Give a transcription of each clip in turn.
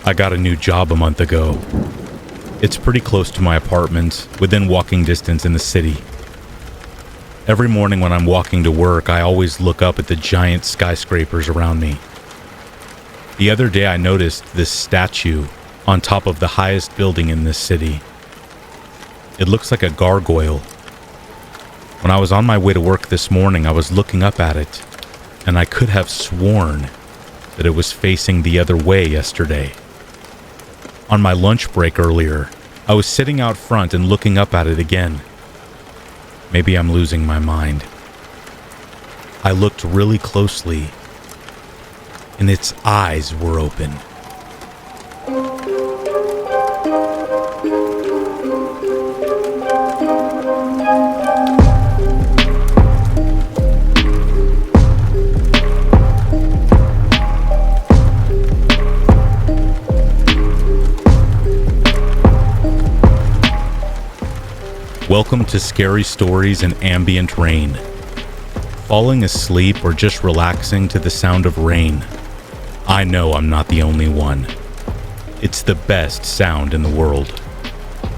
I got a new job a month ago. It's pretty close to my apartment, within walking distance in the city. Every morning when I'm walking to work, I always look up at the giant skyscrapers around me. The other day I noticed this statue on top of the highest building in this city. It looks like a gargoyle. When I was on my way to work this morning, I was looking up at it, and I could have sworn that it was facing the other way yesterday. On my lunch break earlier, I was sitting out front and looking up at it again. Maybe I'm losing my mind. I looked really closely, and its eyes were open. Welcome to Scary Stories in Ambient Rain. Falling asleep or just relaxing to the sound of rain. I know I'm not the only one. It's the best sound in the world.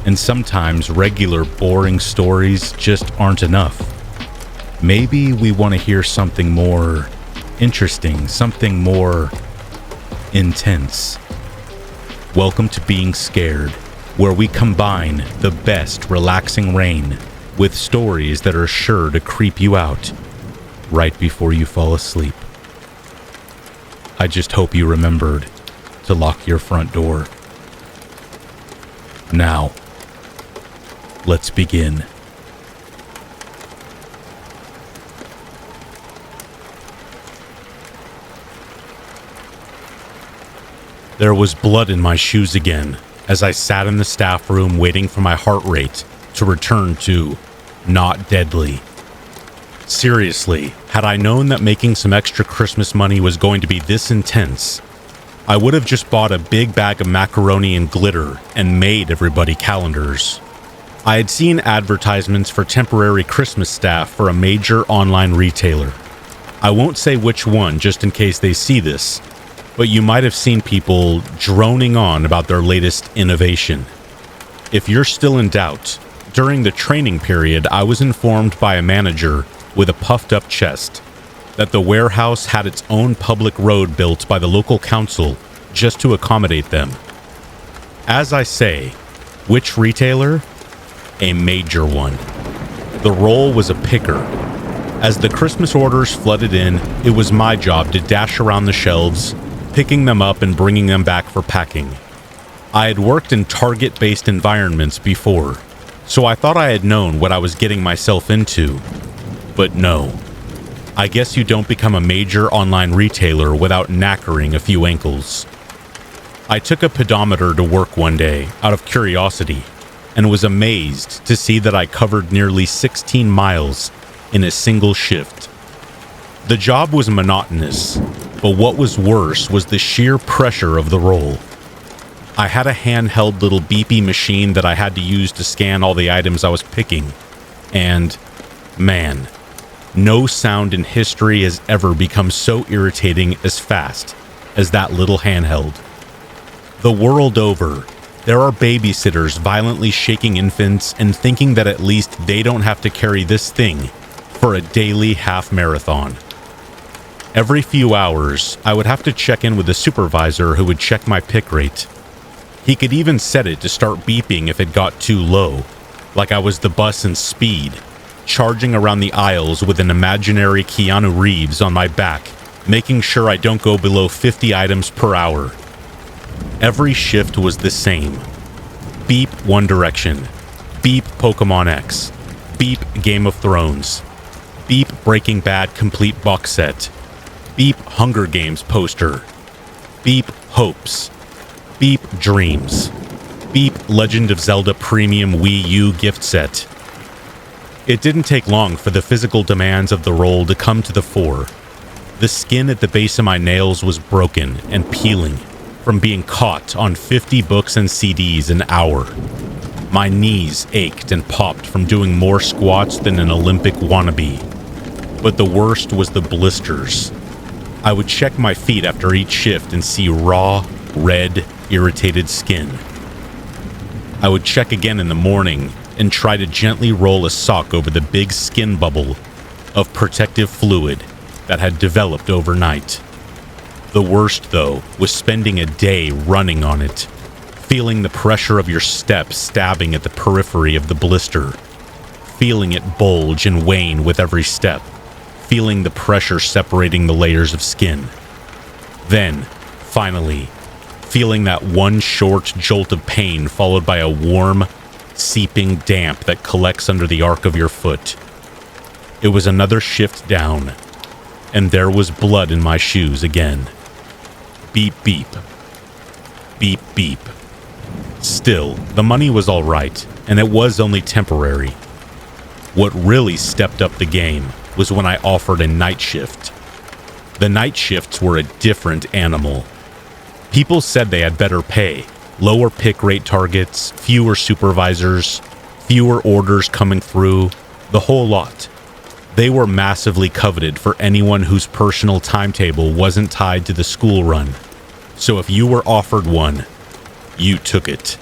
And sometimes regular boring stories just aren't enough. Maybe we want to hear something more interesting, something more intense. Welcome to Being Scared, where we combine the best relaxing rain with stories that are sure to creep you out right before you fall asleep. I just hope you remembered to lock your front door. Now, let's begin. There was blood in my shoes again as I sat in the staff room waiting for my heart rate to return to not deadly. Seriously, had I known that making some extra Christmas money was going to be this intense, I would have just bought a big bag of macaroni and glitter and made everybody calendars. I had seen advertisements for temporary Christmas staff for a major online retailer. I won't say which one just in case they see this, but you might have seen people droning on about their latest innovation. If you're still in doubt, during the training period, I was informed by a manager with a puffed-up chest that the warehouse had its own public road built by the local council just to accommodate them. As I say, which retailer? A major one. The role was a picker. As the Christmas orders flooded in, it was my job to dash around the shelves, picking them up and bringing them back for packing. I had worked in Target-based environments before, so I thought I had known what I was getting myself into. But no. I guess you don't become a major online retailer without knackering a few ankles. I took a pedometer to work one day, out of curiosity, and was amazed to see that I covered nearly 16 miles in a single shift. The job was monotonous, but what was worse was the sheer pressure of the role. I had a handheld little beepy machine that I had to use to scan all the items I was picking, and, man, no sound in history has ever become so irritating as fast as that little handheld. The world over, there are babysitters violently shaking infants and thinking that at least they don't have to carry this thing for a daily half marathon. Every few hours, I would have to check in with the supervisor who would check my pick rate. He could even set it to start beeping if it got too low, like I was the bus in Speed, charging around the aisles with an imaginary Keanu Reeves on my back, making sure I don't go below 50 items per hour. Every shift was the same. Beep One Direction. Beep Pokemon X. Beep Game of Thrones. Beep Breaking Bad complete box set. Beep Hunger Games poster. Beep Hopes. Beep Dreams. Beep Legend of Zelda Premium Wii U gift set. It didn't take long for the physical demands of the role to come to the fore. The skin at the base of my nails was broken and peeling from being caught on 50 books and CDs an hour. My knees ached and popped from doing more squats than an Olympic wannabe. But the worst was the blisters. I would check my feet after each shift and see raw, red, irritated skin. I would check again in the morning and try to gently roll a sock over the big skin bubble of protective fluid that had developed overnight. The worst, though, was spending a day running on it, feeling the pressure of your step stabbing at the periphery of the blister, feeling it bulge and wane with every step, feeling the pressure separating the layers of skin. Then, finally, feeling that one short jolt of pain followed by a warm, seeping damp that collects under the arc of your foot. It was another shift down, and there was blood in my shoes again. Beep, beep. Beep, beep. Still, the money was all right, and it was only temporary. What really stepped up the game was when I offered a night shift. The night shifts were a different animal. People said they had better pay, lower pick rate targets, fewer supervisors, fewer orders coming through, the whole lot. They were massively coveted for anyone whose personal timetable wasn't tied to the school run. So if you were offered one, you took it.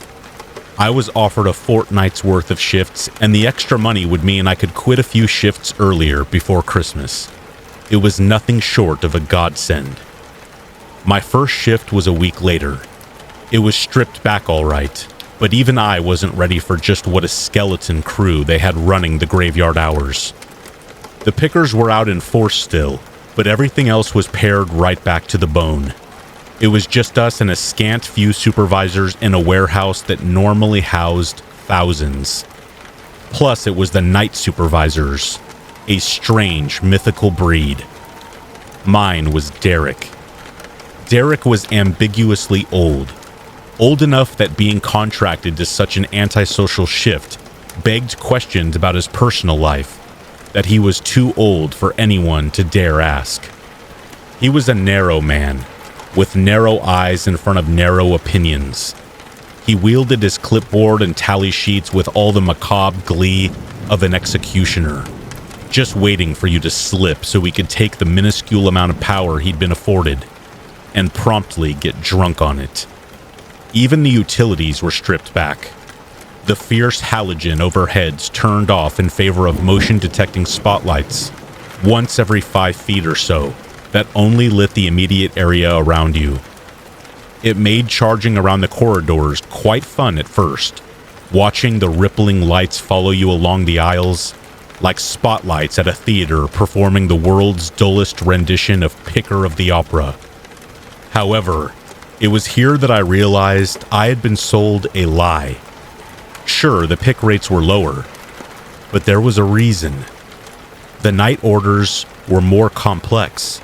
I was offered a fortnight's worth of shifts, and the extra money would mean I could quit a few shifts earlier before Christmas. It was nothing short of a godsend. My first shift was a week later. It was stripped back all right, but even I wasn't ready for just what a skeleton crew they had running the graveyard hours. The pickers were out in force still, but everything else was pared right back to the bone. It was just us and a scant few supervisors in a warehouse that normally housed thousands. Plus, it was the night supervisors, a strange, mythical breed. Mine was Derek. Derek was ambiguously old enough that being contracted to such an antisocial shift begged questions about his personal life that he was too old for anyone to dare ask. He was a narrow man, with narrow eyes in front of narrow opinions. He wielded his clipboard and tally sheets with all the macabre glee of an executioner, just waiting for you to slip so he could take the minuscule amount of power he'd been afforded and promptly get drunk on it. Even the utilities were stripped back. The fierce halogen overheads turned off in favor of motion-detecting spotlights once every 5 feet or so that only lit the immediate area around you. It made charging around the corridors quite fun at first, watching the rippling lights follow you along the aisles, like spotlights at a theater performing the world's dullest rendition of Picker of the Opera. However, it was here that I realized I had been sold a lie. Sure, the pick rates were lower, but there was a reason. The night orders were more complex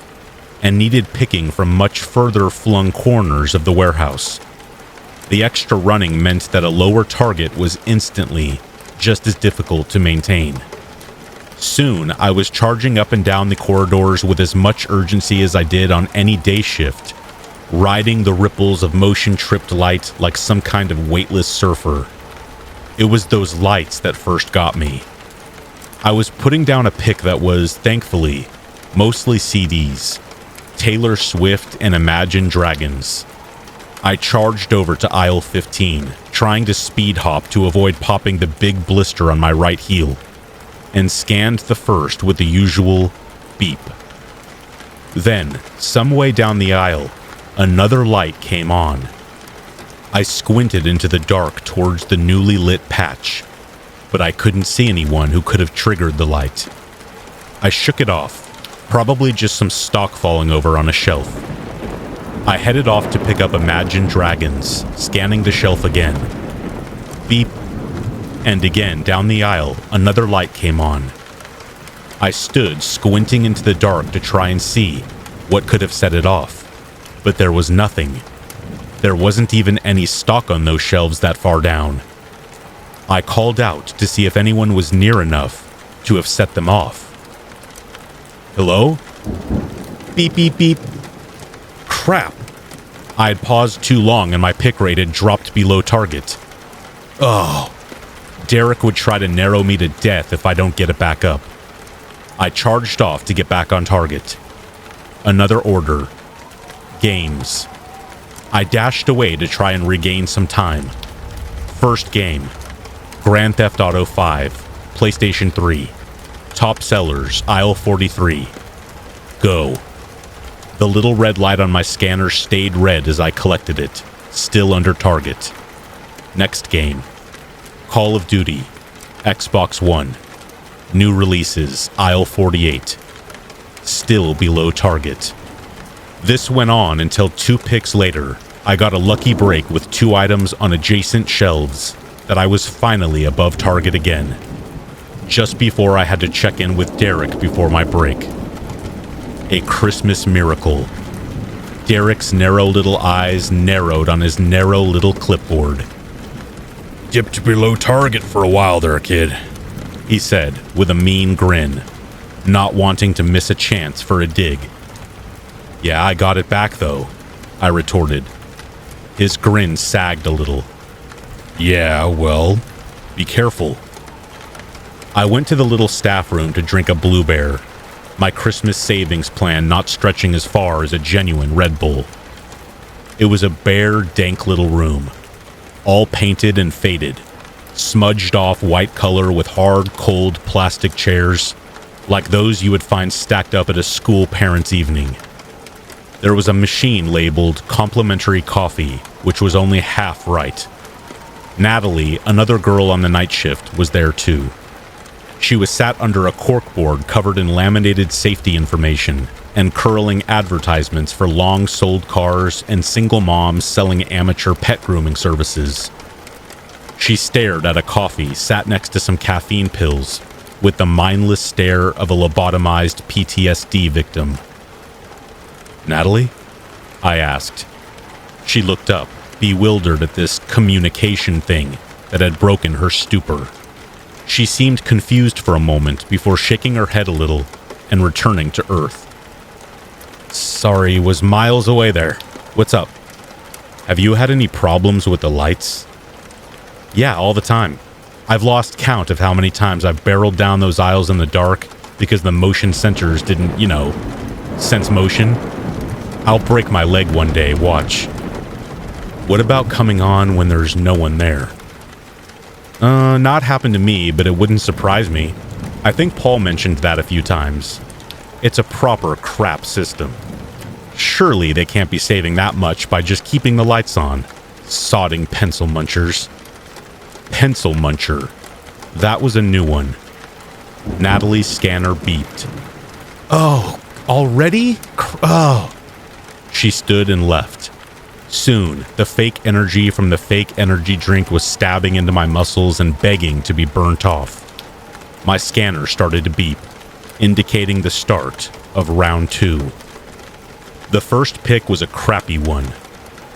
and needed picking from much further flung corners of the warehouse. The extra running meant that a lower target was instantly just as difficult to maintain. Soon, I was charging up and down the corridors with as much urgency as I did on any day shift, riding the ripples of motion-tripped light like some kind of weightless surfer. It was those lights that first got me. I was putting down a pick that was, thankfully, mostly CDs, Taylor Swift and Imagine Dragons. I charged over to aisle 15, trying to speed hop to avoid popping the big blister on my right heel, and scanned the first with the usual beep. Then, some way down the aisle, another light came on. I squinted into the dark towards the newly lit patch, but I couldn't see anyone who could have triggered the light. I shook it off, probably just some stock falling over on a shelf. I headed off to pick up Imagine Dragons, scanning the shelf again. Beep. And again, down the aisle, another light came on. I stood squinting into the dark to try and see what could have set it off, but there was nothing. There wasn't even any stock on those shelves that far down. I called out to see if anyone was near enough to have set them off. Hello? Beep, beep, beep. Crap. I had paused too long and my pick rate had dropped below target. Oh. Derek would try to narrow me to death if I don't get it back up. I charged off to get back on target. Another order. Games. I dashed away to try and regain some time. First game, Grand Theft Auto 5, PlayStation 3. Top sellers, aisle 43. Go. The little red light on my scanner stayed red as I collected it, still under target. Next game, Call of Duty, Xbox One. New releases, aisle 48. Still below target. This went on until 2 picks later, I got a lucky break with 2 items on adjacent shelves that I was finally above target again. Just before I had to check in with Derek before my break. A Christmas miracle. Derek's narrow little eyes narrowed on his narrow little clipboard. "Dipped below target for a while there, kid," he said with a mean grin, not wanting to miss a chance for a dig. "Yeah, I got it back though," I retorted. His grin sagged a little. "Yeah, well, be careful." I went to the little staff room to drink a Blue Bear, my Christmas savings plan not stretching as far as a genuine Red Bull. It was a bare, dank little room, all painted and faded, smudged off white color with hard, cold plastic chairs, like those you would find stacked up at a school parents' evening. There was a machine labeled complimentary coffee, which was only half right. Natalie, another girl on the night shift, was there too. She was sat under a corkboard covered in laminated safety information and curling advertisements for long-sold cars and single moms selling amateur pet grooming services. She stared at a coffee sat next to some caffeine pills with the mindless stare of a lobotomized PTSD victim. "Natalie?" I asked. She looked up, bewildered at this communication thing that had broken her stupor. She seemed confused for a moment before shaking her head a little and returning to earth. "Sorry, was miles away there. What's up? Have you had any problems with the lights?" "Yeah, all the time. I've lost count of how many times I've barreled down those aisles in the dark because the motion sensors didn't, sense motion. I'll break my leg one day, watch." "What about coming on when there's no one there?" Not happened to me, but it wouldn't surprise me. I think Paul mentioned that a few times. It's a proper crap system. Surely they can't be saving that much by just keeping the lights on. Sodding pencil munchers. Pencil muncher. That was a new one. Natalie's scanner beeped. "Oh, already? Oh." She stood and left. Soon, the fake energy from the fake energy drink was stabbing into my muscles and begging to be burnt off. My scanner started to beep, indicating the start of round 2. The first pick was a crappy one.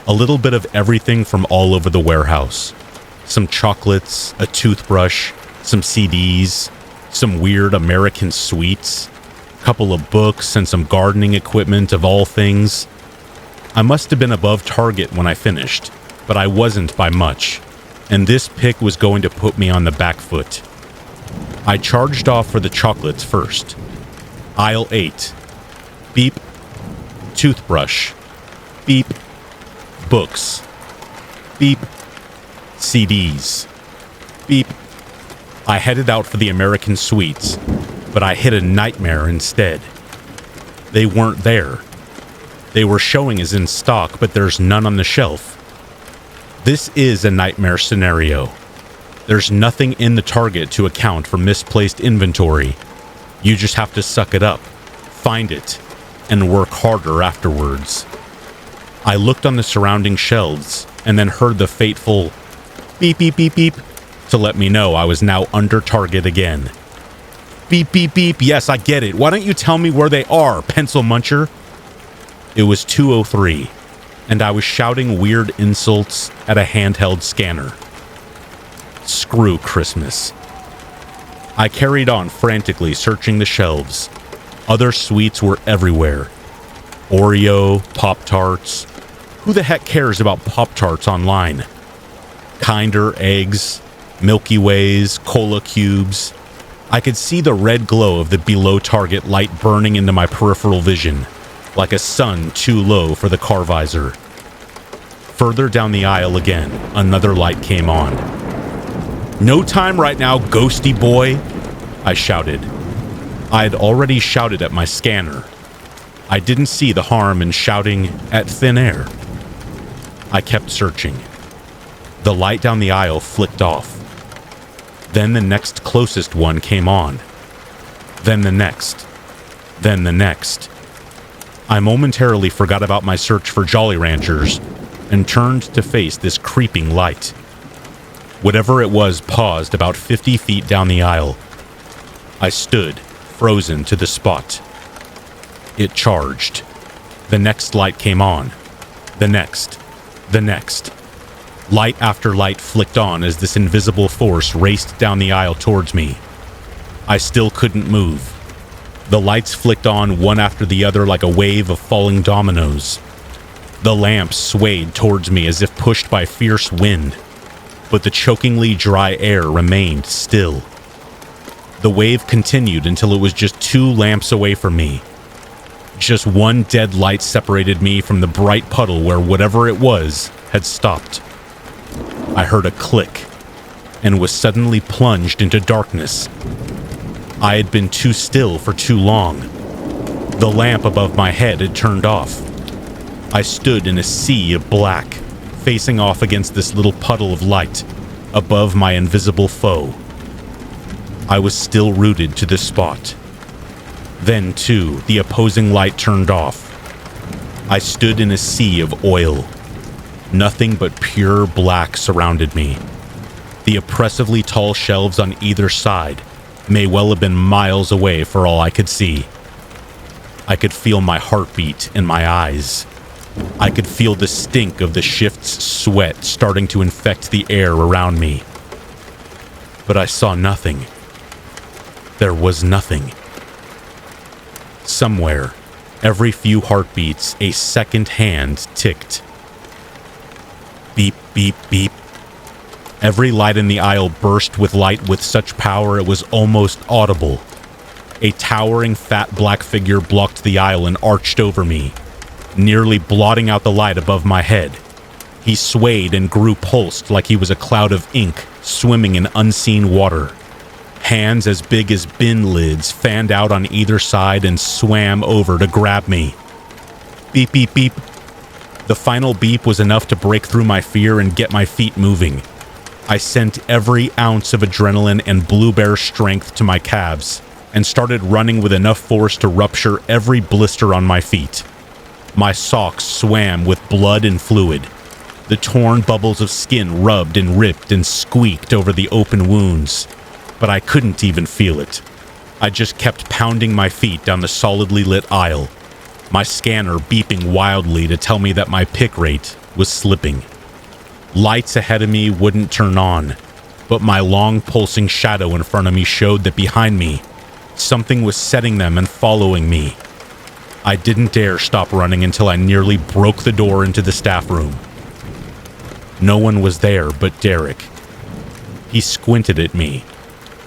A little bit of everything from all over the warehouse. Some chocolates, a toothbrush, some CDs, some weird American sweets, a couple of books, and some gardening equipment of all things. I must have been above target when I finished, but I wasn't by much, and this pick was going to put me on the back foot. I charged off for the chocolates first. Aisle 8. Beep. Toothbrush. Beep. Books. Beep. CDs. Beep. I headed out for the American sweets, but I hit a nightmare instead. They weren't there. They were showing as in stock, but there's none on the shelf. This is a nightmare scenario. There's nothing in the Target to account for misplaced inventory. You just have to suck it up, find it, and work harder afterwards. I looked on the surrounding shelves and then heard the fateful beep beep beep beep to let me know I was now under target again. Beep beep beep, yes, I get it. Why don't you tell me where they are, pencil muncher? It was 2:03, and I was shouting weird insults at a handheld scanner. Screw Christmas. I carried on frantically searching the shelves. Other sweets were everywhere. Oreo, Pop-Tarts. Who the heck cares about Pop-Tarts online? Kinder eggs, Milky Ways, Cola cubes. I could see the red glow of the below target light burning into my peripheral vision, like a sun too low for the car visor. Further down the aisle again, another light came on. "No time right now, ghosty boy," I shouted. I had already shouted at my scanner. I didn't see the harm in shouting at thin air. I kept searching. The light down the aisle flicked off. Then the next closest one came on. Then the next. Then the next. I momentarily forgot about my search for Jolly Ranchers and turned to face this creeping light. Whatever it was paused about 50 feet down the aisle. I stood, frozen to the spot. It charged. The next light came on. The next. The next. Light after light flicked on as this invisible force raced down the aisle towards me. I still couldn't move. The lights flicked on one after the other like a wave of falling dominoes. The lamps swayed towards me as if pushed by fierce wind, but the chokingly dry air remained still. The wave continued until it was just 2 lamps away from me. Just one dead light separated me from the bright puddle where whatever it was had stopped. I heard a click and was suddenly plunged into darkness. I had been too still for too long. The lamp above my head had turned off. I stood in a sea of black, facing off against this little puddle of light above my invisible foe. I was still rooted to the spot. Then, too, the opposing light turned off. I stood in a sea of oil. Nothing but pure black surrounded me. The oppressively tall shelves on either side may well have been miles away for all I could see. I could feel my heartbeat in my eyes. I could feel the stink of the shift's sweat starting to infect the air around me. But I saw nothing. There was nothing. Somewhere, every few heartbeats, a second hand ticked. Beep, beep, beep. Every light in the aisle burst with light with such power it was almost audible. A towering fat black figure blocked the aisle and arched over me, nearly blotting out the light above my head. He swayed and grew pulsed like he was a cloud of ink swimming in unseen water. Hands as big as bin lids fanned out on either side and swam over to grab me. Beep, beep, beep. The final beep was enough to break through my fear and get my feet moving. I sent every ounce of adrenaline and blue bear strength to my calves and started running with enough force to rupture every blister on my feet. My socks swam with blood and fluid. The torn bubbles of skin rubbed and ripped and squeaked over the open wounds, but I couldn't even feel it. I just kept pounding my feet down the solidly lit aisle, my scanner beeping wildly to tell me that my pick rate was slipping. Lights ahead of me wouldn't turn on, but my long pulsing shadow in front of me showed that behind me, something was setting them and following me. I didn't dare stop running until I nearly broke the door into the staff room. No one was there but Derek. He squinted at me,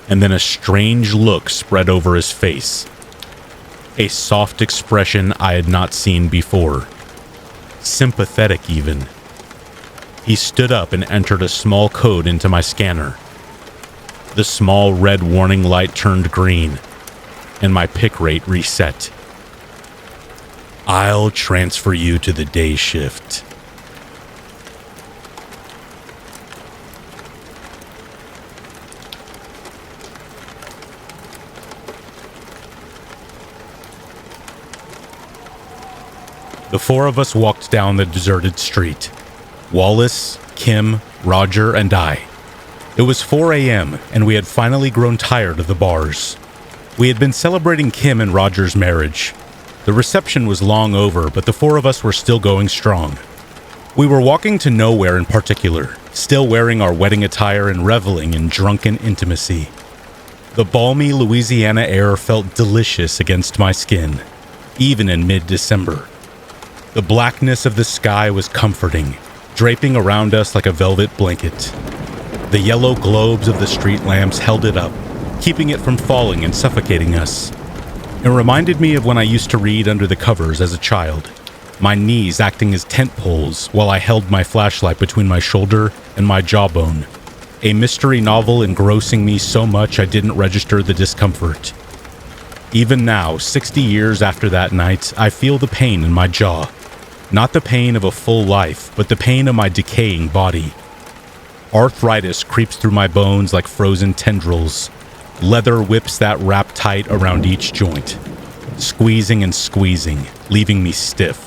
and then a strange look spread over his face. A soft expression I had not seen before. Sympathetic even. He stood up and entered a small code into my scanner. The small red warning light turned green, and my pick rate reset. "I'll transfer you to the day shift." The 4 of us walked down the deserted street. Wallace, Kim, Roger, and I. It was 4 a.m., and we had finally grown tired of the bars. We had been celebrating Kim and Roger's marriage. The reception was long over, but the 4 of us were still going strong. We were walking to nowhere in particular, still wearing our wedding attire and reveling in drunken intimacy. The balmy Louisiana air felt delicious against my skin, even in mid-December. The blackness of the sky was comforting, draping around us like a velvet blanket. The yellow globes of the street lamps held it up, keeping it from falling and suffocating us. It reminded me of when I used to read under the covers as a child. my knees acting as tent poles while I held my flashlight between my shoulder and my jawbone. A mystery novel engrossing me so much I didn't register the discomfort. Even now, 60 years after that night, I feel the pain in my jaw. Not the pain of a full life, but the pain of my decaying body. Arthritis creeps through my bones like frozen tendrils. Leather whips that wrap tight around each joint, squeezing and squeezing, leaving me stiff.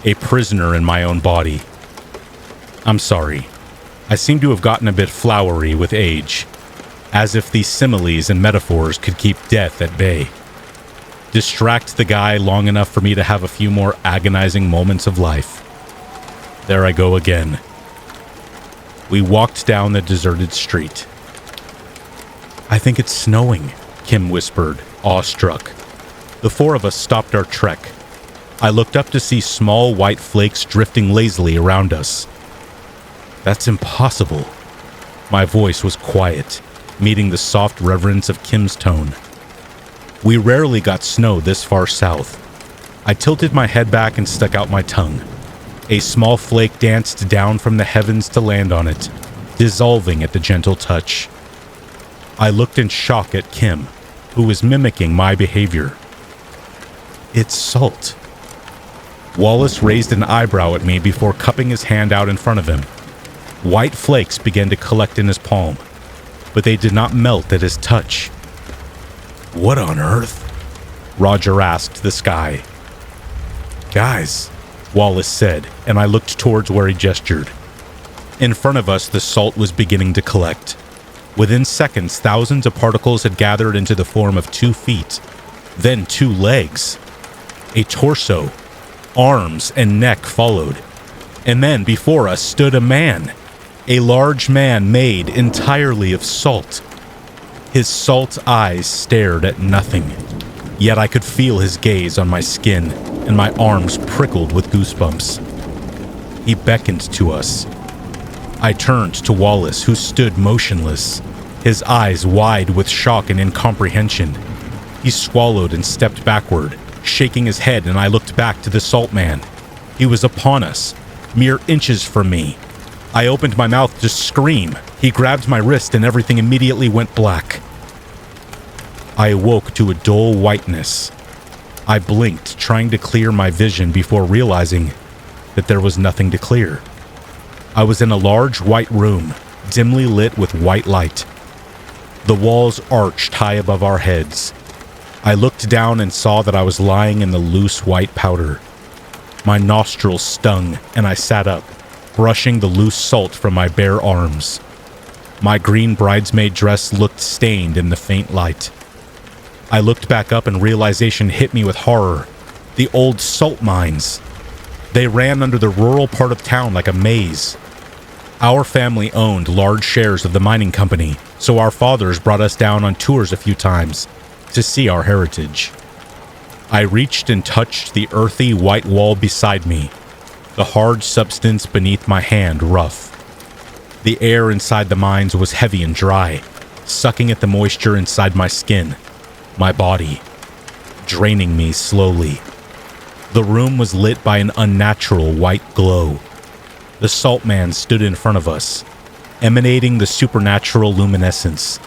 A prisoner in my own body. I'm sorry. I seem to have gotten a bit flowery with age, as if these similes and metaphors could keep death at bay. Distract the guy long enough for me to have a few more agonizing moments of life. There I go again. We walked down the deserted street. I think it's snowing, Kim whispered, awestruck. The four of us stopped our trek. I looked up to see small white flakes drifting lazily around us. That's impossible. My voice was quiet, meeting the soft reverence of Kim's tone. We rarely got snow this far south. I tilted my head back and stuck out my tongue. A small flake danced down from the heavens to land on it, dissolving at the gentle touch. I looked in shock at Kim, who was mimicking my behavior. It's salt. Wallace raised an eyebrow at me before cupping his hand out in front of him. White flakes began to collect in his palm, but they did not melt at his touch. What on earth? Roger asked the sky. Guys, Wallace said, and I looked towards where he gestured. In front of us, the salt was beginning to collect. Within seconds, thousands of particles had gathered into the form of 2 feet, then 2 legs. A torso, arms, and neck followed. And then before us stood a man, a large man made entirely of salt. His salt eyes stared at nothing, yet I could feel his gaze on my skin, and my arms prickled with goosebumps. He beckoned to us. I turned to Wallace, who stood motionless, his eyes wide with shock and incomprehension. He swallowed and stepped backward, shaking his head, and I looked back to the salt man. He was upon us, mere inches from me. I opened my mouth to scream. He grabbed my wrist and everything immediately went black. I awoke to a dull whiteness. I blinked, trying to clear my vision before realizing that there was nothing to clear. I was in a large white room, dimly lit with white light. The walls arched high above our heads. I looked down and saw that I was lying in the loose white powder. My nostrils stung, and I sat up, brushing the loose salt from my bare arms. My green bridesmaid dress looked stained in the faint light. I looked back up and realization hit me with horror. The old salt mines. They ran under the rural part of town like a maze. Our family owned large shares of the mining company, so our fathers brought us down on tours a few times to see our heritage. I reached and touched the earthy white wall beside me, the hard substance beneath my hand rough. The air inside the mines was heavy and dry, sucking at the moisture inside my skin, my body, draining me slowly. The room was lit by an unnatural white glow. The salt man stood in front of us, emanating the supernatural luminescence.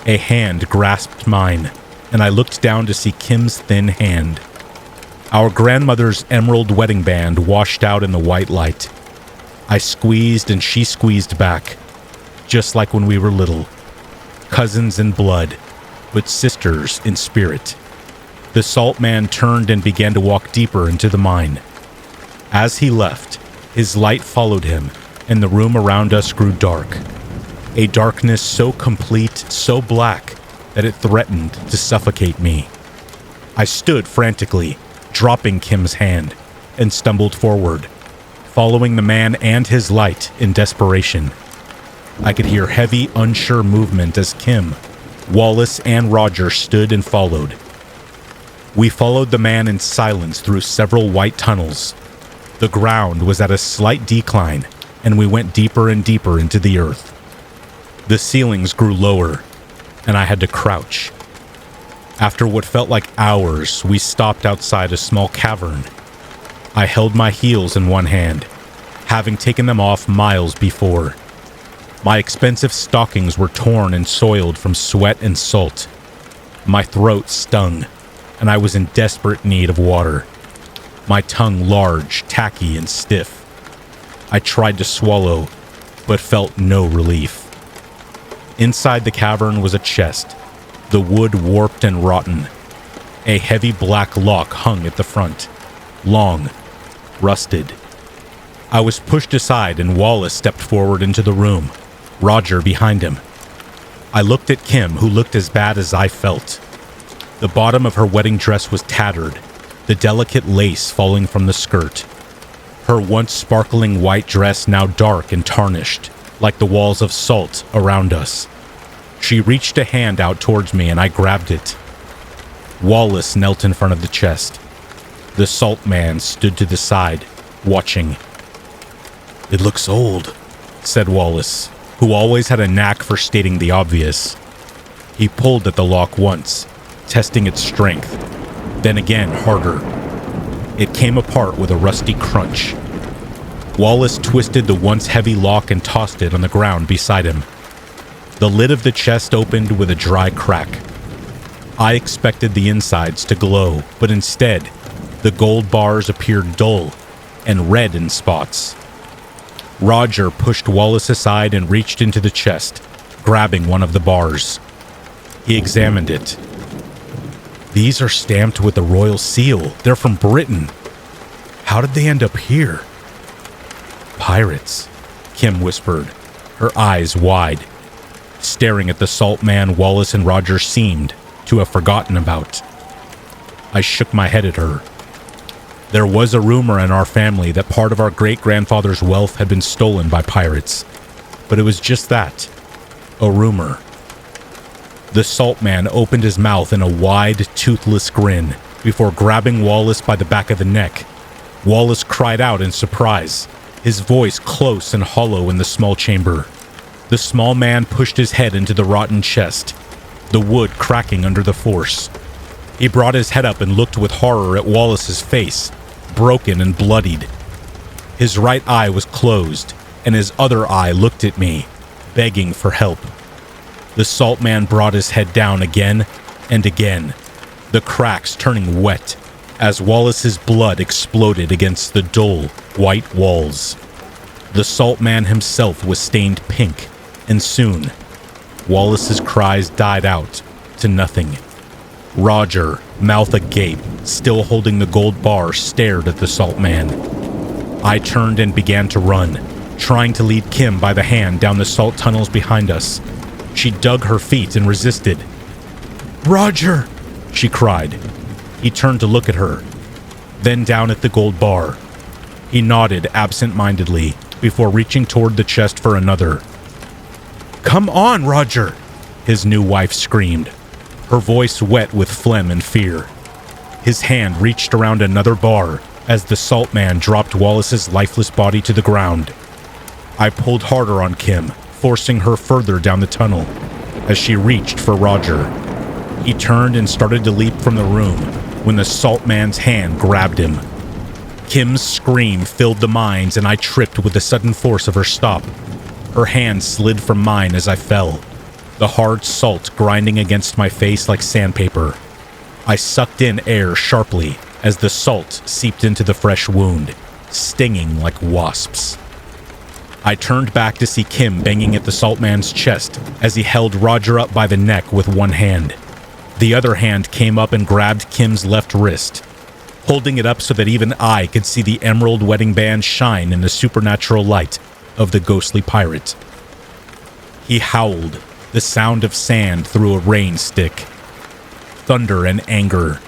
A hand grasped mine, and I looked down to see Kim's thin hand. Our grandmother's emerald wedding band washed out in the white light. I squeezed and she squeezed back, just like when we were little. Cousins in blood, but sisters in spirit. The salt man turned and began to walk deeper into the mine. As he left, his light followed him, and the room around us grew dark. A darkness so complete, so black, that it threatened to suffocate me. I stood frantically, dropping Kim's hand, and stumbled forward, following the man and his light in desperation. I could hear heavy, unsure movement as Kim, Wallace, and Roger stood and followed. We followed the man in silence through several white tunnels. The ground was at a slight decline, and we went deeper and deeper into the earth. The ceilings grew lower, and I had to crouch. After what felt like hours, we stopped outside a small cavern. I held my heels in one hand, having taken them off miles before. My expensive stockings were torn and soiled from sweat and salt. My throat stung, and I was in desperate need of water. My tongue large, tacky, and stiff. I tried to swallow, but felt no relief. Inside the cavern was a chest, the wood warped and rotten. A heavy black lock hung at the front, long, rusted. I was pushed aside and Wallace stepped forward into the room, Roger behind him. I looked at Kim, who looked as bad as I felt. The bottom of her wedding dress was tattered, the delicate lace falling from the skirt. Her once sparkling white dress now dark and tarnished, like the walls of salt around us. She reached a hand out towards me and I grabbed it. Wallace knelt in front of the chest. The salt man stood to the side, watching. "It looks old," said Wallace, who always had a knack for stating the obvious. He pulled at the lock once, testing its strength, then again harder. It came apart with a rusty crunch. Wallace twisted the once heavy lock and tossed it on the ground beside him. The lid of the chest opened with a dry crack. I expected the insides to glow, but instead, the gold bars appeared dull and red in spots. Roger pushed Wallace aside and reached into the chest, grabbing one of the bars. He examined it. "These are stamped with the royal seal. They're from Britain. How did they end up here?" "Pirates," Kim whispered, her eyes wide, staring at the salt man Wallace and Roger seemed to have forgotten about. I shook my head at her. There was a rumor in our family that part of our great-grandfather's wealth had been stolen by pirates, but it was just that, a rumor. The salt man opened his mouth in a wide, toothless grin before grabbing Wallace by the back of the neck. Wallace cried out in surprise, his voice close and hollow in the small chamber. The small man pushed his head into the rotten chest, the wood cracking under the force. He brought his head up and looked with horror at Wallace's face, broken and bloodied. His right eye was closed, and his other eye looked at me, begging for help. The salt man brought his head down again and again, the cracks turning wet as Wallace's blood exploded against the dull, white walls. The salt man himself was stained pink, and soon, Wallace's cries died out to nothing. Roger, mouth agape, still holding the gold bar, stared at the salt man. I turned and began to run, trying to lead Kim by the hand down the salt tunnels behind us. She dug her feet and resisted. "Roger!" she cried. He turned to look at her, then down at the gold bar. He nodded absent-mindedly before reaching toward the chest for another. "Come on, Roger!" his new wife screamed, her voice wet with phlegm and fear. His hand reached around another bar as the salt man dropped Wallace's lifeless body to the ground. I pulled harder on Kim, forcing her further down the tunnel as she reached for Roger. He turned and started to leap from the room when the salt man's hand grabbed him. Kim's scream filled the mines and I tripped with the sudden force of her stop. Her hand slid from mine as I fell, the hard salt grinding against my face like sandpaper. I sucked in air sharply as the salt seeped into the fresh wound, stinging like wasps. I turned back to see Kim banging at the salt man's chest as he held Roger up by the neck with one hand. The other hand came up and grabbed Kim's left wrist, holding it up so that even I could see the emerald wedding band shine in the supernatural light of the ghostly pirate. He howled, the sound of sand through a rain stick. Thunder and anger.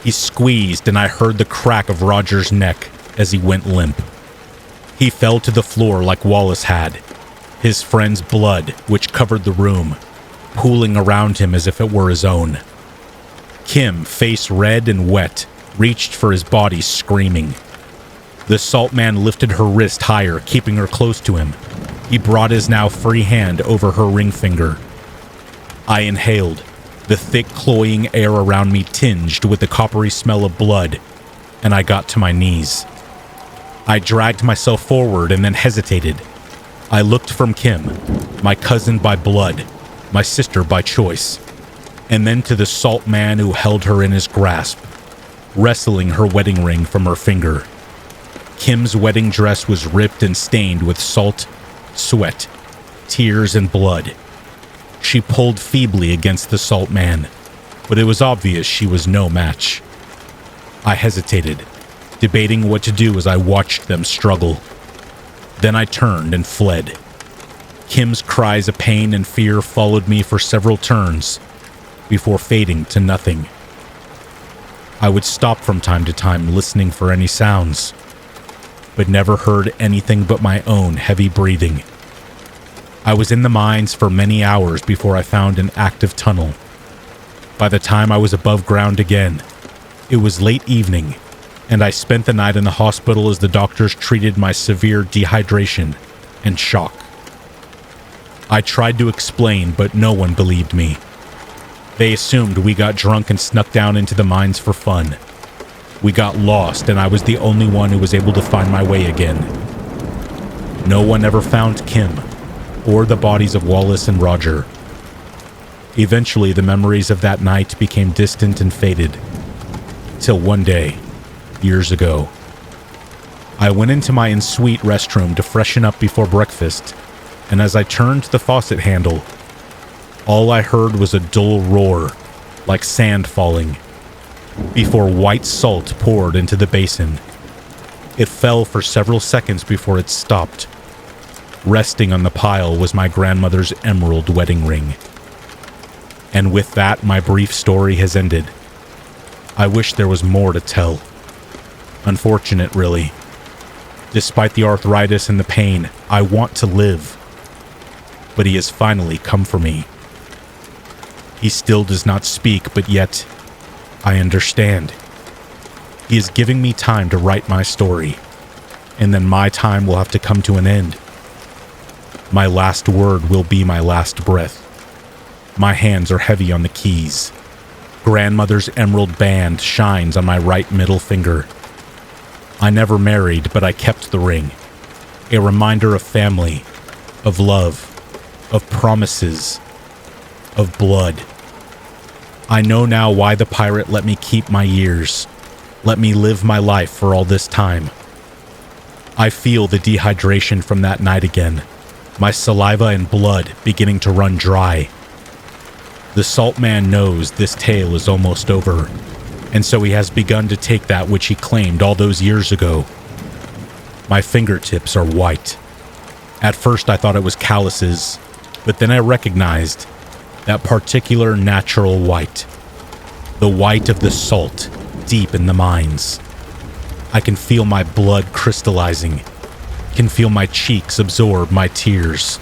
He squeezed and I heard the crack of Roger's neck as he went limp. He fell to the floor like Wallace had, his friend's blood, which covered the room, pooling around him as if it were his own. Kim, face red and wet, reached for his body, screaming. The salt man lifted her wrist higher, keeping her close to him. He brought his now free hand over her ring finger. I inhaled, the thick, cloying air around me tinged with the coppery smell of blood, and I got to my knees. I dragged myself forward and then hesitated. I looked from Kim, my cousin by blood, my sister by choice, and then to the salt man who held her in his grasp, wrestling her wedding ring from her finger. Kim's wedding dress was ripped and stained with salt, sweat, tears, and blood. She pulled feebly against the salt man, but it was obvious she was no match. I hesitated, debating what to do as I watched them struggle. Then I turned and fled. Kim's cries of pain and fear followed me for several turns before fading to nothing. I would stop from time to time listening for any sounds, but never heard anything but my own heavy breathing. I was in the mines for many hours before I found an active tunnel. By the time I was above ground again, it was late evening, and I spent the night in the hospital as the doctors treated my severe dehydration and shock. I tried to explain, but no one believed me. They assumed we got drunk and snuck down into the mines for fun. We got lost, and I was the only one who was able to find my way again. No one ever found Kim, or the bodies of Wallace and Roger. Eventually, the memories of that night became distant and faded. Till one day, years ago, I went into my en-suite restroom to freshen up before breakfast, and as I turned the faucet handle, all I heard was a dull roar, like sand falling, before white salt poured into the basin. It fell for several seconds before it stopped. Resting on the pile was my grandmother's emerald wedding ring. And with that, my brief story has ended. I wish there was more to tell. Unfortunate, really. Despite the arthritis and the pain, I want to live. But he has finally come for me. He still does not speak, but yet, I understand. He is giving me time to write my story, and then my time will have to come to an end. My last word will be my last breath. My hands are heavy on the keys. Grandmother's emerald band shines on my right middle finger. I never married, but I kept the ring. A reminder of family, of love, of promises, of blood. I know now why the pirate let me keep my years, let me live my life for all this time. I feel the dehydration from that night again, my saliva and blood beginning to run dry. The salt man knows this tale is almost over, and so he has begun to take that which he claimed all those years ago. My fingertips are white. At first I thought it was calluses, but then I recognized that particular natural white. The white of the salt deep in the mines. I can feel my blood crystallizing, can feel my cheeks absorb my tears.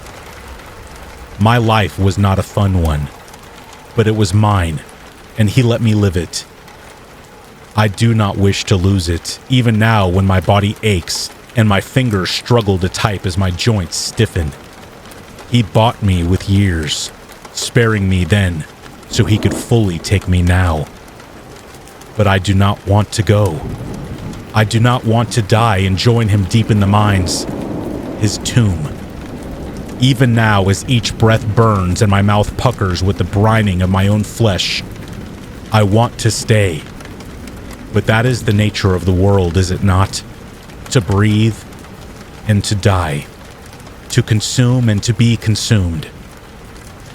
My life was not a fun one, but it was mine, and he let me live it. I do not wish to lose it, even now when my body aches and my fingers struggle to type as my joints stiffen. He bought me with years, sparing me then so he could fully take me now. But I do not want to go. I do not want to die and join him deep in the mines, his tomb. Even now, as each breath burns and my mouth puckers with the brining of my own flesh, I want to stay. But that is the nature of the world, is it not? To breathe and to die. To consume and to be consumed.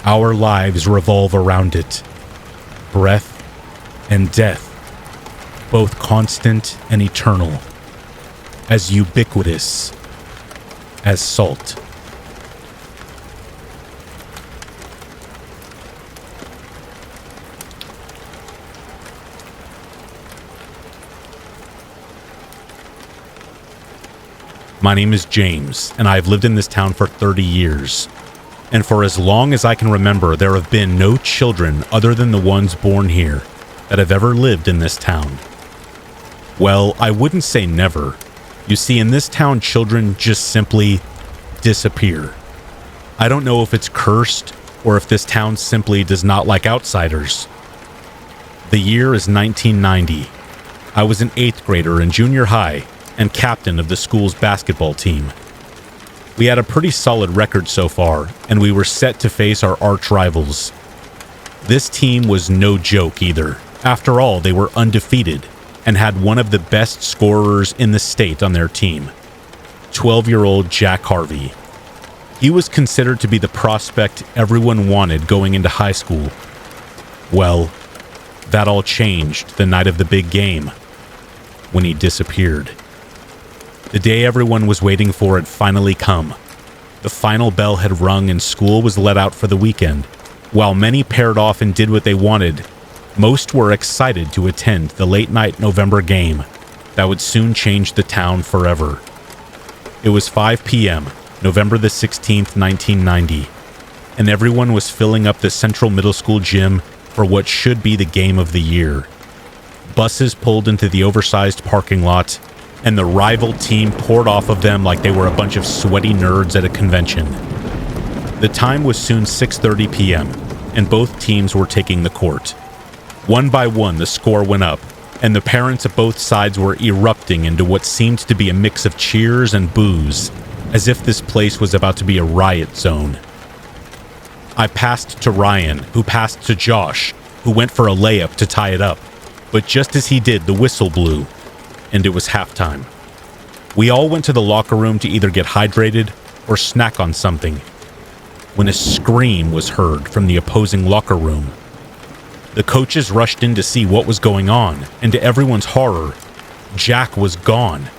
Our lives revolve around it. Breath and death, both constant and eternal, as ubiquitous as salt. My name is James, and I have lived in this town for 30 years. And for as long as I can remember, there have been no children other than the ones born here that have ever lived in this town. Well, I wouldn't say never. You see, in this town, children just simply disappear. I don't know if it's cursed or if this town simply does not like outsiders. The year is 1990. I was an 8th grader in junior high, and captain of the school's basketball team. We had a pretty solid record so far, and we were set to face our arch rivals. This team was no joke either. After all, they were undefeated and had one of the best scorers in the state on their team, 12-year-old Jack Harvey. He was considered to be the prospect everyone wanted going into high school. Well, that all changed the night of the big game, when he disappeared. The day everyone was waiting for had finally come. The final bell had rung and school was let out for the weekend. While many paired off and did what they wanted, most were excited to attend the late-night November game that would soon change the town forever. It was 5 p.m., November the 16th, 1990, and everyone was filling up the Central Middle School gym for what should be the game of the year. Buses pulled into the oversized parking lot, and the rival team poured off of them like they were a bunch of sweaty nerds at a convention. The time was soon 6:30 p.m., and both teams were taking the court. One by one, the score went up, and the parents of both sides were erupting into what seemed to be a mix of cheers and boos, as if this place was about to be a riot zone. I passed to Ryan, who passed to Josh, who went for a layup to tie it up. But just as he did, the whistle blew, and it was halftime. We all went to the locker room to either get hydrated or snack on something, when a scream was heard from the opposing locker room. The coaches rushed in to see what was going on, and to everyone's horror, Jack was gone.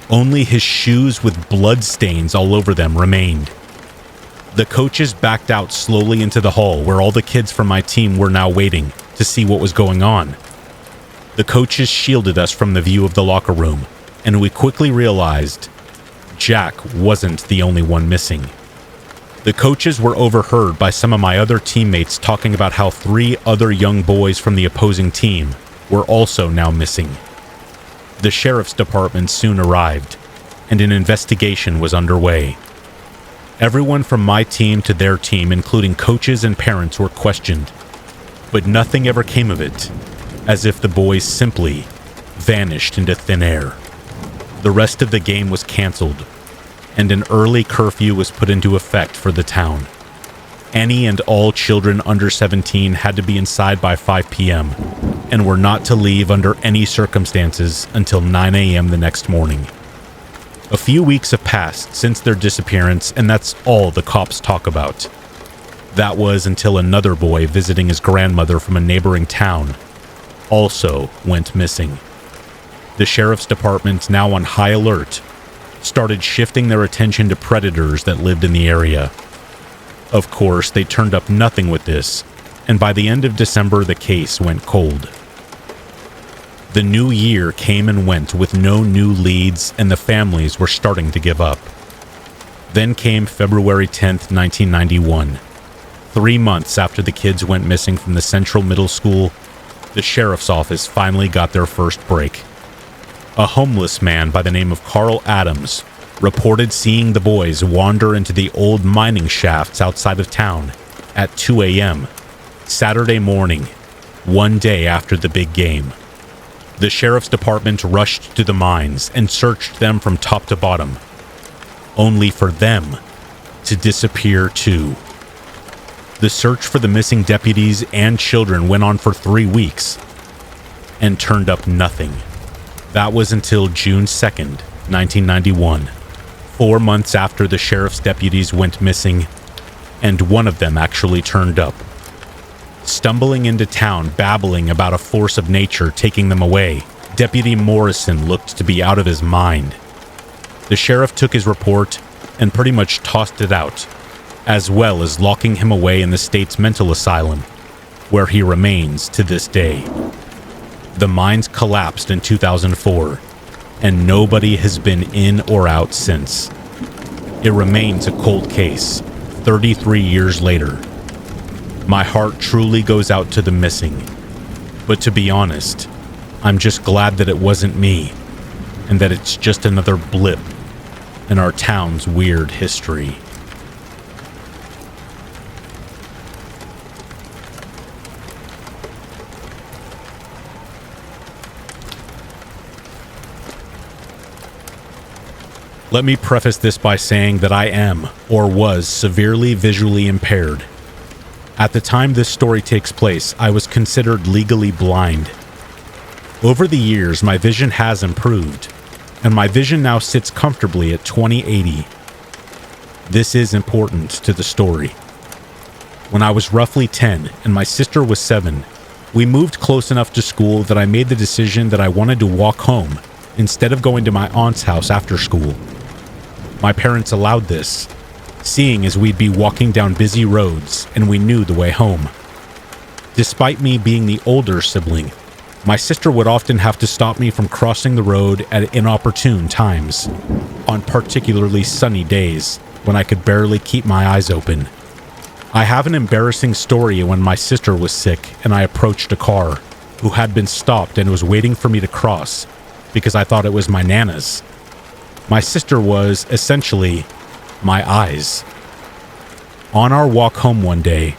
Only his shoes with blood stains all over them remained. The coaches backed out slowly into the hall where all the kids from my team were now waiting to see what was going on. The coaches shielded us from the view of the locker room, and we quickly realized Jack wasn't the only one missing. The coaches were overheard by some of my other teammates talking about how 3 other young boys from the opposing team were also now missing. The sheriff's department soon arrived, and an investigation was underway. Everyone from my team to their team, including coaches and parents, were questioned, but nothing ever came of it, as if the boys simply vanished into thin air. The rest of the game was canceled, and an early curfew was put into effect for the town. Any and all children under 17 had to be inside by 5 p.m. and were not to leave under any circumstances until 9 a.m. the next morning. A few weeks have passed since their disappearance, and that's all the cops talk about. That was until another boy visiting his grandmother from a neighboring town also went missing. The sheriff's department, now on high alert, started shifting their attention to predators that lived in the area. Of course, they turned up nothing with this, and by the end of December, the case went cold. The new year came and went with no new leads, and the families were starting to give up. Then came February 10th, 1991. 3 months after the kids went missing from the Central Middle School, the sheriff's office finally got their first break. A homeless man by the name of Carl Adams reported seeing the boys wander into the old mining shafts outside of town at 2 a.m. Saturday morning, one day after the big game. The sheriff's department rushed to the mines and searched them from top to bottom, only for them to disappear too. The search for the missing deputies and children went on for 3 weeks and turned up nothing. That was until June 2nd, 1991, 4 months after the sheriff's deputies went missing, and one of them actually turned up. Stumbling into town, babbling about a force of nature taking them away, Deputy Morrison looked to be out of his mind. The sheriff took his report and pretty much tossed it out, as well as locking him away in the state's mental asylum, where he remains to this day. The mines collapsed in 2004, and nobody has been in or out since. It remains a cold case, 33 years later. My heart truly goes out to the missing, but to be honest, I'm just glad that it wasn't me, and that it's just another blip in our town's weird history. Let me preface this by saying that I am, or was, severely visually impaired. At the time this story takes place, I was considered legally blind. Over the years, my vision has improved, and my vision now sits comfortably at 20/80. This is important to the story. When I was roughly 10 and my sister was 7, we moved close enough to school that I made the decision that I wanted to walk home instead of going to my aunt's house after school. My parents allowed this, seeing as we'd be walking down busy roads and we knew the way home. Despite me being the older sibling, my sister would often have to stop me from crossing the road at inopportune times, on particularly sunny days when I could barely keep my eyes open. I have an embarrassing story when my sister was sick and I approached a car who had been stopped and was waiting for me to cross because I thought it was my Nana's. My sister was, essentially, my eyes. On our walk home one day,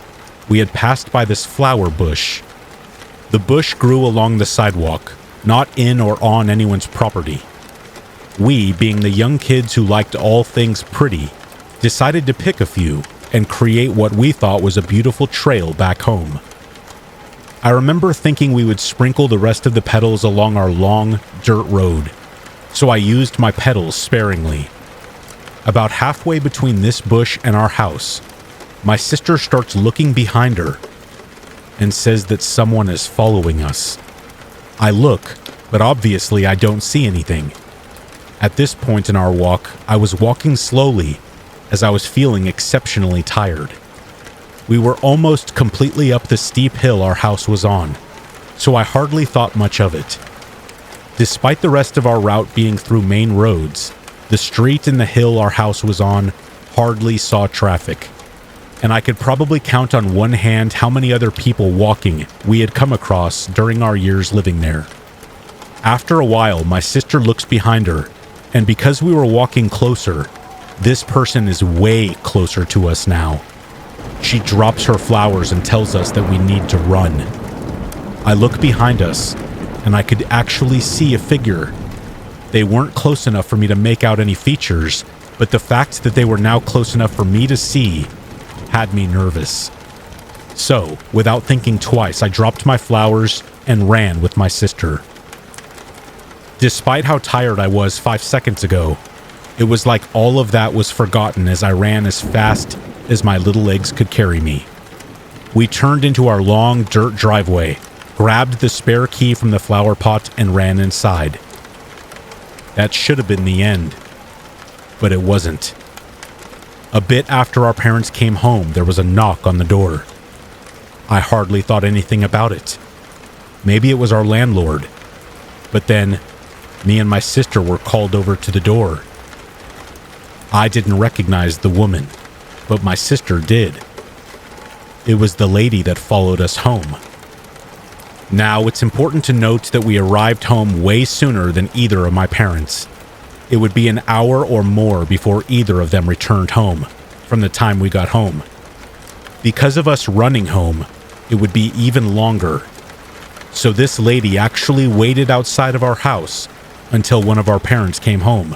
we had passed by this flower bush. The bush grew along the sidewalk, not in or on anyone's property. We, being the young kids who liked all things pretty, decided to pick a few and create what we thought was a beautiful trail back home. I remember thinking we would sprinkle the rest of the petals along our long dirt road, so I used my petals sparingly. About halfway between this bush and our house, my sister starts looking behind her and says that someone is following us. I look, but obviously I don't see anything. At this point in our walk, I was walking slowly as I was feeling exceptionally tired. We were almost completely up the steep hill our house was on, so I hardly thought much of it. Despite the rest of our route being through main roads, the street and the hill our house was on hardly saw traffic, and I could probably count on one hand how many other people walking we had come across during our years living there. After a while, my sister looks behind her, and because we were walking closer, this person is way closer to us now. She drops her flowers and tells us that we need to run. I look behind us, and I could actually see a figure. They weren't close enough for me to make out any features, but the fact that they were now close enough for me to see had me nervous. So, without thinking twice, I dropped my flowers and ran with my sister. Despite how tired I was 5 seconds ago, it was like all of that was forgotten as I ran as fast as my little legs could carry me. We turned into our long dirt driveway, grabbed the spare key from the flower pot, and ran inside. That should have been the end, but it wasn't. A bit after our parents came home, there was a knock on the door. I hardly thought anything about it. Maybe it was our landlord. But then, me and my sister were called over to the door. I didn't recognize the woman, but my sister did. It was the lady that followed us home. Now, it's important to note that we arrived home way sooner than either of my parents. It would be an hour or more before either of them returned home from the time we got home. Because of us running home, it would be even longer. So this lady actually waited outside of our house until one of our parents came home,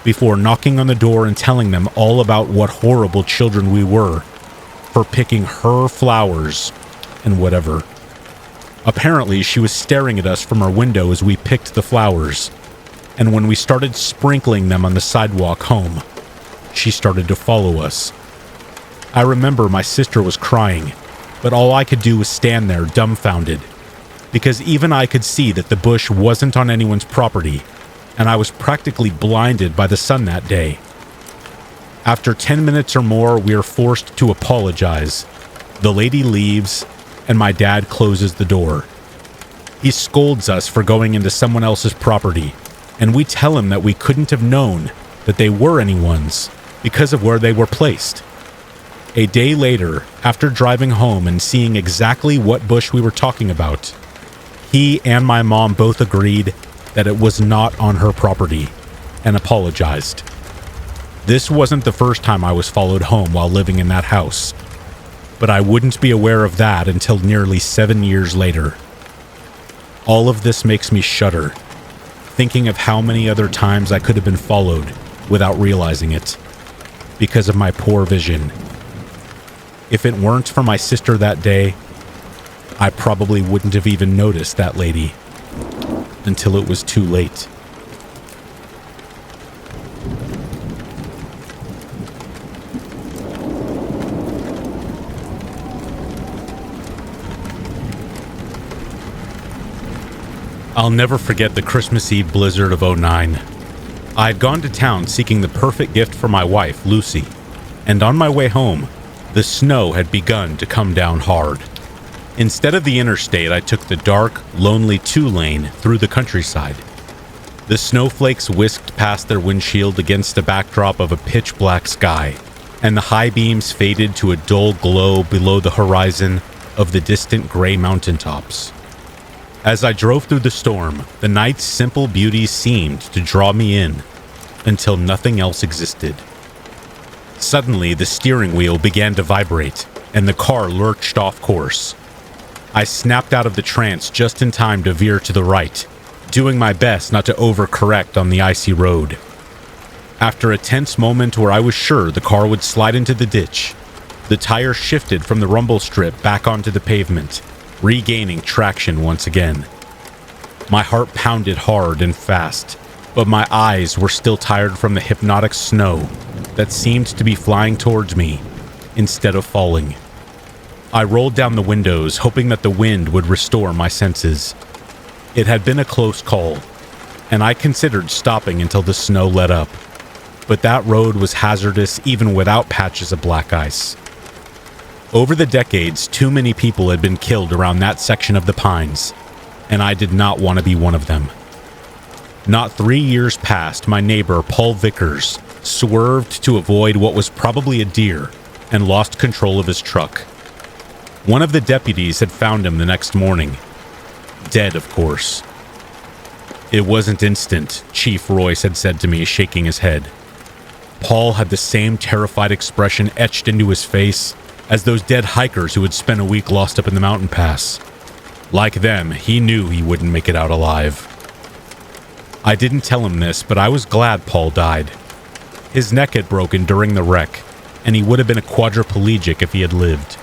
before knocking on the door and telling them all about what horrible children we were for picking her flowers and whatever. Apparently, she was staring at us from our window as we picked the flowers, and when we started sprinkling them on the sidewalk home, she started to follow us. I remember my sister was crying, but all I could do was stand there dumbfounded, because even I could see that the bush wasn't on anyone's property, and I was practically blinded by the sun that day. After 10 minutes or more, we are forced to apologize. The lady leaves, and my dad closes the door. He scolds us for going into someone else's property, and we tell him that we couldn't have known that they were anyone's because of where they were placed. A day later, after driving home and seeing exactly what bush we were talking about, he and my mom both agreed that it was not on her property and apologized. This wasn't the first time I was followed home while living in that house, but I wouldn't be aware of that until nearly 7 years later. All of this makes me shudder, thinking of how many other times I could have been followed without realizing it, because of my poor vision. If it weren't for my sister that day, I probably wouldn't have even noticed that lady until it was too late. I'll never forget the Christmas Eve blizzard of '09. I had gone to town seeking the perfect gift for my wife, Lucy, and on my way home, the snow had begun to come down hard. Instead of the interstate, I took the dark, lonely two-lane through the countryside. The snowflakes whisked past their windshield against the backdrop of a pitch-black sky, and the high beams faded to a dull glow below the horizon of the distant gray mountaintops. As I drove through the storm, the night's simple beauty seemed to draw me in until nothing else existed. Suddenly, the steering wheel began to vibrate, and the car lurched off course. I snapped out of the trance just in time to veer to the right, doing my best not to overcorrect on the icy road. After a tense moment where I was sure the car would slide into the ditch, the tire shifted from the rumble strip back onto the pavement, regaining traction once again. My heart pounded hard and fast, but my eyes were still tired from the hypnotic snow that seemed to be flying towards me instead of falling. I rolled down the windows, hoping that the wind would restore my senses. It had been a close call, and I considered stopping until the snow let up, but that road was hazardous even without patches of black ice. Over the decades, too many people had been killed around that section of the pines, and I did not want to be one of them. Not 3 years past, my neighbor, Paul Vickers, swerved to avoid what was probably a deer and lost control of his truck. One of the deputies had found him the next morning. Dead, of course. It wasn't instant, Chief Royce had said to me, shaking his head. Paul had the same terrified expression etched into his face as those dead hikers who had spent a week lost up in the mountain pass. Like them, he knew he wouldn't make it out alive. I didn't tell him this, but I was glad Paul died. His neck had broken during the wreck, and he would have been a quadriplegic if he had lived.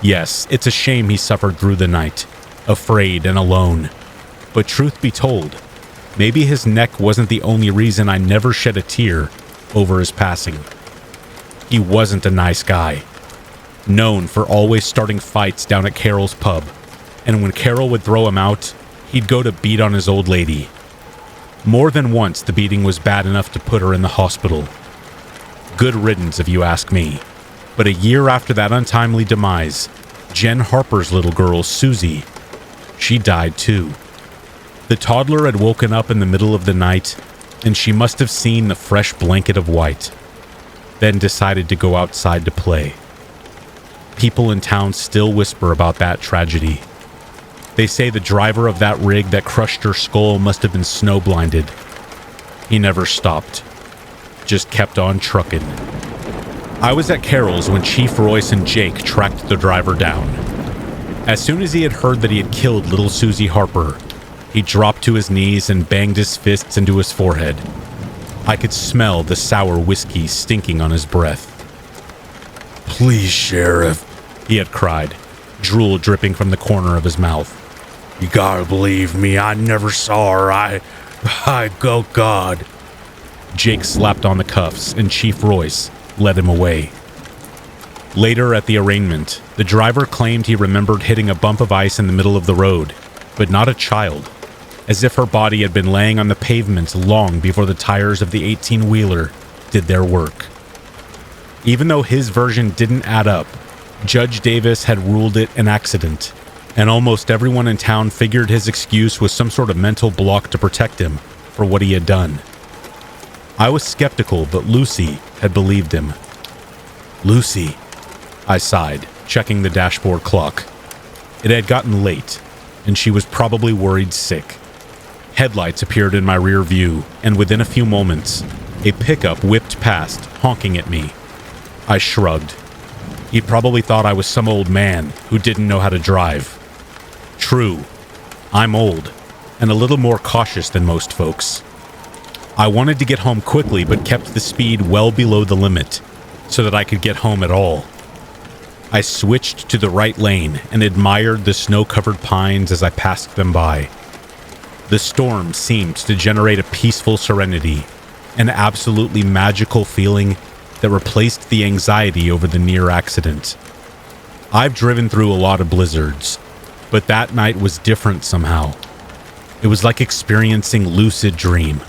Yes, it's a shame he suffered through the night, afraid and alone. But truth be told, maybe his neck wasn't the only reason I never shed a tear over his passing. He wasn't a nice guy, known for always starting fights down at Carol's pub, and when Carol would throw him out, he'd go to beat on his old lady. More than once, the beating was bad enough to put her in the hospital. Good riddance, if you ask me. But a year after that untimely demise, Jen Harper's little girl, Susie, she died too. The toddler had woken up in the middle of the night, and she must have seen the fresh blanket of white, then decided to go outside to play. People in town still whisper about that tragedy. They say the driver of that rig that crushed her skull must have been snow-blinded. He never stopped, just kept on trucking. I was at Carol's when Chief Royce and Jake tracked the driver down. As soon as he had heard that he had killed little Susie Harper, he dropped to his knees and banged his fists into his forehead. I could smell the sour whiskey stinking on his breath. "Please, Sheriff," he had cried, drool dripping from the corner of his mouth. "You gotta believe me, I never saw her. I go God." Jake slapped on the cuffs, and Chief Royce led him away. Later at the arraignment, the driver claimed he remembered hitting a bump of ice in the middle of the road, but not a child, as if her body had been laying on the pavement long before the tires of the 18-wheeler did their work. Even though his version didn't add up, Judge Davis had ruled it an accident, and almost everyone in town figured his excuse was some sort of mental block to protect him for what he had done. I was skeptical, but Lucy had believed him. "Lucy," I sighed, checking the dashboard clock. It had gotten late, and she was probably worried sick. Headlights appeared in my rear view, and within a few moments, a pickup whipped past, honking at me. I shrugged. He probably thought I was some old man who didn't know how to drive. True, I'm old, and a little more cautious than most folks. I wanted to get home quickly, but kept the speed well below the limit so that I could get home at all. I switched to the right lane and admired the snow-covered pines as I passed them by. The storm seemed to generate a peaceful serenity, an absolutely magical feeling that replaced the anxiety over the near accident. I've driven through a lot of blizzards, but that night was different somehow. It was like experiencing lucid dream.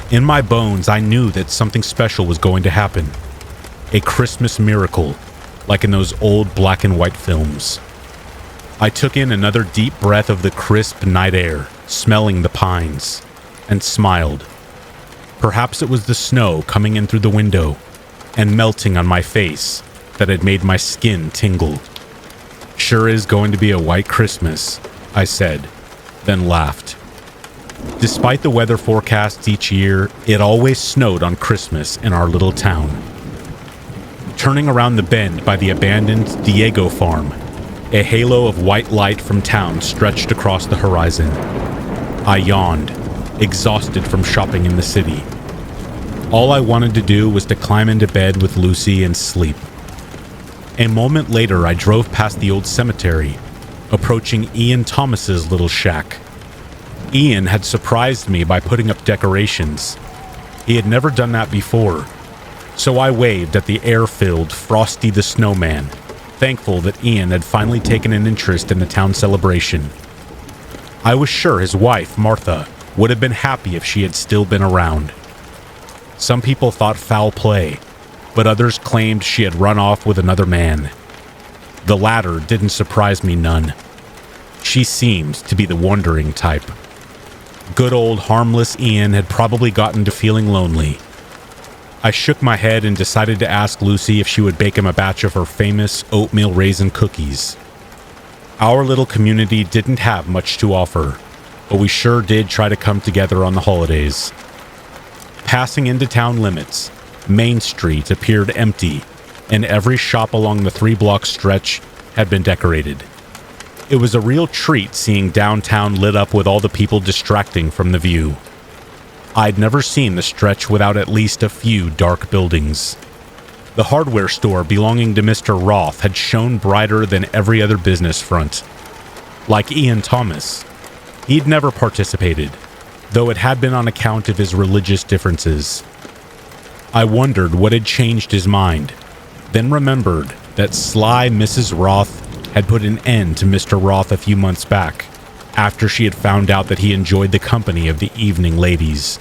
In my bones, I knew that something special was going to happen. A Christmas miracle, like in those old black and white films. I took in another deep breath of the crisp night air, smelling the pines, and smiled. Perhaps it was the snow coming in through the window and melting on my face that had made my skin tingle. Sure is going to be a white Christmas, I said, then laughed. Despite the weather forecasts each year, it always snowed on Christmas in our little town. Turning around the bend by the abandoned Diego farm, a halo of white light from town stretched across the horizon. I yawned, exhausted from shopping in the city. All I wanted to do was to climb into bed with Lucy and sleep. A moment later, I drove past the old cemetery, approaching Ian Thomas's little shack. Ian had surprised me by putting up decorations. He had never done that before, so I waved at the air-filled Frosty the Snowman, thankful that Ian had finally taken an interest in the town celebration. I was sure his wife, Martha, would have been happy if she had still been around. Some people thought foul play, but others claimed she had run off with another man. The latter didn't surprise me none. She seemed to be the wandering type. Good old harmless Ian had probably gotten to feeling lonely. I shook my head and decided to ask Lucy if she would bake him a batch of her famous oatmeal raisin cookies. Our little community didn't have much to offer, but we sure did try to come together on the holidays. Passing into town limits, Main Street appeared empty, and every shop along the 3-block stretch had been decorated. It was a real treat seeing downtown lit up with all the people distracting from the view. I'd never seen the stretch without at least a few dark buildings. The hardware store belonging to Mr. Roth had shone brighter than every other business front. Like Ian Thomas, he'd never participated, though it had been on account of his religious differences. I wondered what had changed his mind, then remembered that sly Mrs. Roth had put an end to Mr. Roth a few months back, after she had found out that he enjoyed the company of the evening ladies.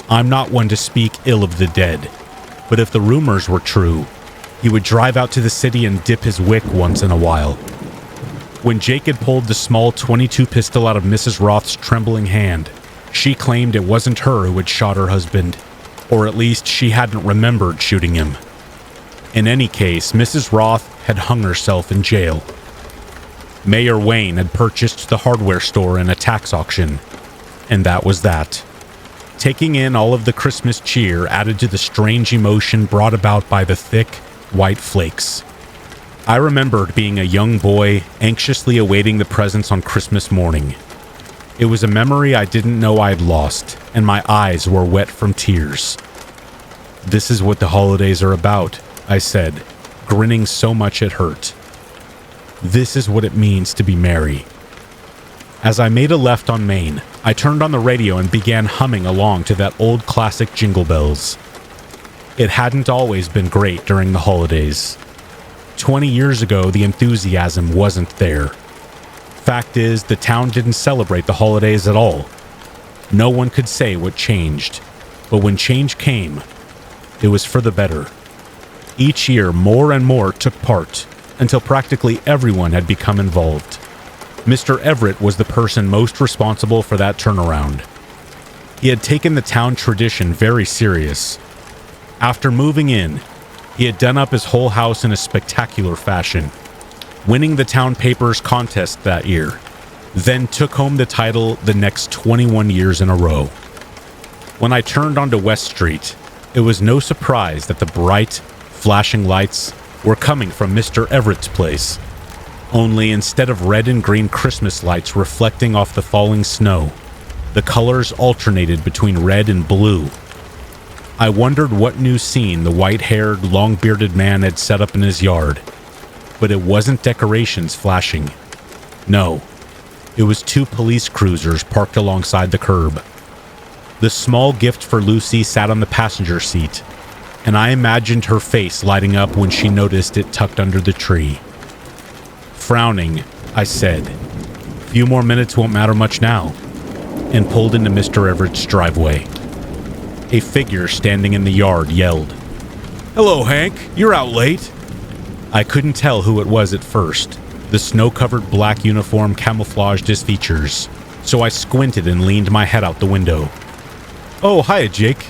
I'm not one to speak ill of the dead, but if the rumors were true, he would drive out to the city and dip his wick once in a while. When Jake had pulled the small .22 pistol out of Mrs. Roth's trembling hand, she claimed it wasn't her who had shot her husband, or at least she hadn't remembered shooting him. In any case, Mrs. Roth had hung herself in jail. Mayor Wayne had purchased the hardware store in a tax auction, and that was that. Taking in all of the Christmas cheer added to the strange emotion brought about by the thick, white flakes. I remembered being a young boy, anxiously awaiting the presents on Christmas morning. It was a memory I didn't know I'd lost, and my eyes were wet from tears. This is what the holidays are about, I said, grinning so much it hurt. This is what it means to be merry. As I made a left on Main, I turned on the radio and began humming along to that old classic Jingle Bells. It hadn't always been great during the holidays. 20 years ago, the enthusiasm wasn't there. Fact is, the town didn't celebrate the holidays at all. No one could say what changed, but when change came, it was for the better. Each year, more and more took part, until practically everyone had become involved. Mr. Everett was the person most responsible for that turnaround. He had taken the town tradition very serious. After moving in, he had done up his whole house in a spectacular fashion, winning the town paper's contest that year, then took home the title the next 21 years in a row. When I turned onto West Street, it was no surprise that the bright, flashing lights were coming from Mr. Everett's place, only instead of red and green Christmas lights reflecting off the falling snow, The colors alternated between red and blue. I wondered what new scene the white-haired, long-bearded man had set up in his yard. But it wasn't decorations flashing. No, it was 2 police cruisers parked alongside the curb. The small gift for Lucy sat on the passenger seat, and I imagined her face lighting up when she noticed it tucked under the tree. Frowning, I said, "Few more minutes won't matter much now," and pulled into Mr. Everett's driveway. A figure standing in the yard yelled, "Hello, Hank, you're out late." I couldn't tell who it was at first. The snow-covered black uniform camouflaged his features, so I squinted and leaned my head out the window. "Oh, hiya, Jake.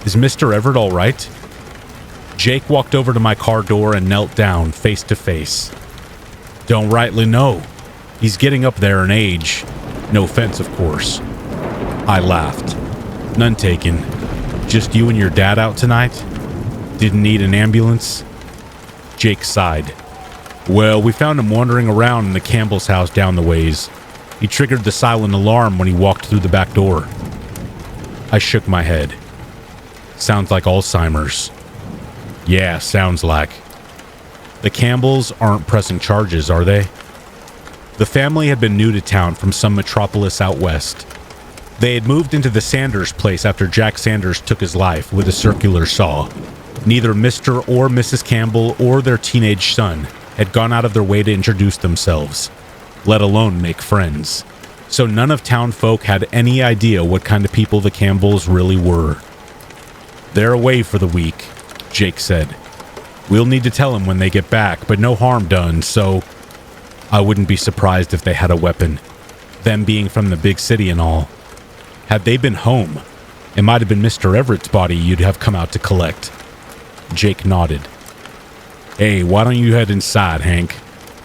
Is Mr. Everett all right?" Jake walked over to my car door and knelt down, face to face. "Don't rightly know. He's getting up there in age. No offense, of course." I laughed. "None taken. Just you and your dad out tonight? Didn't need an ambulance?" Jake sighed. "Well, we found him wandering around in the Campbell's house down the ways. He triggered the silent alarm when he walked through the back door." I shook my head. "Sounds like Alzheimer's." "Yeah, sounds like." "The Campbells aren't pressing charges, are they?" The family had been new to town from some metropolis out west. They had moved into the Sanders place after Jack Sanders took his life with a circular saw. Neither Mr. or Mrs. Campbell or their teenage son had gone out of their way to introduce themselves, let alone make friends. So none of town folk had any idea what kind of people the Campbells really were. "They're away for the week," Jake said. "We'll need to tell them when they get back, but no harm done, so..." I wouldn't be surprised if they had a weapon, them being from the big city and all. Had they been home, it might have been Mr. Everett's body you'd have come out to collect. Jake nodded. "Hey, why don't you head inside, Hank?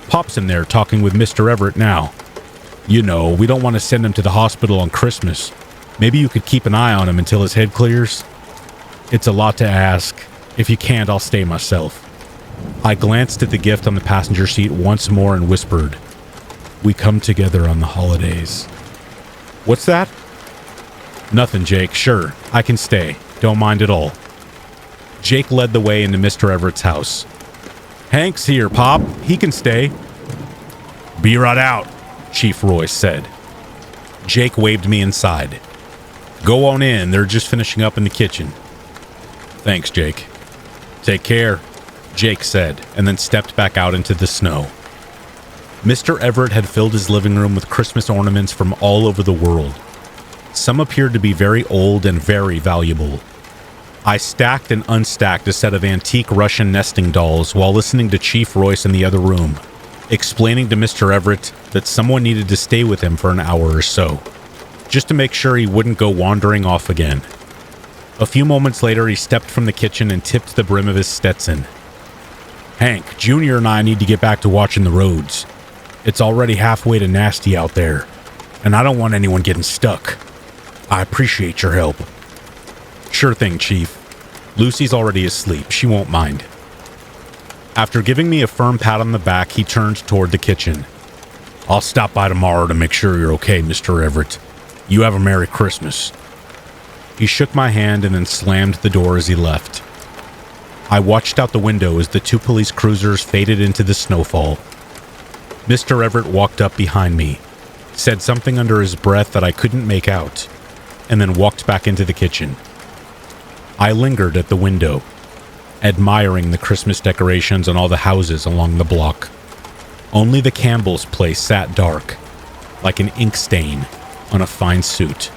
Pop's in there talking with Mr. Everett now. You know, we don't want to send him to the hospital on Christmas. Maybe you could keep an eye on him until his head clears." "It's a lot to ask. If you can't, I'll stay myself." I glanced at the gift on the passenger seat once more and whispered, "We come together on the holidays." "What's that?" "Nothing, Jake. Sure, I can stay. Don't mind at all." Jake led the way into Mr. Everett's house. "Hank's here, Pop. He can stay." "Be right out," Chief Royce said. Jake waved me inside. "Go on in. They're just finishing up in the kitchen." "Thanks, Jake." "Take care," Jake said, and then stepped back out into the snow. Mr. Everett had filled his living room with Christmas ornaments from all over the world. Some appeared to be very old and very valuable. I stacked and unstacked a set of antique Russian nesting dolls while listening to Chief Royce in the other room, explaining to Mr. Everett that someone needed to stay with him for an hour or so, just to make sure he wouldn't go wandering off again. A few moments later, he stepped from the kitchen and tipped the brim of his Stetson. "Hank, Junior and I need to get back to watching the roads. It's already halfway to nasty out there, and I don't want anyone getting stuck. I appreciate your help." "Sure thing, Chief. Lucy's already asleep. She won't mind." After giving me a firm pat on the back, he turned toward the kitchen. "I'll stop by tomorrow to make sure you're okay, Mr. Everett. You have a Merry Christmas." He shook my hand and then slammed the door as he left. I watched out the window as the 2 police cruisers faded into the snowfall. Mr. Everett walked up behind me, said something under his breath that I couldn't make out, and then walked back into the kitchen. I lingered at the window, admiring the Christmas decorations on all the houses along the block. Only the Campbell's place sat dark, like an ink stain on a fine suit.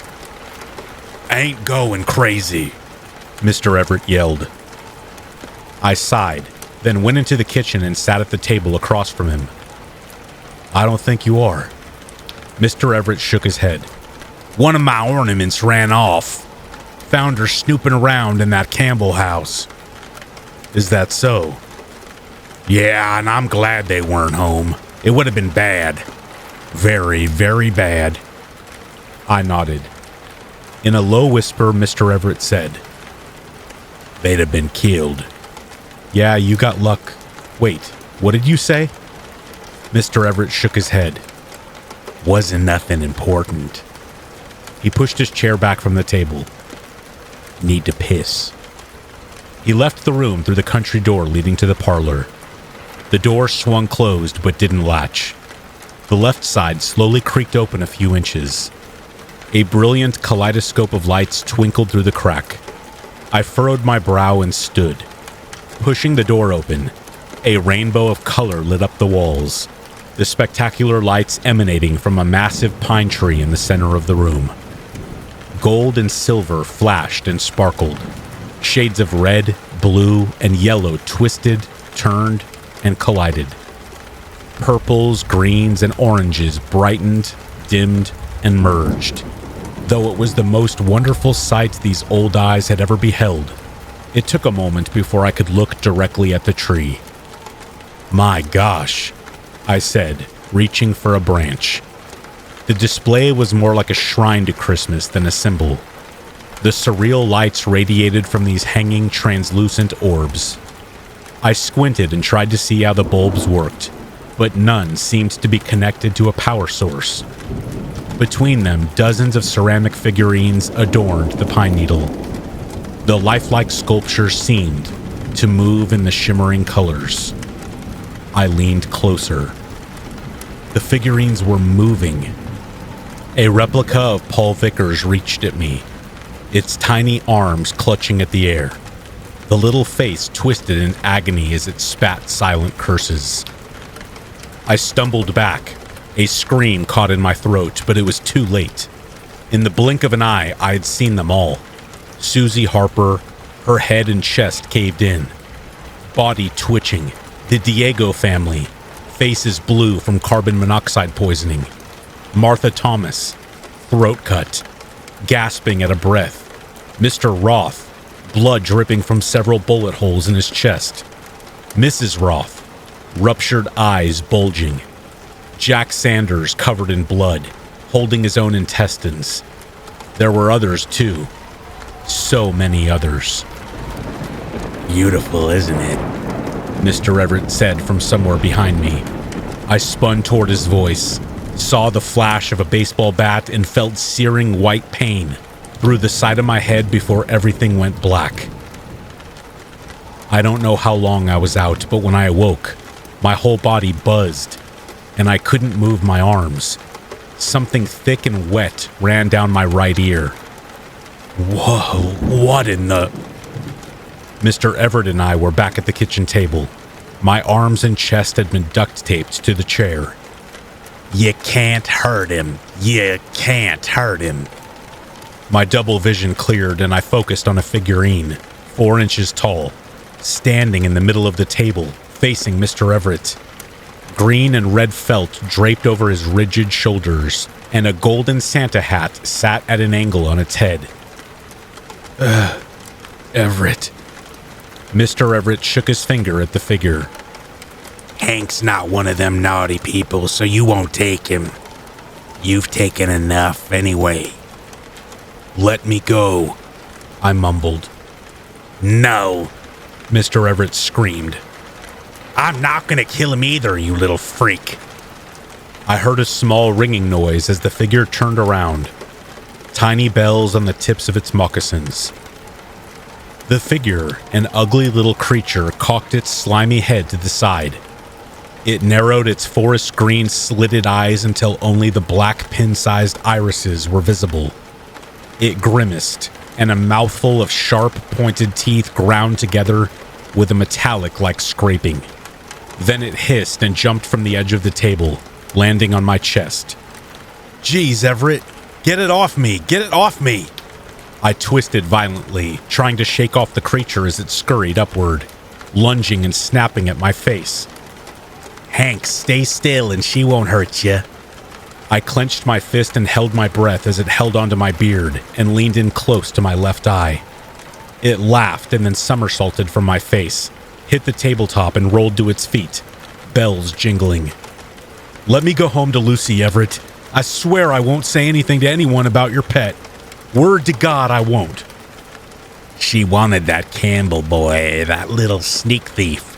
"Ain't going crazy," Mr. Everett yelled. I sighed, then went into the kitchen and sat at the table across from him. "I don't think you are." Mr. Everett shook his head. "One of my ornaments ran off. Found her snooping around in that Campbell house." "Is that so?" "Yeah, and I'm glad they weren't home. It would have been bad. Very, very bad." I nodded. In a low whisper, Mr. Everett said, "They'd have been killed." "Yeah, you got luck." "Wait, what did you say?" Mr. Everett shook his head. "Wasn't nothing important." He pushed his chair back from the table. Need to piss. He left the room through the country door leading to the parlor. The door swung closed but didn't latch. The left side slowly creaked open a few inches. A brilliant kaleidoscope of lights twinkled through the crack. I furrowed my brow and stood. Pushing the door open, a rainbow of color lit up the walls, the spectacular lights emanating from a massive pine tree in the center of the room. Gold and silver flashed and sparkled. Shades of red, blue, and yellow twisted, turned, and collided. Purples, greens, and oranges brightened, dimmed, and merged. Though it was the most wonderful sight these old eyes had ever beheld, it took a moment before I could look directly at the tree. My gosh, I said, reaching for a branch. The display was more like a shrine to Christmas than a symbol. The surreal lights radiated from these hanging, translucent orbs. I squinted and tried to see how the bulbs worked, but none seemed to be connected to a power source. Between them, dozens of ceramic figurines adorned the pine needle. The lifelike sculptures seemed to move in the shimmering colors. I leaned closer. The figurines were moving. A replica of Paul Vickers reached at me, its tiny arms clutching at the air. The little face twisted in agony as it spat silent curses. I stumbled back. A scream caught in my throat, but it was too late. In the blink of an eye, I had seen them all. Susie Harper, her head and chest caved in. Body twitching. The Diego family, faces blue from carbon monoxide poisoning. Martha Thomas, throat cut, gasping at a breath. Mr. Roth, blood dripping from several bullet holes in his chest. Mrs. Roth, ruptured eyes bulging. Jack Sanders covered in blood, holding his own intestines. There were others too. So many others. Beautiful, isn't it? Mr. Everett said from somewhere behind me. I spun toward his voice, saw the flash of a baseball bat, and felt searing white pain through the side of my head before everything went black. I don't know how long I was out, but when I awoke, my whole body buzzed, and I couldn't move my arms. Something thick and wet ran down my right ear. Whoa, what in the... Mr. Everett and I were back at the kitchen table. My arms and chest had been duct taped to the chair. You can't hurt him. You can't hurt him. My double vision cleared and I focused on a figurine, 4 inches tall, standing in the middle of the table, facing Mr. Everett. Green and red felt draped over his rigid shoulders, and a golden Santa hat sat at an angle on its head. Everett. Mr. Everett shook his finger at the figure. Hank's not one of them naughty people, so you won't take him. You've taken enough anyway. Let me go, I mumbled. No, Mr. Everett screamed. I'm not gonna kill him either, you little freak. I heard a small ringing noise as the figure turned around. Tiny bells on the tips of its moccasins. The figure, an ugly little creature, cocked its slimy head to the side. It narrowed its forest green slitted eyes until only the black pin-sized irises were visible. It grimaced, and a mouthful of sharp, pointed teeth ground together with a metallic-like scraping. Then it hissed and jumped from the edge of the table, landing on my chest. Geez, Everett, get it off me! Get it off me! I twisted violently, trying to shake off the creature as it scurried upward, lunging and snapping at my face. Hank, stay still and she won't hurt you. I clenched my fist and held my breath as it held onto my beard and leaned in close to my left eye. It laughed and then somersaulted from my face, hit the tabletop and rolled to its feet, bells jingling. Let me go home to Lucy, Everett. I swear I won't say anything to anyone about your pet. Word to God, I won't. She wanted that Campbell boy, that little sneak thief.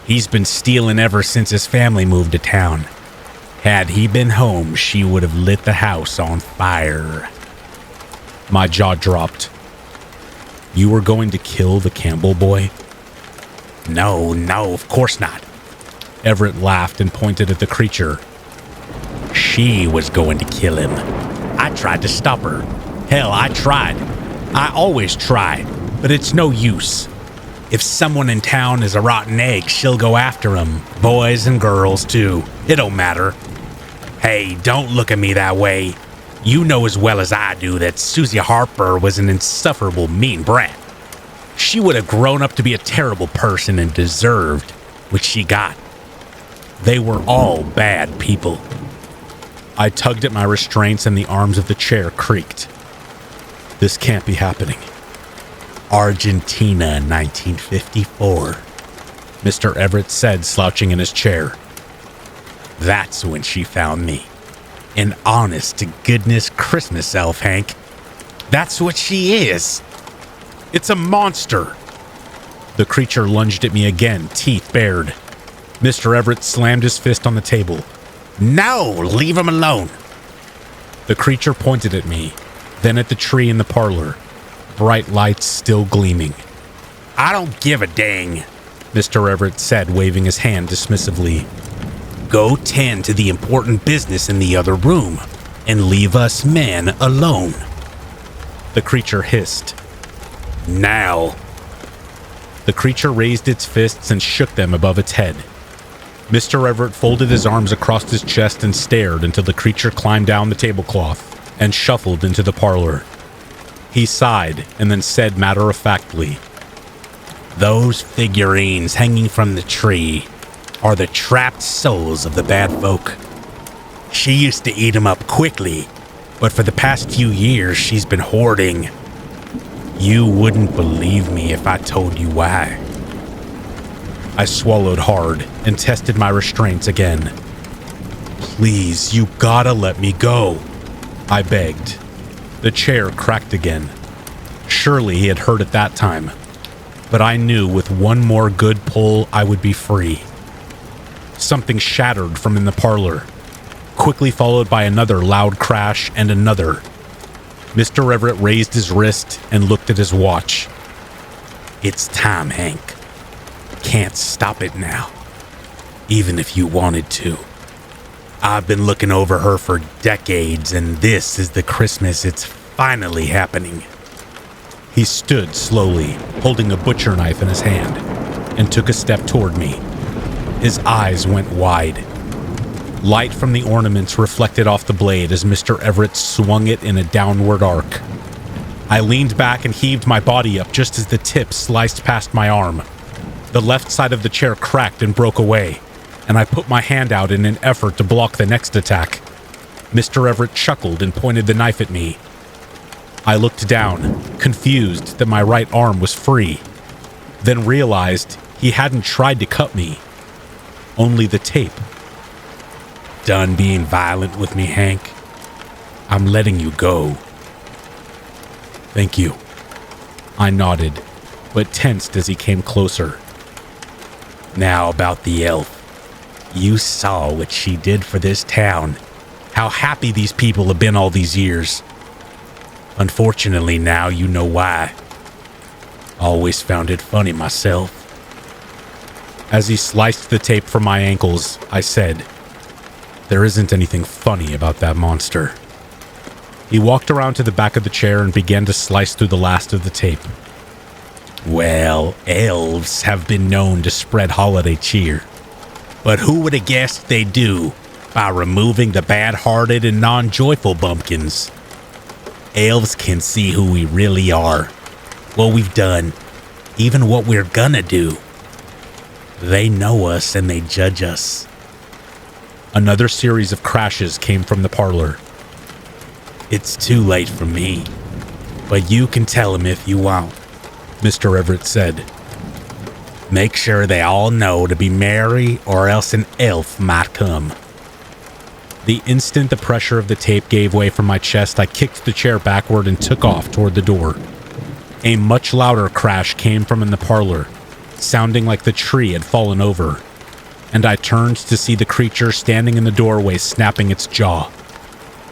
He's been stealing ever since his family moved to town. Had he been home, she would have lit the house on fire. My jaw dropped. You were going to kill the Campbell boy? No, of course not. Everett laughed and pointed at the creature. She was going to kill him. I tried to stop her. Hell, I tried. I always try, but it's no use. If someone in town is a rotten egg, she'll go after him. Boys and girls, too. It don't matter. Hey, don't look at me that way. You know as well as I do that Susie Harper was an insufferable mean brat. She would have grown up to be a terrible person and deserved what she got. They were all bad people. I tugged at my restraints and the arms of the chair creaked. This can't be happening. Argentina, 1954, Mr. Everett said, slouching in his chair. That's when she found me. An honest-to-goodness Christmas elf, Hank. That's what she is. It's a monster. The creature lunged at me again, teeth bared. Mr. Everett slammed his fist on the table. No, leave him alone. The creature pointed at me, then at the tree in the parlor, bright lights still gleaming. I don't give a dang, Mr. Everett said, waving his hand dismissively. Go tend to the important business in the other room and leave us men alone. The creature hissed. Now. The creature raised its fists and shook them above its head. Mr. Everett folded his arms across his chest and stared until the creature climbed down the tablecloth and shuffled into the parlor. He sighed and then said matter-of-factly, Those figurines hanging from the tree are the trapped souls of the bad folk. She used to eat them up quickly, but for the past few years she's been hoarding. You wouldn't believe me if I told you why. I swallowed hard and tested my restraints again. Please, you gotta let me go, I begged. The chair cracked again. Surely he had heard it that time, but I knew with one more good pull I would be free. Something shattered from in the parlor, quickly followed by another loud crash and another. Mr. Everett raised his wrist and looked at his watch. It's time, Hank. Can't stop it now, even if you wanted to. I've been looking over her for decades, and this is the Christmas it's finally happening. He stood slowly, holding a butcher knife in his hand, and took a step toward me. His eyes went wide. Light from the ornaments reflected off the blade as Mr. Everett swung it in a downward arc. I leaned back and heaved my body up just as the tip sliced past my arm. The left side of the chair cracked and broke away, and I put my hand out in an effort to block the next attack. Mr. Everett chuckled and pointed the knife at me. I looked down, confused that my right arm was free, then realized he hadn't tried to cut me. Only the tape. Done being violent with me, Hank? I'm letting you go. Thank you. I nodded, but tensed as he came closer. Now about the elf. You saw what she did for this town. How happy these people have been all these years. Unfortunately, now you know why. Always found it funny myself. As he sliced the tape from my ankles, I said, There isn't anything funny about that monster. He walked around to the back of the chair and began to slice through the last of the tape. Well, elves have been known to spread holiday cheer. But who would have guessed they do by removing the bad-hearted and non-joyful bumpkins? Elves can see who we really are, what we've done, even what we're gonna do. They know us and they judge us. Another series of crashes came from the parlor. It's too late for me, but you can tell them if you want, Mr. Everett said. Make sure they all know to be merry or else an elf might come. The instant the pressure of the tape gave way from my chest, I kicked the chair backward and took off toward the door. A much louder crash came from in the parlor, sounding like the tree had fallen over, and I turned to see the creature standing in the doorway snapping its jaw.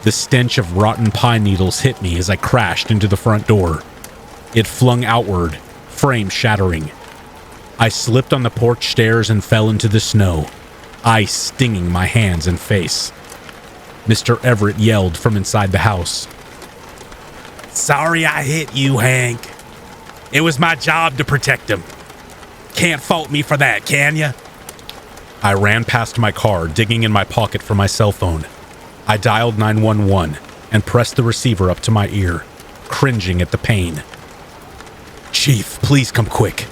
The stench of rotten pine needles hit me as I crashed into the front door. It flung outward, frame shattering. I slipped on the porch stairs and fell into the snow, ice stinging my hands and face. Mr. Everett yelled from inside the house. "Sorry I hit you, Hank. It was my job to protect him. Can't fault me for that, can ya?" I ran past my car, digging in my pocket for my cell phone. I dialed 911 and pressed the receiver up to my ear, cringing at the pain. "Chief, please come quick."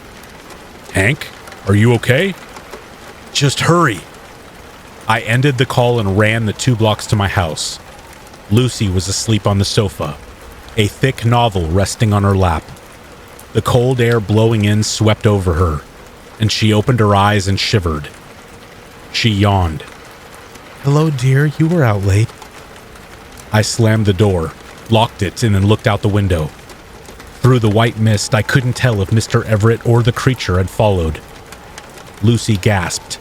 "Hank, are you okay?" "Just hurry." I ended the call and ran the 2 blocks to my house. Lucy was asleep on the sofa, a thick novel resting on her lap. The cold air blowing in swept over her, and she opened her eyes and shivered. She yawned. "Hello, dear, you were out late." I slammed the door, locked it, and then looked out the window. Through the white mist, I couldn't tell if Mr. Everett or the creature had followed. Lucy gasped.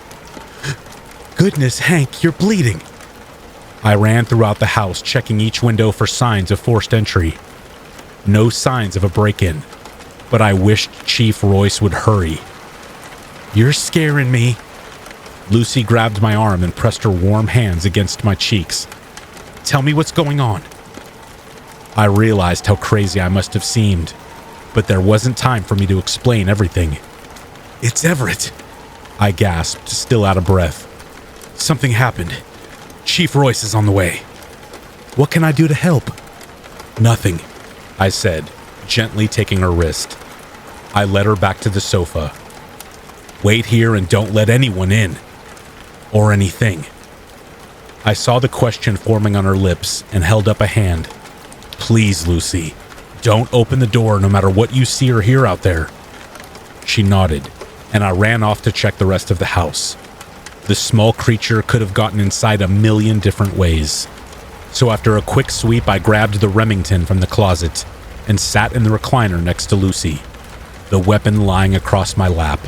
"Goodness, Hank, you're bleeding." I ran throughout the house, checking each window for signs of forced entry. No signs of a break-in, but I wished Chief Royce would hurry. "You're scaring me." Lucy grabbed my arm and pressed her warm hands against my cheeks. "Tell me what's going on." I realized how crazy I must have seemed, but there wasn't time for me to explain everything. "It's Everett," I gasped, still out of breath. "Something happened. Chief Royce is on the way." "What can I do to help?" "Nothing," I said, gently taking her wrist. I led her back to the sofa. "Wait here and don't let anyone in. Or anything." I saw the question forming on her lips and held up a hand. "Please, Lucy, don't open the door no matter what you see or hear out there." She nodded, and I ran off to check the rest of the house. The small creature could have gotten inside a million different ways. So after a quick sweep, I grabbed the Remington from the closet and sat in the recliner next to Lucy, the weapon lying across my lap.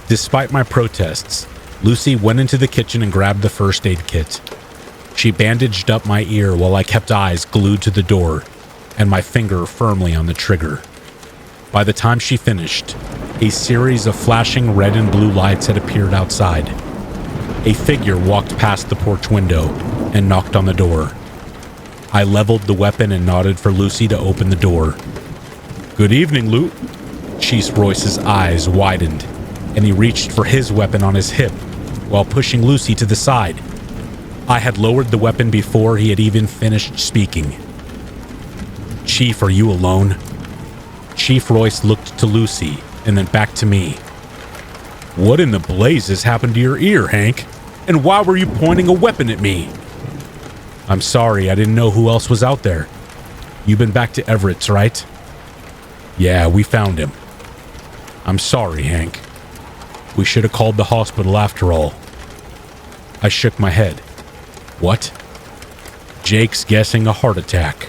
Despite my protests, Lucy went into the kitchen and grabbed the first aid kit. She bandaged up my ear while I kept eyes glued to the door and my finger firmly on the trigger. By the time she finished, a series of flashing red and blue lights had appeared outside. A figure walked past the porch window and knocked on the door. I leveled the weapon and nodded for Lucy to open the door. "Good evening, Lou." Chief Royce's eyes widened, and he reached for his weapon on his hip while pushing Lucy to the side. I had lowered the weapon before he had even finished speaking. "Chief, are you alone?" Chief Royce looked to Lucy and then back to me. "What in the blazes happened to your ear, Hank? And why were you pointing a weapon at me?" "I'm sorry, I didn't know who else was out there. You've been back to Everett's, right?" "Yeah, we found him." "I'm sorry, Hank. We should have called the hospital after all." I shook my head. "What?" "Jake's guessing a heart attack."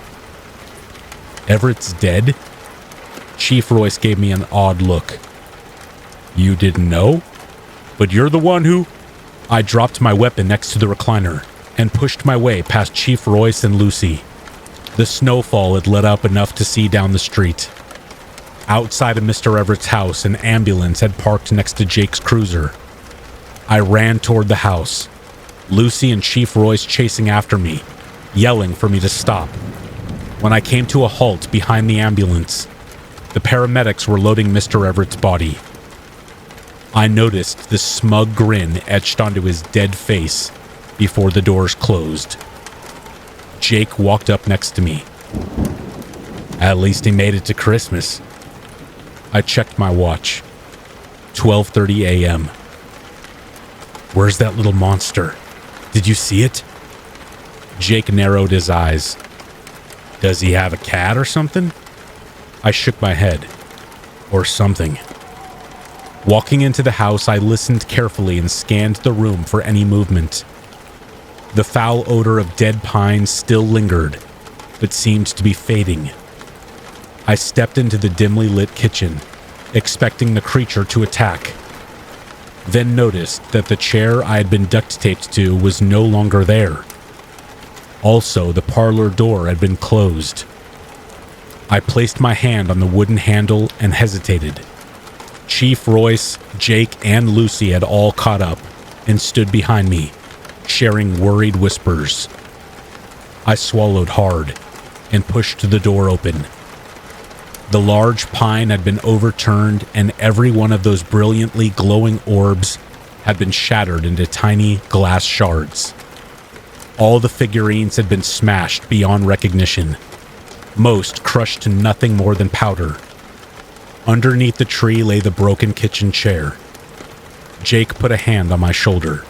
"Everett's dead?" Chief Royce gave me an odd look. "You didn't know? But you're the one who—" I dropped my weapon next to the recliner and pushed my way past Chief Royce and Lucy. The snowfall had let up enough to see down the street. Outside of Mr. Everett's house, an ambulance had parked next to Jake's cruiser. I ran toward the house, Lucy and Chief Royce chasing after me, yelling for me to stop. When I came to a halt behind the ambulance, the paramedics were loading Mr. Everett's body. I noticed the smug grin etched onto his dead face before the doors closed. Jake walked up next to me. "At least he made it to Christmas." I checked my watch. 12:30 a.m. "Where's that little monster? Did you see it?" Jake narrowed his eyes. "Does he have a cat or something?" I shook my head. "Or something." Walking into the house, I listened carefully and scanned the room for any movement. The foul odor of dead pines still lingered, but seemed to be fading. I stepped into the dimly lit kitchen, expecting the creature to attack, then noticed that the chair I had been duct taped to was no longer there. Also, the parlor door had been closed. I placed my hand on the wooden handle and hesitated. Chief Royce, Jake, and Lucy had all caught up and stood behind me, sharing worried whispers. I swallowed hard and pushed the door open. The large pine had been overturned, and every one of those brilliantly glowing orbs had been shattered into tiny glass shards. All the figurines had been smashed beyond recognition, most crushed to nothing more than powder. Underneath the tree lay the broken kitchen chair. Jake put a hand on my shoulder.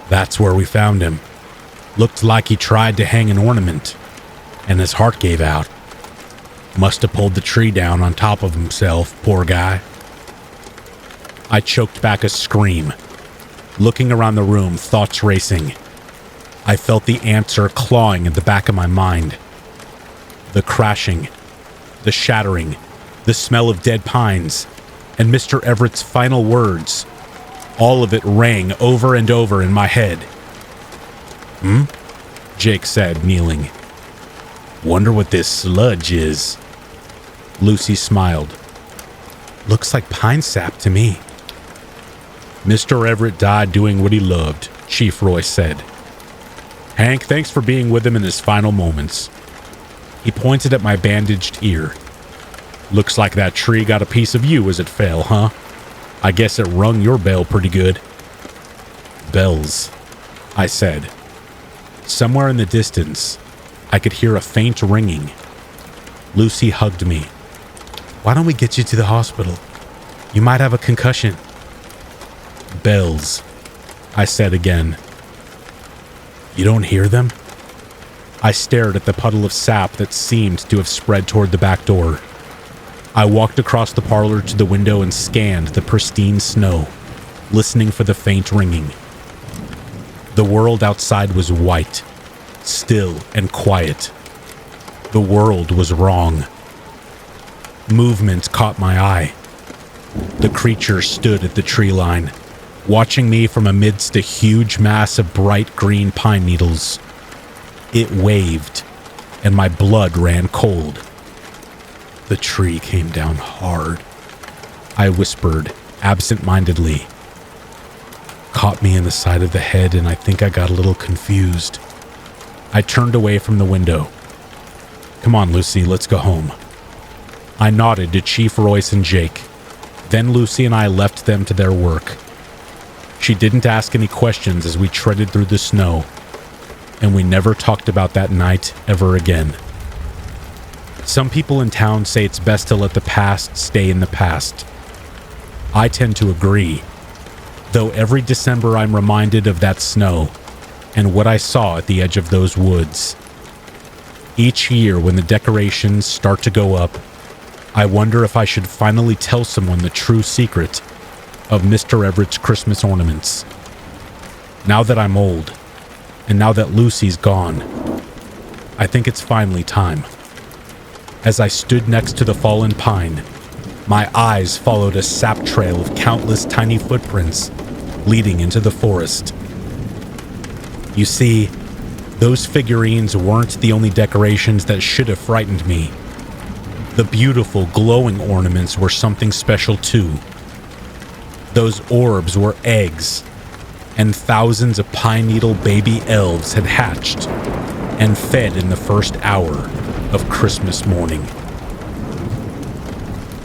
"That's where we found him. Looked like he tried to hang an ornament, and his heart gave out. Must have pulled the tree down on top of himself, poor guy." I choked back a scream. Looking around the room, thoughts racing. I felt the answer clawing at the back of my mind. The crashing, the shattering, the smell of dead pines, and Mr. Everett's final words. All of it rang over and over in my head. "Hmm?" Jake said, kneeling. "Wonder what this sludge is." Lucy smiled. "Looks like pine sap to me." "Mr. Everett died doing what he loved," Chief Royce said. "Hank, thanks for being with him in his final moments." He pointed at my bandaged ear. "Looks like that tree got a piece of you as it fell, huh? I guess it rung your bell pretty good." "Bells," I said. Somewhere in the distance, I could hear a faint ringing. Lucy hugged me. "Why don't we get you to the hospital? You might have a concussion." "Bells," I said again. "You don't hear them?" I stared at the puddle of sap that seemed to have spread toward the back door. I walked across the parlor to the window and scanned the pristine snow, listening for the faint ringing. The world outside was white, still and quiet. The world was wrong. Movement caught my eye. The creature stood at the tree line, watching me from amidst a huge mass of bright green pine needles. It waved, and my blood ran cold. "The tree came down hard," I whispered absent-mindedly. "Caught me in the side of the head, and I think I got a little confused." I turned away from the window. "Come on, Lucy, let's go home." I nodded to Chief Royce and Jake. Then Lucy and I left them to their work. She didn't ask any questions as we treaded through the snow, and we never talked about that night ever again. Some people in town say it's best to let the past stay in the past. I tend to agree, though every December I'm reminded of that snow and what I saw at the edge of those woods. Each year when the decorations start to go up, I wonder if I should finally tell someone the true secret of Mr. Everett's Christmas ornaments. Now that I'm old, and now that Lucy's gone, I think it's finally time. As I stood next to the fallen pine, my eyes followed a sap trail of countless tiny footprints leading into the forest. You see, those figurines weren't the only decorations that should have frightened me. The beautiful glowing ornaments were something special too. Those orbs were eggs, and thousands of pine needle baby elves had hatched and fed in the first hour of Christmas morning.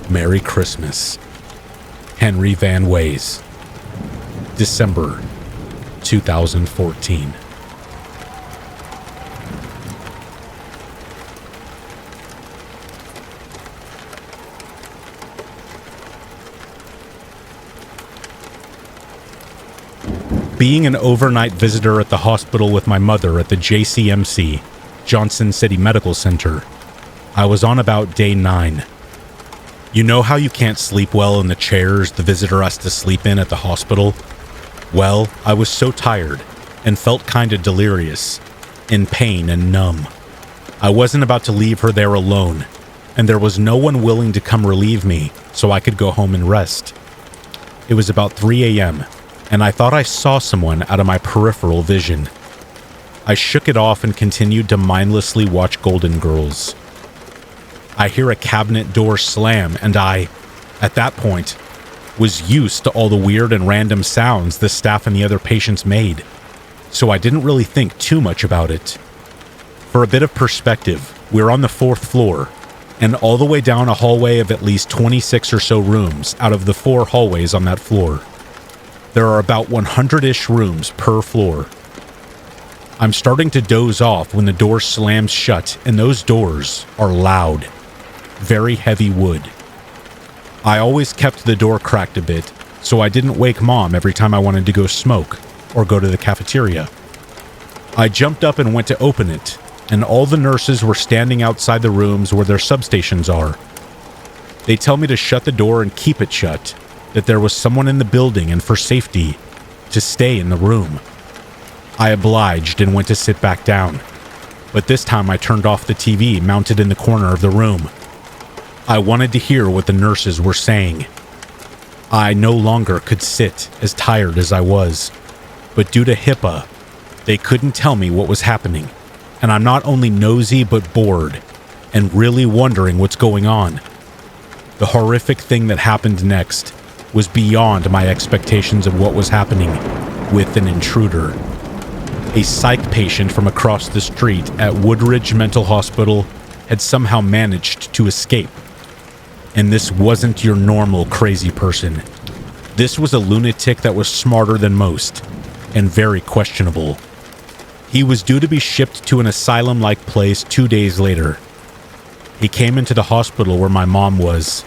Merry Christmas. Henry Van Ways. December 2014. Being an overnight visitor at the hospital with my mother at the JCMC, Johnson City Medical Center, I was on about day 9. You know how you can't sleep well in the chairs the visitor has to sleep in at the hospital? Well, I was so tired and felt kinda delirious, in pain and numb. I wasn't about to leave her there alone, and there was no one willing to come relieve me so I could go home and rest. It was about 3 a.m., and I thought I saw someone out of my peripheral vision. I shook it off and continued to mindlessly watch Golden Girls. I hear a cabinet door slam, and I, at that point, was used to all the weird and random sounds the staff and the other patients made, so I didn't really think too much about it. For a bit of perspective, we're on the 4th floor, and all the way down a hallway of at least 26 or so rooms out of the 4 hallways on that floor. There are about 100-ish rooms per floor. I'm starting to doze off when the door slams shut, and those doors are loud. Very heavy wood. I always kept the door cracked a bit, so I didn't wake Mom every time I wanted to go smoke or go to the cafeteria. I jumped up and went to open it, and all the nurses were standing outside the rooms where their substations are. They tell me to shut the door and keep it shut, that there was someone in the building and for safety, to stay in the room. I obliged and went to sit back down, but this time I turned off the TV mounted in the corner of the room. I wanted to hear what the nurses were saying. I no longer could sit, as tired as I was, but due to HIPAA, they couldn't tell me what was happening, and I'm not only nosy but bored, and really wondering what's going on. The horrific thing that happened next was beyond my expectations of what was happening with an intruder. A psych patient from across the street at Woodridge Mental Hospital had somehow managed to escape. And this wasn't your normal crazy person. This was a lunatic that was smarter than most, and very questionable. He was due to be shipped to an asylum-like place 2 days later. He came into the hospital where my mom was.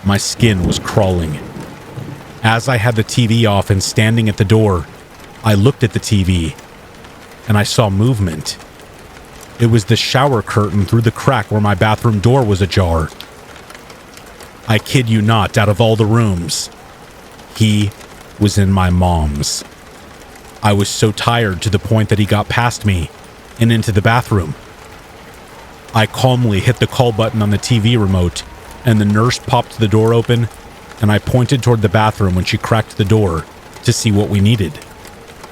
My skin was crawling. As I had the TV off and standing at the door, I looked at the TV, and I saw movement. It was the shower curtain through the crack where my bathroom door was ajar. I kid you not, out of all the rooms, he was in my mom's. I was so tired to the point that he got past me and into the bathroom. I calmly hit the call button on the TV remote, and the nurse popped the door open, and I pointed toward the bathroom when she cracked the door to see what we needed.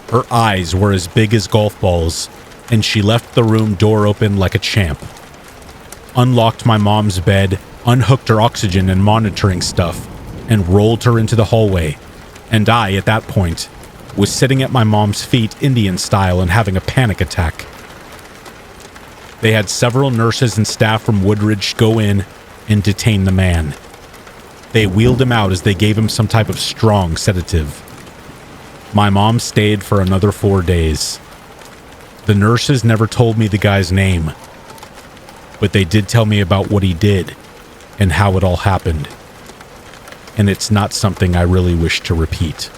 Her eyes were as big as golf balls, and she left the room door open like a champ. Unlocked my mom's bed, unhooked her oxygen and monitoring stuff, and rolled her into the hallway. And I, at that point, was sitting at my mom's feet Indian style and having a panic attack. They had several nurses and staff from Woodridge go in and detain the man. They wheeled him out as they gave him some type of strong sedative. My mom stayed for another 4 days. The nurses never told me the guy's name, but they did tell me about what he did and how it all happened. And it's not something I really wish to repeat.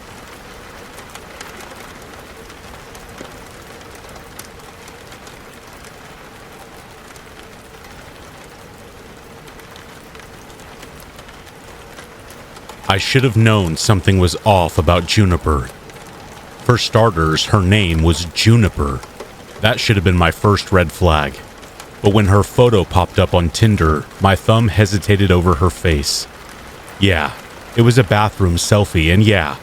I should have known something was off about Juniper. For starters, her name was Juniper. That should have been my first red flag. But when her photo popped up on Tinder, my thumb hesitated over her face. Yeah, it was a bathroom selfie, and yeah,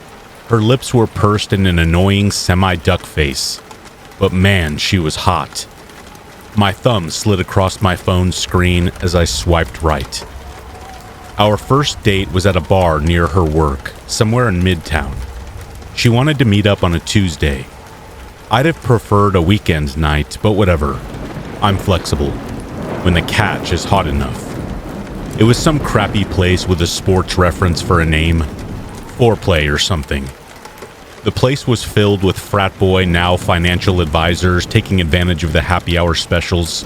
her lips were pursed in an annoying semi-duck face. But man, she was hot. My thumb slid across my phone's screen as I swiped right. Our first date was at a bar near her work, somewhere in Midtown. She wanted to meet up on a Tuesday. I'd have preferred a weekend night, but whatever. I'm flexible, when the catch is hot enough. It was some crappy place with a sports reference for a name. Foreplay or something. The place was filled with frat boy, now financial advisors taking advantage of the happy hour specials,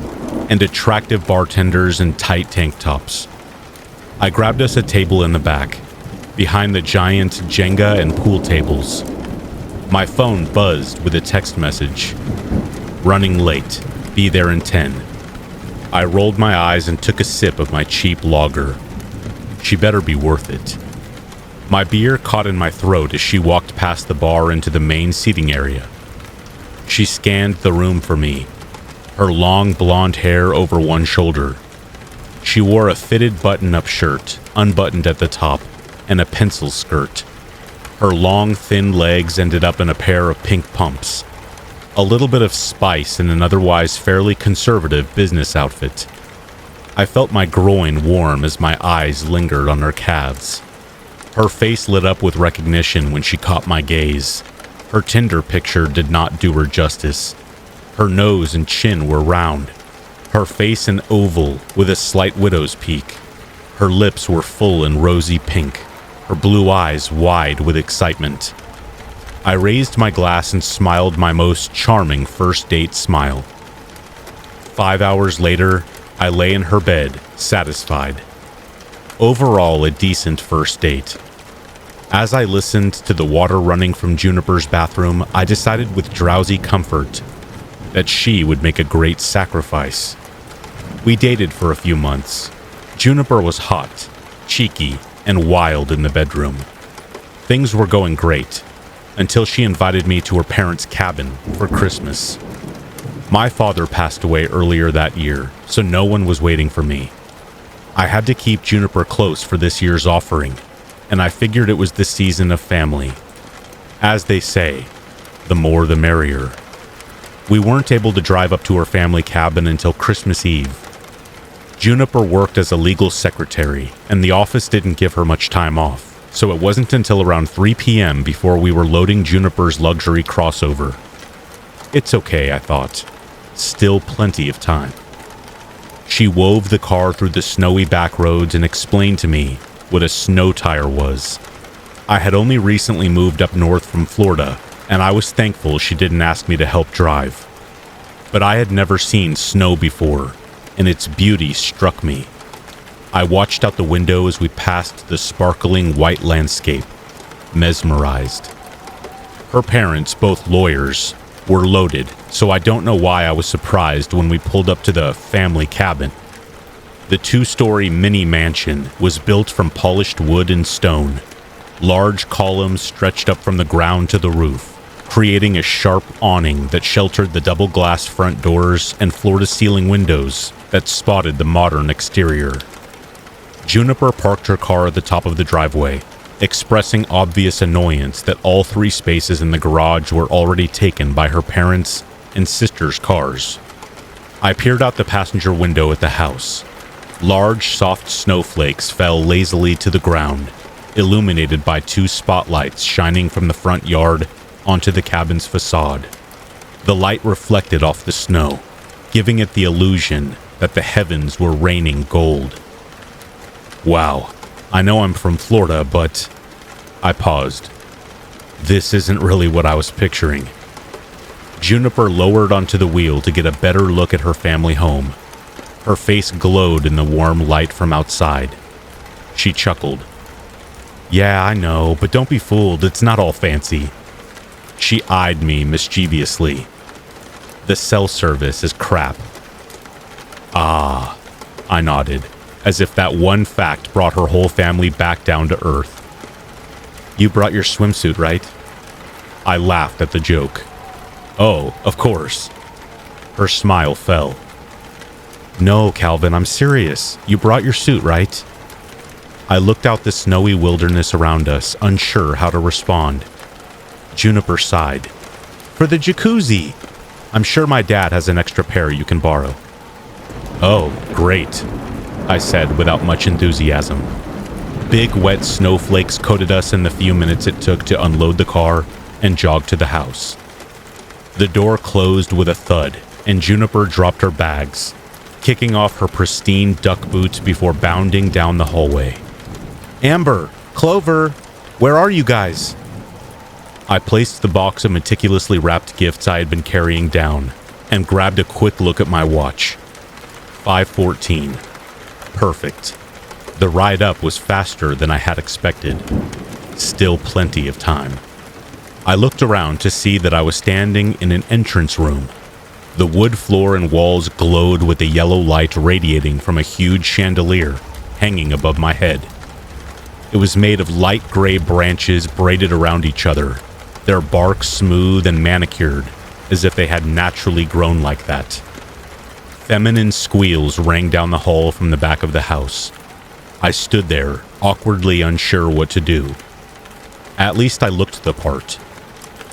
and attractive bartenders in tight tank tops. I grabbed us a table in the back, behind the giant Jenga and pool tables. My phone buzzed with a text message. Running late. Be there in 10. I rolled my eyes and took a sip of my cheap lager. She better be worth it. My beer caught in my throat as she walked past the bar into the main seating area. She scanned the room for me, her long blonde hair over one shoulder. She wore a fitted button-up shirt, unbuttoned at the top, and a pencil skirt. Her long, thin legs ended up in a pair of pink pumps. a little bit of spice in an otherwise fairly conservative business outfit. I felt my groin warm as my eyes lingered on her calves. Her face lit up with recognition when she caught my gaze. Her Tinder picture did not do her justice. Her nose and chin were round, her face an oval with a slight widow's peak. Her lips were full and rosy pink, her blue eyes wide with excitement. I raised my glass and smiled my most charming first date smile. 5 hours later, I lay in her bed, satisfied. Overall, a decent first date. As I listened to the water running from Juniper's bathroom, I decided with drowsy comfort that she would make a great sacrifice. We dated for a few months. Juniper was hot, cheeky, and wild in the bedroom. Things were going great, until she invited me to her parents' cabin for Christmas. My father passed away earlier that year, so no one was waiting for me. I had to keep Juniper close for this year's offering, and I figured it was the season of family. As they say, the more the merrier. We weren't able to drive up to her family cabin until Christmas Eve. Juniper worked as a legal secretary, and the office didn't give her much time off, so it wasn't until around 3 p.m. before we were loading Juniper's luxury crossover. It's okay, I thought. Still plenty of time. She wove the car through the snowy back roads and explained to me what a snow tire was. I had only recently moved up north from Florida, and I was thankful she didn't ask me to help drive. But I had never seen snow before, and its beauty struck me. I watched out the window as we passed the sparkling white landscape, mesmerized. Her parents, both lawyers, were loaded, so I don't know why I was surprised when we pulled up to the family cabin. The 2-story mini mansion was built from polished wood and stone. Large columns stretched up from the ground to the roof, creating a sharp awning that sheltered the double-glass front doors and floor-to-ceiling windows that spotted the modern exterior. Juniper parked her car at the top of the driveway, expressing obvious annoyance that all 3 spaces in the garage were already taken by her parents' and sister's cars. I peered out the passenger window at the house. Large, soft snowflakes fell lazily to the ground, illuminated by 2 spotlights shining from the front yard onto the cabin's facade. The light reflected off the snow, giving it the illusion that the heavens were raining gold. Wow, I know I'm from Florida, but... I paused. This isn't really what I was picturing. Juniper lowered onto the wheel to get a better look at her family home. Her face glowed in the warm light from outside. She chuckled. Yeah, I know, but don't be fooled, it's not all fancy. She eyed me mischievously. The cell service is crap. Ah, I nodded, as if that one fact brought her whole family back down to earth. You brought your swimsuit, right? I laughed at the joke. Oh, of course. Her smile fell. No, Calvin, I'm serious. You brought your suit, right? I looked out the snowy wilderness around us, unsure how to respond. Juniper sighed. For the jacuzzi! I'm sure my dad has an extra pair you can borrow. Oh, great, I said without much enthusiasm. Big wet snowflakes coated us in the few minutes it took to unload the car and jog to the house. The door closed with a thud, and Juniper dropped her bags, kicking off her pristine duck boots before bounding down the hallway. Amber! Clover! Where are you guys? I placed the box of meticulously wrapped gifts I had been carrying down and grabbed a quick look at my watch. 5:14. Perfect. The ride up was faster than I had expected. Still plenty of time. I looked around to see that I was standing in an entrance room. The wood floor and walls glowed with the yellow light radiating from a huge chandelier hanging above my head. It was made of light gray branches braided around each other, their bark smooth and manicured, as if they had naturally grown like that. Feminine squeals rang down the hall from the back of the house. I stood there, awkwardly unsure what to do. At least I looked the part.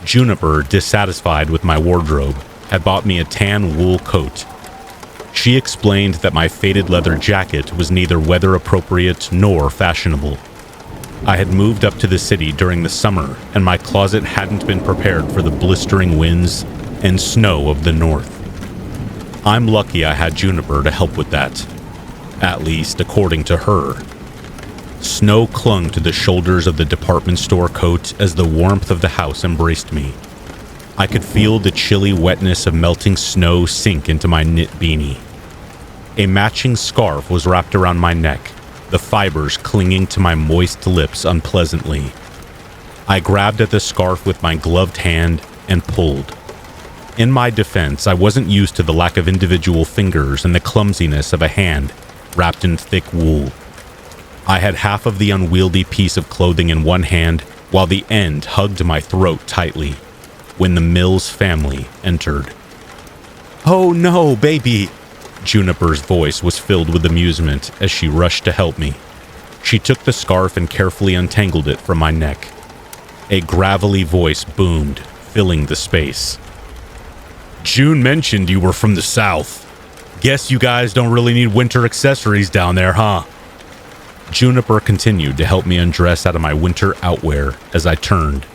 Juniper, dissatisfied with my wardrobe, had bought me a tan wool coat. She explained that my faded leather jacket was neither weather appropriate nor fashionable. I had moved up to the city during the summer, and my closet hadn't been prepared for the blistering winds and snow of the north. I'm lucky I had Juniper to help with that, at least according to her. Snow clung to the shoulders of the department store coat as the warmth of the house embraced me. I could feel the chilly wetness of melting snow sink into my knit beanie. A matching scarf was wrapped around my neck, the fibers clinging to my moist lips unpleasantly. I grabbed at the scarf with my gloved hand and pulled. In my defense, I wasn't used to the lack of individual fingers and the clumsiness of a hand wrapped in thick wool. I had half of the unwieldy piece of clothing in one hand, while the end hugged my throat tightly, when the Mills family entered. "Oh no, baby!" Juniper's voice was filled with amusement as she rushed to help me. She took the scarf and carefully untangled it from my neck. A gravelly voice boomed, filling the space. "June mentioned you were from the South. Guess you guys don't really need winter accessories down there, huh?" Juniper continued to help me undress out of my winter outwear as I turned.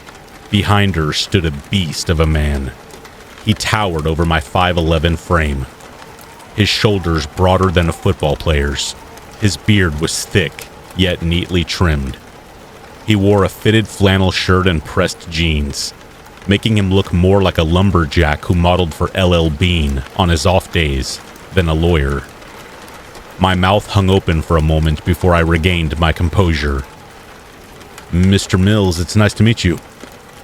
Behind her stood a beast of a man. He towered over my 5'11" frame. His shoulders broader than a football player's. His beard was thick, yet neatly trimmed. He wore a fitted flannel shirt and pressed jeans, making him look more like a lumberjack who modeled for LL Bean on his off days than a lawyer. My mouth hung open for a moment before I regained my composure. "Mr. Mills, it's nice to meet you."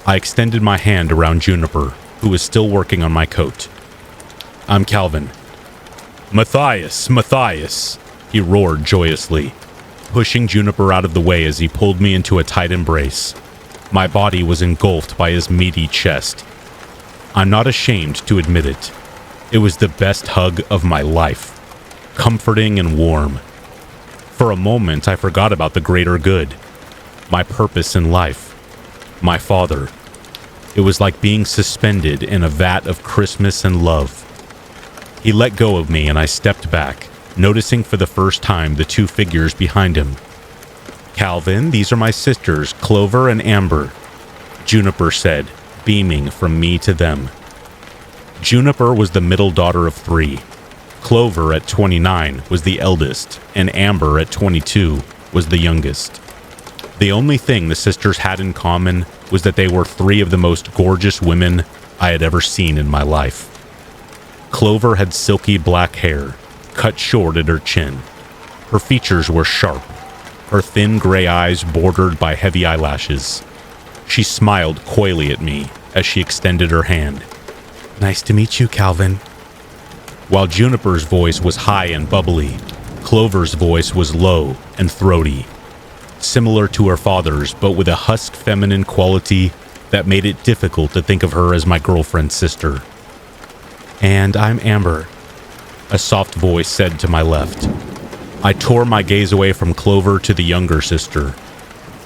I extended my hand around Juniper, who was still working on my coat. "I'm Calvin." "Matthias, Matthias," he roared joyously, pushing Juniper out of the way as he pulled me into a tight embrace. My body was engulfed by his meaty chest. I'm not ashamed to admit it. It was the best hug of my life. Comforting and warm. For a moment, I forgot about the greater good, my purpose in life, my father. It was like being suspended in a vat of Christmas and love. He let go of me and I stepped back, noticing for the first time the two figures behind him. "Calvin, these are my sisters, Clover and Amber," Juniper said, beaming from me to them. Juniper was the middle daughter of three. Clover at 29 was the eldest, and Amber at 22 was the youngest. The only thing the sisters had in common was that they were three of the most gorgeous women I had ever seen in my life. Clover had silky black hair, cut short at her chin. Her features were sharp, her thin gray eyes bordered by heavy eyelashes. She smiled coyly at me as she extended her hand. "Nice to meet you, Calvin." While Juniper's voice was high and bubbly, Clover's voice was low and throaty, similar to her father's, but with a husk feminine quality that made it difficult to think of her as my girlfriend's sister. "And I'm Amber," a soft voice said to my left. I tore my gaze away from Clover to the younger sister.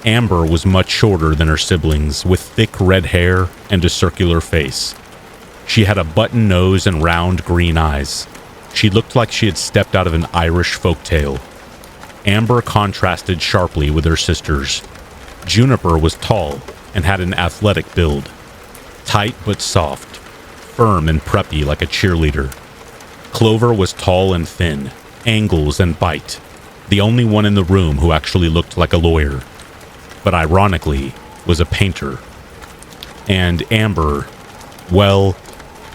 Amber was much shorter than her siblings, with thick red hair and a circular face. She had a button nose and round green eyes. She looked like she had stepped out of an Irish folktale. Amber contrasted sharply with her sisters. Juniper was tall and had an athletic build. Tight but soft, firm and preppy like a cheerleader. Clover was tall and thin, angles and bite, the only one in the room who actually looked like a lawyer, but ironically was a painter. And Amber, well,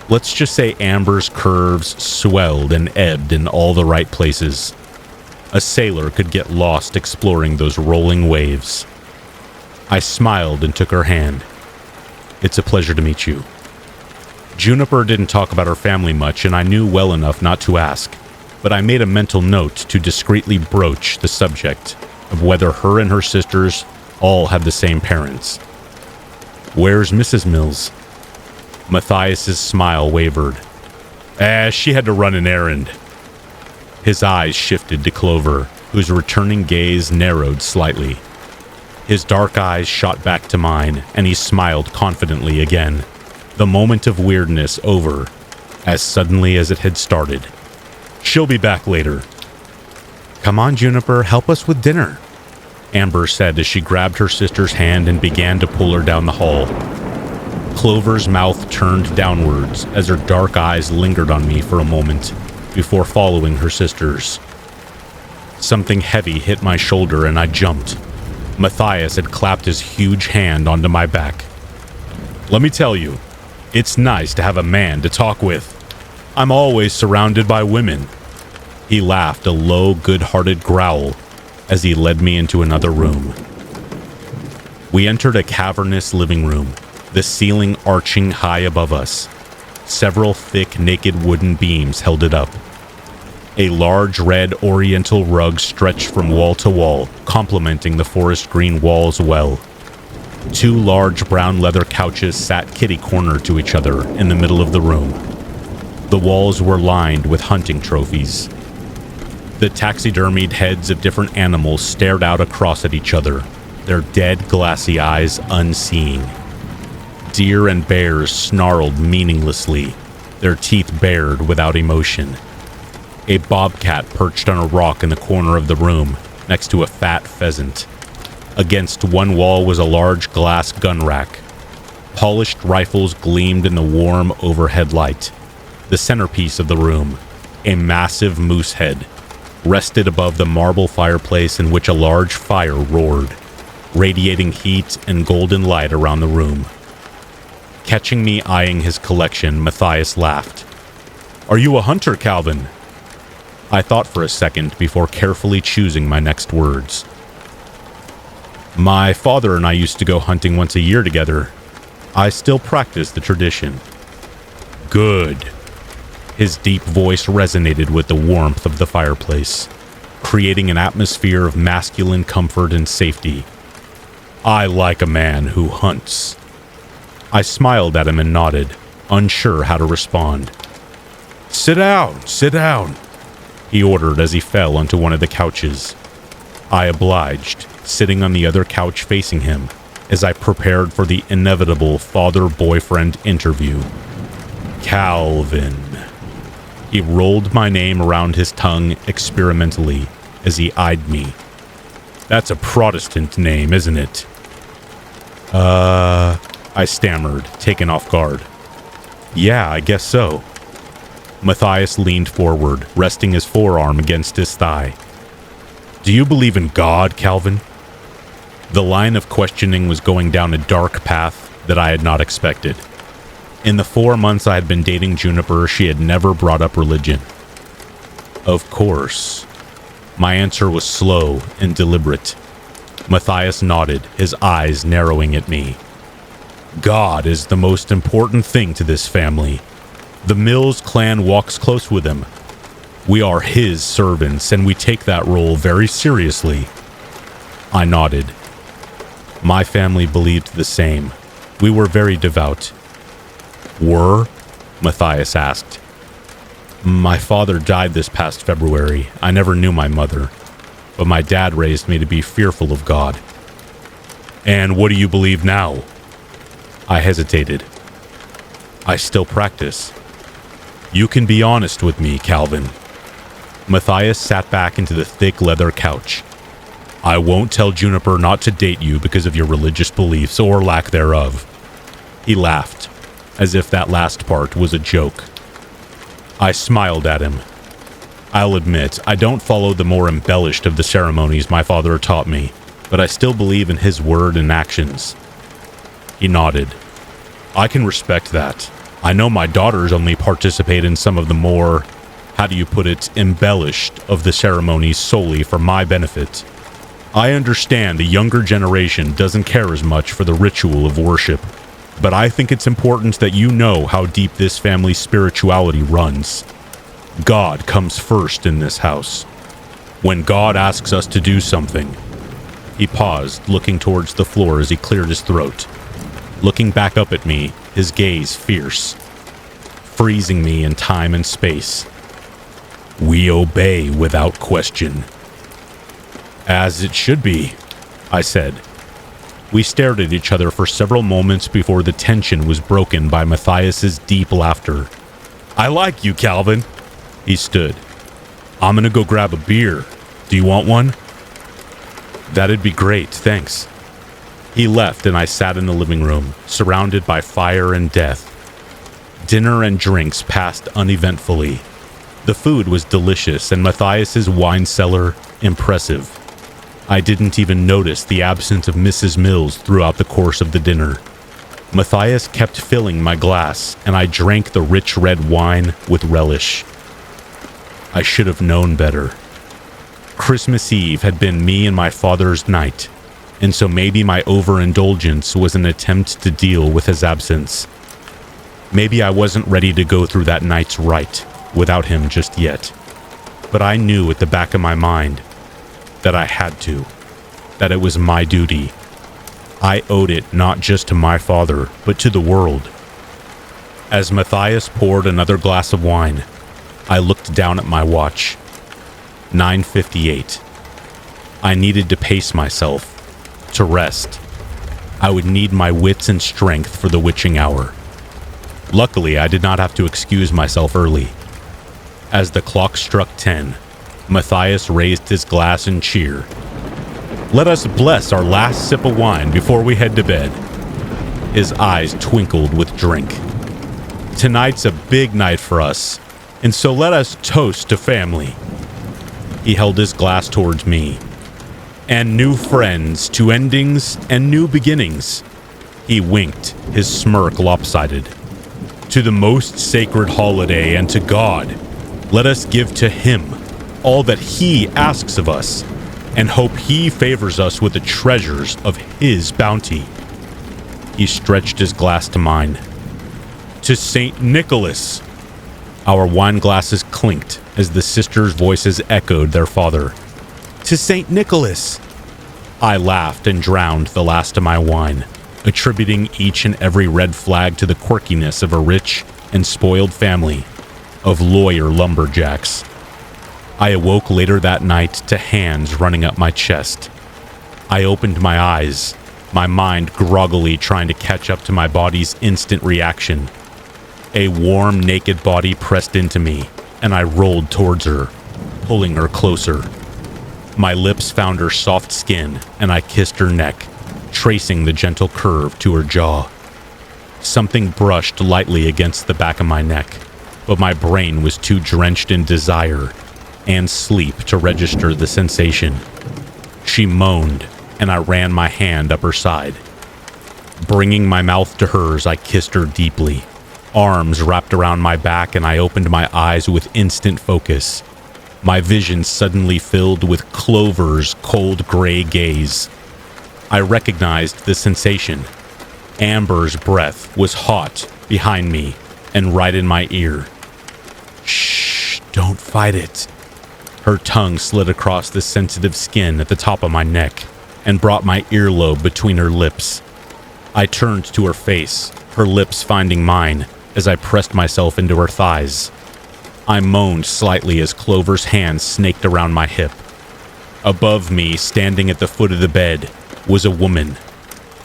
let's just say Amber's curves swelled and ebbed in all the right places. A sailor could get lost exploring those rolling waves. I smiled and took her hand. "It's a pleasure to meet you." Juniper didn't talk about her family much, and I knew well enough not to ask, but I made a mental note to discreetly broach the subject of whether her and her sisters all had the same parents. "Where's Mrs. Mills?" Matthias's smile wavered. She had to run an errand." His eyes shifted to Clover, whose returning gaze narrowed slightly. His dark eyes shot back to mine, and he smiled confidently again. The moment of weirdness over, as suddenly as it had started. "She'll be back later." "Come on, Juniper, help us with dinner," Amber said as she grabbed her sister's hand and began to pull her down the hall. Clover's mouth turned downwards as her dark eyes lingered on me for a moment before following her sister's. Something heavy hit my shoulder and I jumped. Matthias had clapped his huge hand onto my back. "Let me tell you, it's nice to have a man to talk with. I'm always surrounded by women." He laughed a low, good-hearted growl as he led me into another room. We entered a cavernous living room, the ceiling arching high above us. Several thick, naked wooden beams held it up. A large red oriental rug stretched from wall to wall, complementing the forest green walls well. Two large brown leather couches sat kitty-corner to each other in the middle of the room. The walls were lined with hunting trophies. The taxidermied heads of different animals stared out across at each other, their dead, glassy eyes unseeing. Deer and bears snarled meaninglessly, their teeth bared without emotion. A bobcat perched on a rock in the corner of the room, next to a fat pheasant. Against one wall was a large glass gun rack. Polished rifles gleamed in the warm overhead light. The centerpiece of the room, a massive moose head, rested above the marble fireplace in which a large fire roared, radiating heat and golden light around the room. Catching me eyeing his collection, Matthias laughed. "Are you a hunter, Calvin?" I thought for a second before carefully choosing my next words. "My father and I used to go hunting once a year together. I still practice the tradition." "Good." His deep voice resonated with the warmth of the fireplace, creating an atmosphere of masculine comfort and safety. "I like a man who hunts." I smiled at him and nodded, unsure how to respond. Sit down, he ordered as he fell onto one of the couches. I obliged, sitting on the other couch facing him, as I prepared for the inevitable father-boyfriend interview. Calvin. He rolled my name around his tongue experimentally as he eyed me. That's a Protestant name, isn't it? I stammered, taken off guard. Yeah, I guess so. Matthias leaned forward, resting his forearm against his thigh. Do you believe in God, Calvin? The line of questioning was going down a dark path that I had not expected. In the 4 months I had been dating Juniper, she had never brought up religion. Of course. My answer was slow and deliberate. Matthias nodded, his eyes narrowing at me. God is the most important thing to this family. The Mills clan walks close with him. We are his servants, and we take that role very seriously. I nodded. My family believed the same. We were very devout. Were? Matthias asked. My father died this past February. I never knew my mother, but my dad raised me to be fearful of God. And what do you believe now? I hesitated. I still practice. You can be honest with me, Calvin. Matthias sat back into the thick leather couch. I won't tell Juniper not to date you because of your religious beliefs or lack thereof. He laughed, as if that last part was a joke. I smiled at him. I'll admit, I don't follow the more embellished of the ceremonies my father taught me, but I still believe in his word and actions. He nodded. I can respect that. I know my daughters only participate in some of the more, how do you put it, embellished of the ceremonies solely for my benefit. I understand the younger generation doesn't care as much for the ritual of worship, but I think it's important that you know how deep this family's spirituality runs. God comes first in this house. When God asks us to do something... He paused, looking towards the floor as he cleared his throat. Looking back up at me, his gaze fierce, freezing me in time and space. We obey without question. As it should be, I said, We stared at each other for several moments before the tension was broken by Matthias's deep laughter. "I like you, Calvin." He stood. "I'm gonna go grab a beer. Do you want one?" "That'd be great, thanks." He left and I sat in the living room, surrounded by fire and death. Dinner and drinks passed uneventfully. The food was delicious and Matthias's wine cellar impressive. I didn't even notice the absence of Mrs. Mills throughout the course of the dinner. Matthias kept filling my glass, and I drank the rich red wine with relish. I should have known better. Christmas Eve had been me and my father's night, and so maybe my overindulgence was an attempt to deal with his absence. Maybe I wasn't ready to go through that night's rite without him just yet, but I knew at the back of my mind that I had to, that it was my duty. I owed it not just to my father, but to the world. As Matthias poured another glass of wine, I looked down at my watch. 9:58. I needed to pace myself, to rest. I would need my wits and strength for the witching hour. Luckily, I did not have to excuse myself early. As the clock struck 10, Matthias raised his glass in cheer. "Let us bless our last sip of wine before we head to bed." His eyes twinkled with drink. "Tonight's a big night for us, and so let us toast to family." He held his glass towards me. "And new friends to endings and new beginnings." He winked, his smirk lopsided. "To the most sacred holiday and to God, let us give to Him all that He asks of us, and hope He favors us with the treasures of His bounty." He stretched his glass to mine. "To Saint Nicholas." Our wine glasses clinked as the sisters' voices echoed their father. "To Saint Nicholas." I laughed and drowned the last of my wine, attributing each and every red flag to the quirkiness of a rich and spoiled family of lawyer lumberjacks. I awoke later that night to hands running up my chest. I opened my eyes, my mind groggily trying to catch up to my body's instant reaction. A warm, naked body pressed into me, and I rolled towards her, pulling her closer. My lips found her soft skin, and I kissed her neck, tracing the gentle curve to her jaw. Something brushed lightly against the back of my neck, but my brain was too drenched in desire and sleep to register the sensation. She moaned, and I ran my hand up her side. Bringing my mouth to hers, I kissed her deeply. Arms wrapped around my back, and I opened my eyes with instant focus. My vision suddenly filled with Clover's cold gray gaze. I recognized the sensation. Amber's breath was hot behind me and right in my ear. "Shh, don't fight it." Her tongue slid across the sensitive skin at the top of my neck and brought my earlobe between her lips. I turned to her face, her lips finding mine as I pressed myself into her thighs. I moaned slightly as Clover's hand snaked around my hip. Above me, standing at the foot of the bed, was a woman.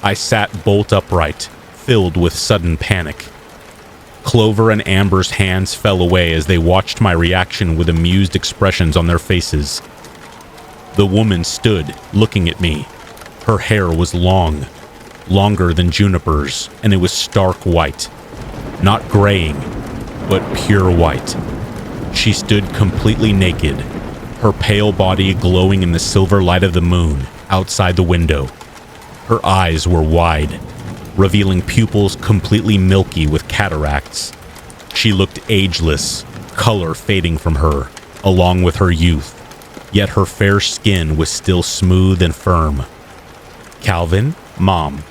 I sat bolt upright, filled with sudden panic. Clover and Amber's hands fell away as they watched my reaction with amused expressions on their faces. The woman stood, looking at me. Her hair was long, longer than Juniper's, and it was stark white. Not graying, but pure white. She stood completely naked, her pale body glowing in the silver light of the moon outside the window. Her eyes were wide, revealing pupils completely milky with cataracts. She looked ageless, color fading from her, along with her youth, yet her fair skin was still smooth and firm. "Calvin, Mom.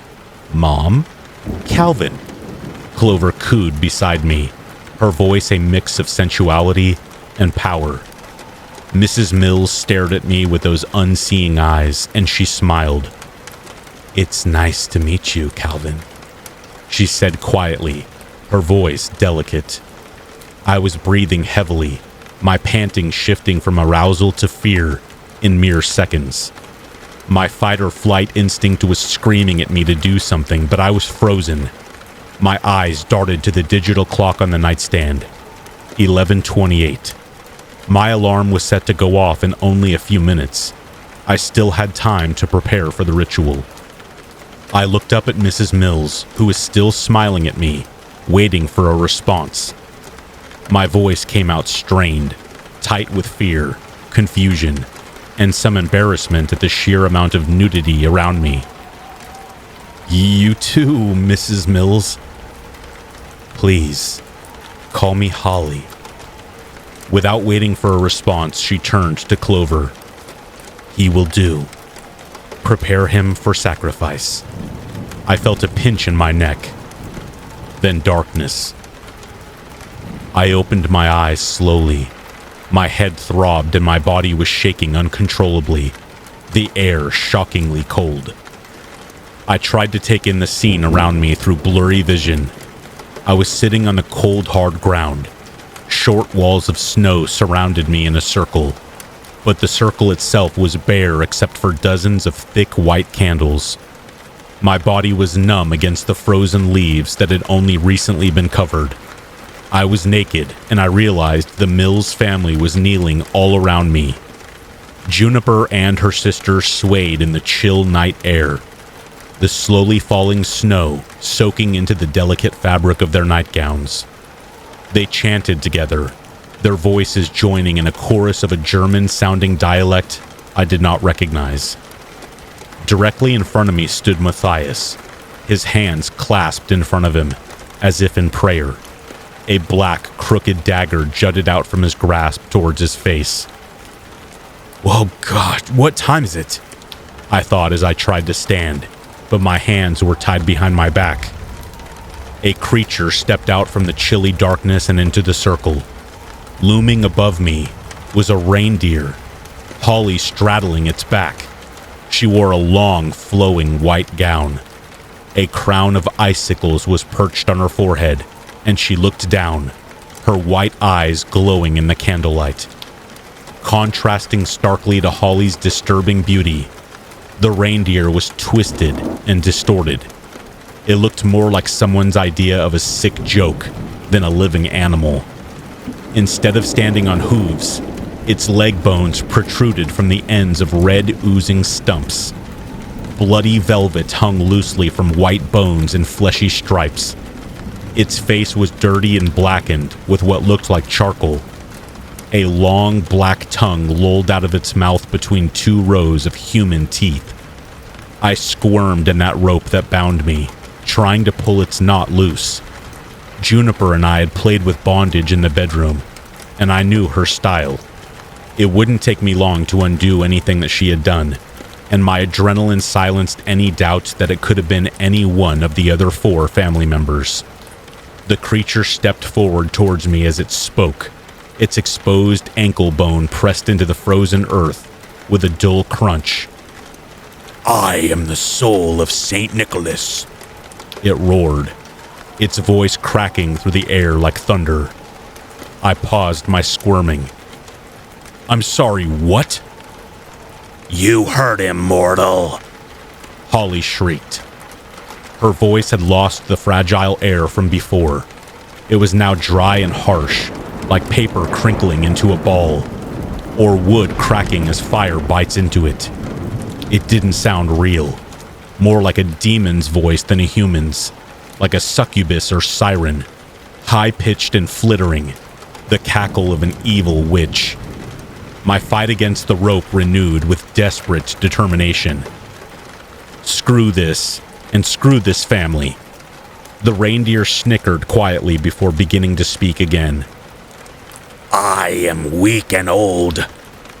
Mom? Calvin." Clover cooed beside me, her voice a mix of sensuality and power. Mrs. Mills stared at me with those unseeing eyes, and she smiled. "It's nice to meet you, Calvin," she said quietly, her voice delicate. I was breathing heavily, my panting shifting from arousal to fear in mere seconds. My fight-or-flight instinct was screaming at me to do something, but I was frozen. My eyes darted to the digital clock on the nightstand. 11:28. My alarm was set to go off in only a few minutes. I still had time to prepare for the ritual. I looked up at Mrs. Mills, who was still smiling at me, waiting for a response. My voice came out strained, tight with fear, confusion, and some embarrassment at the sheer amount of nudity around me. "You too, Mrs. Mills. Please, call me Holly." Without waiting for a response, she turned to Clover. "He will do. Prepare him for sacrifice." I felt a pinch in my neck. Then darkness. I opened my eyes slowly. My head throbbed and my body was shaking uncontrollably, the air shockingly cold. I tried to take in the scene around me through blurry vision. I was sitting on the cold, hard ground. Short walls of snow surrounded me in a circle, but the circle itself was bare except for dozens of thick white candles. My body was numb against the frozen leaves that had only recently been covered. I was naked, and I realized the Mills family was kneeling all around me. Juniper and her sister swayed in the chill night air, the slowly falling snow soaking into the delicate fabric of their nightgowns. They chanted together, their voices joining in a chorus of a German-sounding dialect I did not recognize. Directly in front of me stood Matthias, his hands clasped in front of him, as if in prayer. A black, crooked dagger jutted out from his grasp towards his face. "Whoa, God, what time is it?" I thought as I tried to stand, but my hands were tied behind my back. A creature stepped out from the chilly darkness and into the circle. Looming above me was a reindeer, Holly straddling its back. She wore a long, flowing white gown. A crown of icicles was perched on her forehead, and she looked down, her white eyes glowing in the candlelight. Contrasting starkly to Holly's disturbing beauty, the reindeer was twisted and distorted. It looked more like someone's idea of a sick joke than a living animal. Instead of standing on hooves, its leg bones protruded from the ends of red, oozing stumps. Bloody velvet hung loosely from white bones and fleshy stripes. Its face was dirty and blackened with what looked like charcoal. A long, black tongue lolled out of its mouth between two rows of human teeth. I squirmed in that rope that bound me, trying to pull its knot loose. Juniper and I had played with bondage in the bedroom, and I knew her style. It wouldn't take me long to undo anything that she had done, and my adrenaline silenced any doubt that it could have been any one of the other 4 family members. The creature stepped forward towards me as it spoke, its exposed ankle bone pressed into the frozen earth with a dull crunch. "I am the soul of Saint Nicholas," it roared, its voice cracking through the air like thunder. I paused my squirming. "I'm sorry, what?" "You heard him, mortal," Holly shrieked. Her voice had lost the fragile air from before. It was now dry and harsh, like paper crinkling into a ball, or wood cracking as fire bites into it. It didn't sound real, more like a demon's voice than a human's, like a succubus or siren, high-pitched and flittering, the cackle of an evil witch. My fight against the rope renewed with desperate determination. Screw this, and screw this family. The reindeer snickered quietly before beginning to speak again. "I am weak and old,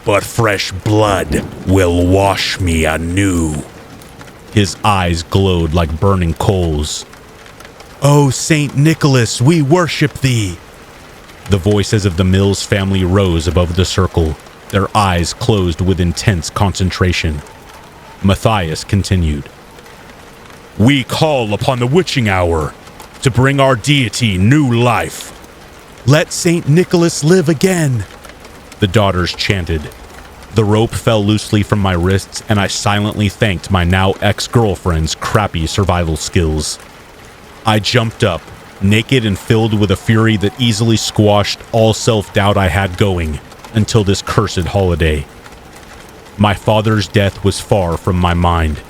but fresh blood will wash me anew." His eyes glowed like burning coals. "O Saint Nicholas, we worship thee!" The voices of the Mills family rose above the circle, their eyes closed with intense concentration. Matthias continued. "We call upon the witching hour to bring our deity new life." "Let Saint Nicholas live again," the daughters chanted. The rope fell loosely from my wrists, and I silently thanked my now ex-girlfriend's crappy survival skills. I jumped up, naked and filled with a fury that easily squashed all self-doubt I had going until this cursed holiday. My father's death was far from my mind,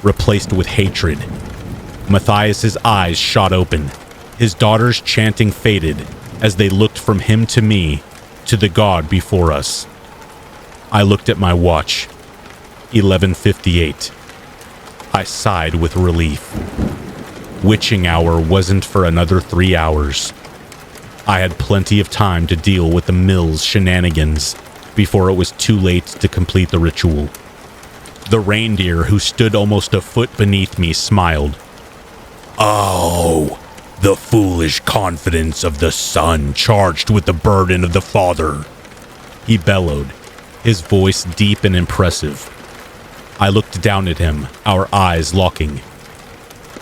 replaced with hatred. Matthias's eyes shot open. His daughter's chanting faded as they looked from him to me, to the god before us. I looked at my watch. 11:58. I sighed with relief. Witching hour wasn't for another 3 hours. I had plenty of time to deal with the mill's shenanigans before it was too late to complete the ritual. The reindeer, who stood almost a foot beneath me, smiled. "Oh, the foolish confidence of the son charged with the burden of the father," he bellowed, his voice deep and impressive. I looked down at him, our eyes locking.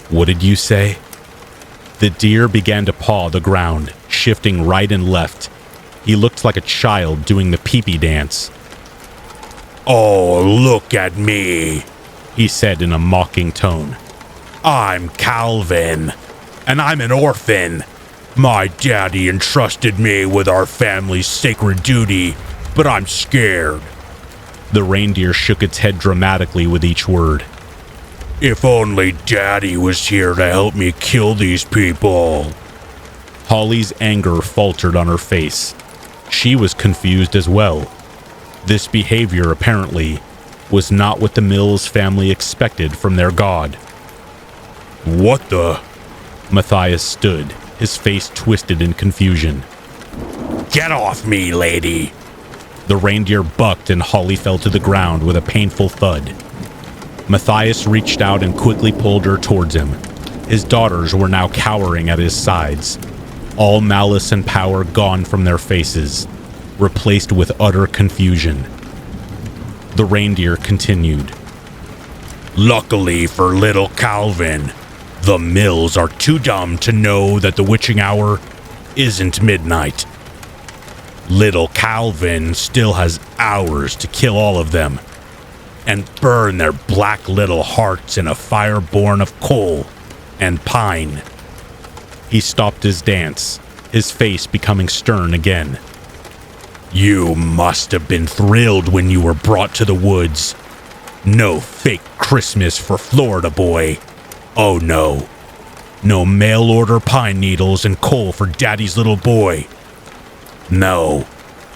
"What did you say?" The deer began to paw the ground, shifting right and left. He looked like a child doing the pee-pee dance. "Oh, look at me," he said in a mocking tone. "I'm Calvin, and I'm an orphan. My daddy entrusted me with our family's sacred duty, but I'm scared." The reindeer shook its head dramatically with each word. "If only Daddy was here to help me kill these people." Holly's anger faltered on her face. She was confused as well. This behavior, apparently, was not what the Mills family expected from their god. "What the?" Matthias stood, his face twisted in confusion. "Get off me, lady!" The reindeer bucked and Holly fell to the ground with a painful thud. Matthias reached out and quickly pulled her towards him. His daughters were now cowering at his sides, all malice and power gone from their faces, replaced with utter confusion. The reindeer continued. "Luckily for little Calvin, the Mills are too dumb to know that the witching hour isn't midnight. Little Calvin still has hours to kill all of them and burn their black little hearts in a fire born of coal and pine." He stopped his dance, his face becoming stern again. "You must have been thrilled when you were brought to the woods. No fake Christmas for Florida boy. Oh no. No mail-order pine needles and coal for Daddy's little boy. No,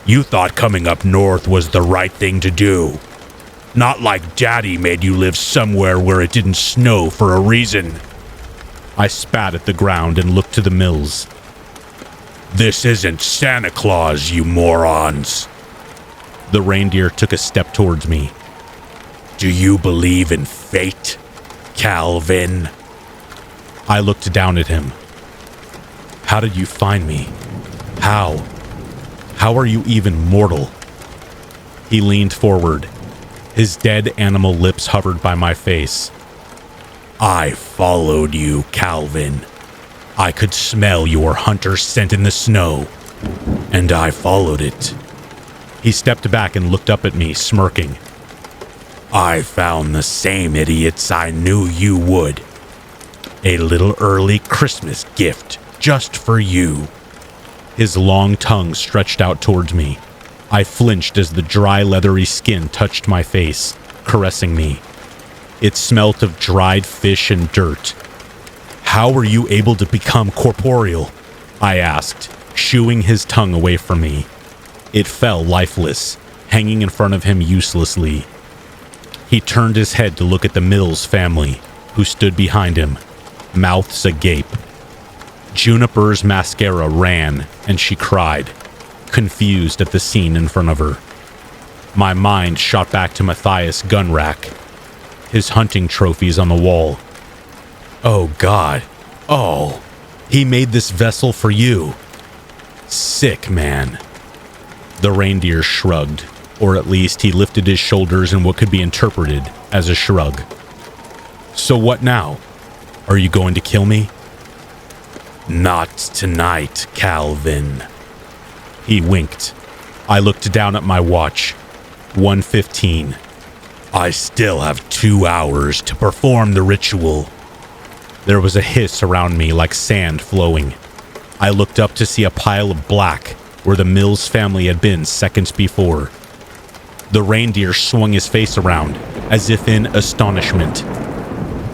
you thought coming up north was the right thing to do. Not like Daddy made you live somewhere where it didn't snow for a reason." I spat at the ground and looked to the Mills. "This isn't Santa Claus, you morons." The reindeer took a step towards me. "Do you believe in fate, Calvin?" I looked down at him. "How did you find me? How? How are you even mortal?" He leaned forward. His dead animal lips hovered by my face. "I followed you, Calvin. I could smell your hunter scent in the snow, and I followed it." He stepped back and looked up at me, smirking. "I found the same idiots I knew you would. A little early Christmas gift just for you." His long tongue stretched out towards me. I flinched as the dry, leathery skin touched my face, caressing me. It smelt of dried fish and dirt. "How were you able to become corporeal?" I asked, shooing his tongue away from me. It fell lifeless, hanging in front of him uselessly. He turned his head to look at the Mills family, who stood behind him, mouths agape. Juniper's mascara ran, and she cried, confused at the scene in front of her. My mind shot back to Matthias' gun rack, his hunting trophies on the wall. "Oh God, oh, he made this vessel for you. Sick, man." The reindeer shrugged, or at least he lifted his shoulders in what could be interpreted as a shrug. "So what now? Are you going to kill me?" "Not tonight, Calvin." He winked. I looked down at my watch. 1:15. I still have 2 hours to perform the ritual. There was a hiss around me like sand flowing. I looked up to see a pile of black where the Mills family had been seconds before. The reindeer swung his face around as if in astonishment.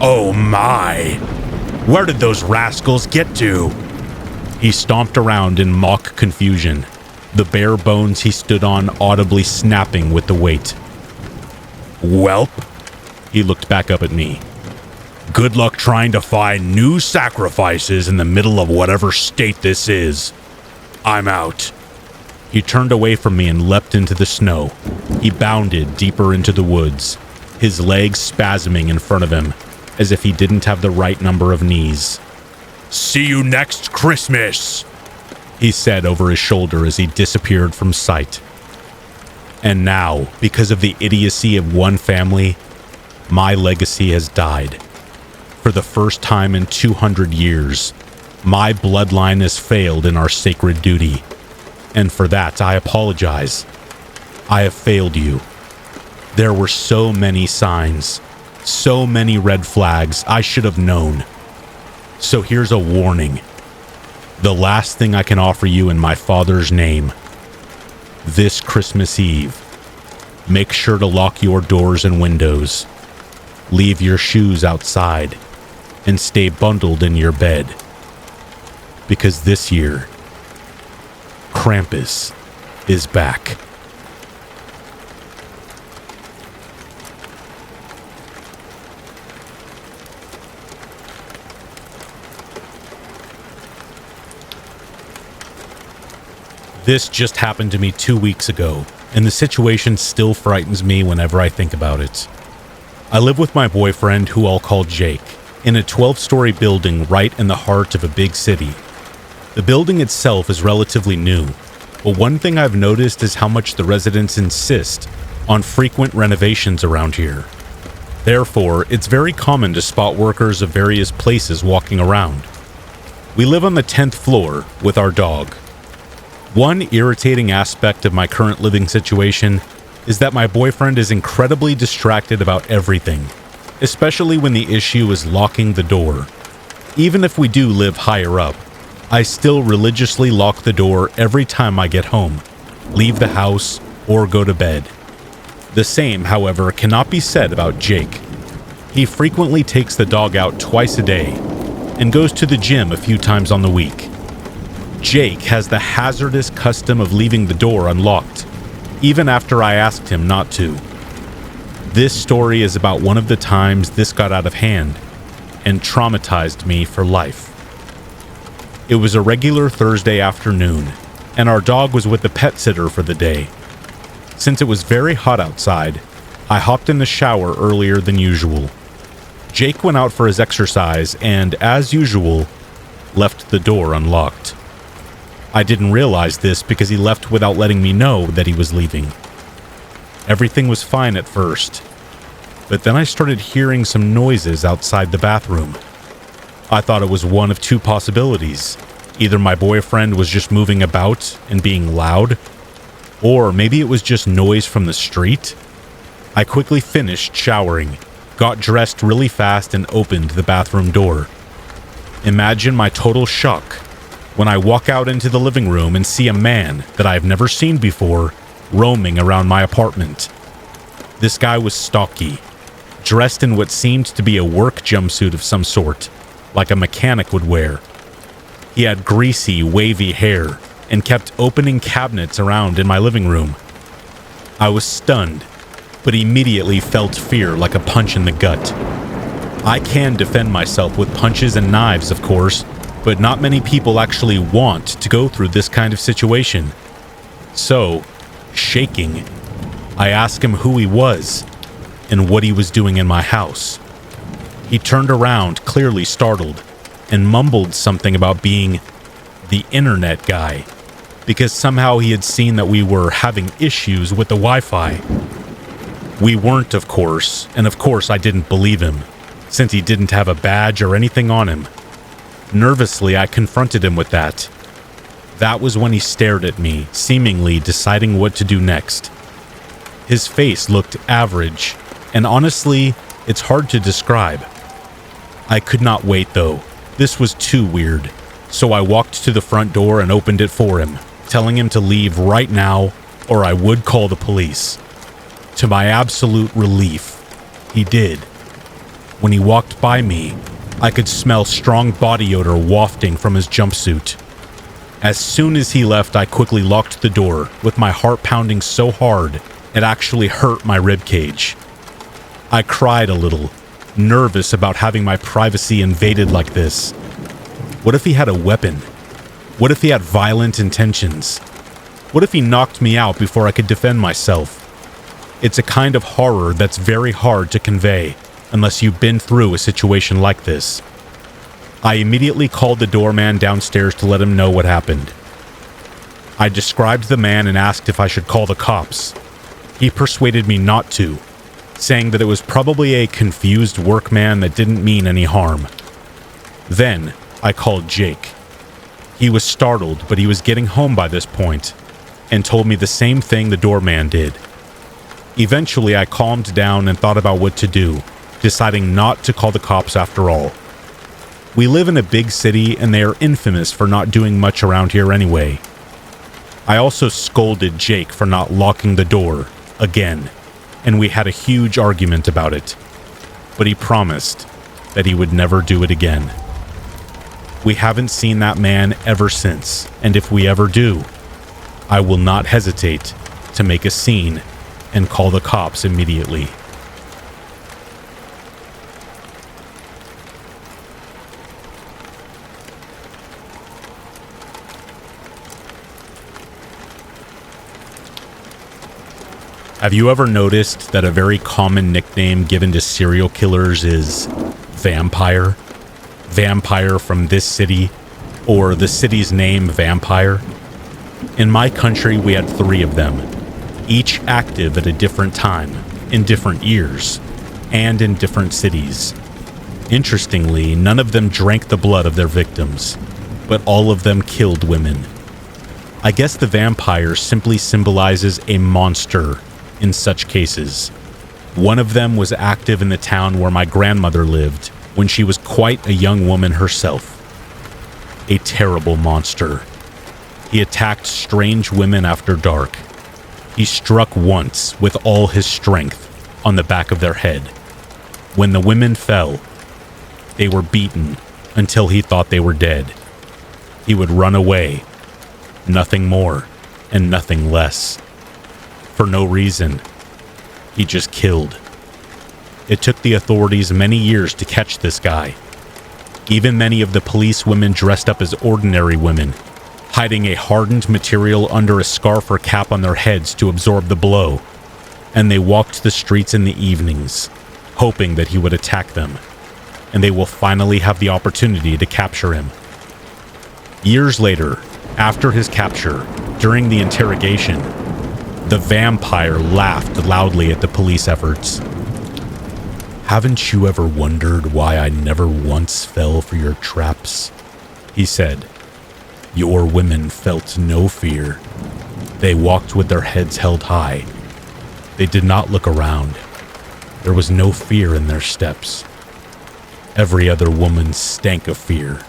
Oh my! Where did those rascals get to? He stomped around in mock confusion, the bare bones he stood on audibly snapping with the weight. Welp, he looked back up at me. Good luck trying to find new sacrifices in the middle of whatever state this is. I'm out. He turned away from me and leapt into the snow. He bounded deeper into the woods, his legs spasming in front of him, as if he didn't have the right number of knees. See you next Christmas, he said over his shoulder as he disappeared from sight. And now, because of the idiocy of one family, my legacy has died. For the first time in 200 years, my bloodline has failed in our sacred duty. And for that, I apologize. I have failed you. There were so many signs, so many red flags I should have known. So here's a warning. The last thing I can offer you in my father's name. This Christmas Eve, make sure to lock your doors and windows. Leave your shoes outside and stay bundled in your bed. Because this year, Krampus is back. This just happened to me 2 weeks ago, and the situation still frightens me whenever I think about it. I live with my boyfriend, who I'll call Jake, in a 12-story building right in the heart of a big city. The building itself is relatively new, but one thing I've noticed is how much the residents insist on frequent renovations around here. Therefore, it's very common to spot workers of various places walking around. We live on the 10th floor with our dog. One irritating aspect of my current living situation is that my boyfriend is incredibly distracted about everything, especially when the issue is locking the door. Even if we do live higher up, I still religiously lock the door every time I get home, leave the house, or go to bed. The same, however, cannot be said about Jake. He frequently takes the dog out twice a day and goes to the gym a few times on the week. Jake has the hazardous custom of leaving the door unlocked, even after I asked him not to. This story is about one of the times this got out of hand and traumatized me for life. It was a regular Thursday afternoon, and our dog was with the pet sitter for the day. Since it was very hot outside, I hopped in the shower earlier than usual. Jake went out for his exercise and, as usual, left the door unlocked. I didn't realize this because he left without letting me know that he was leaving. Everything was fine at first, but then I started hearing some noises outside the bathroom. I thought it was one of two possibilities. Either my boyfriend was just moving about and being loud, or maybe it was just noise from the street. I quickly finished showering, got dressed really fast, and opened the bathroom door. Imagine my total shock when I walk out into the living room and see a man that I've never seen before roaming around my apartment. This guy was stocky, dressed in what seemed to be a work jumpsuit of some sort, like a mechanic would wear. He had greasy, wavy hair and kept opening cabinets around in my living room. I was stunned, but immediately felt fear like a punch in the gut. I can defend myself with punches and knives, of course, but not many people actually want to go through this kind of situation. So, shaking, I asked him who he was and what he was doing in my house. He turned around, clearly startled, and mumbled something about being the internet guy, because somehow he had seen that we were having issues with the Wi-Fi. We weren't, of course, and of course I didn't believe him, since he didn't have a badge or anything on him. Nervously, I confronted him with that. That was when he stared at me, seemingly deciding what to do next. His face looked average, and honestly, it's hard to describe. I could not wait though. This was too weird. So I walked to the front door and opened it for him, telling him to leave right now or I would call the police. To my absolute relief, he did. When he walked by me, I could smell strong body odor wafting from his jumpsuit. As soon as he left, I quickly locked the door, with my heart pounding so hard it actually hurt my ribcage. I cried a little, nervous about having my privacy invaded like this. What if he had a weapon? What if he had violent intentions? What if he knocked me out before I could defend myself? It's a kind of horror that's very hard to convey unless you've been through a situation like this. I immediately called the doorman downstairs to let him know what happened. I described the man and asked if I should call the cops. He persuaded me not to, saying that it was probably a confused workman that didn't mean any harm. Then I called Jake. He was startled, but he was getting home by this point, and told me the same thing the doorman did. Eventually, I calmed down and thought about what to do, deciding not to call the cops after all. We live in a big city, and they are infamous for not doing much around here anyway. I also scolded Jake for not locking the door, again, and we had a huge argument about it. But he promised that he would never do it again. We haven't seen that man ever since, and if we ever do, I will not hesitate to make a scene and call the cops immediately. Have you ever noticed that a very common nickname given to serial killers is vampire? Vampire from this city, or the city's name Vampire? In my country, we had 3 of them, each active at a different time, in different years, and in different cities. Interestingly, none of them drank the blood of their victims, but all of them killed women. I guess the vampire simply symbolizes a monster in such cases. One of them was active in the town where my grandmother lived when she was quite a young woman herself. A terrible monster. He attacked strange women after dark. He struck once with all his strength on the back of their head. When the women fell, they were beaten until he thought they were dead. He would run away, nothing more and nothing less. For no reason. He just killed. It took the authorities many years to catch this guy. Even many of the police women dressed up as ordinary women, hiding a hardened material under a scarf or cap on their heads to absorb the blow, and they walked the streets in the evenings, hoping that he would attack them, and they will finally have the opportunity to capture him. Years later, after his capture, during the interrogation, the vampire laughed loudly at the police efforts. "Haven't you ever wondered why I never once fell for your traps?" he said. "Your women felt no fear. They walked with their heads held high. They did not look around. There was no fear in their steps. Every other woman stank of fear.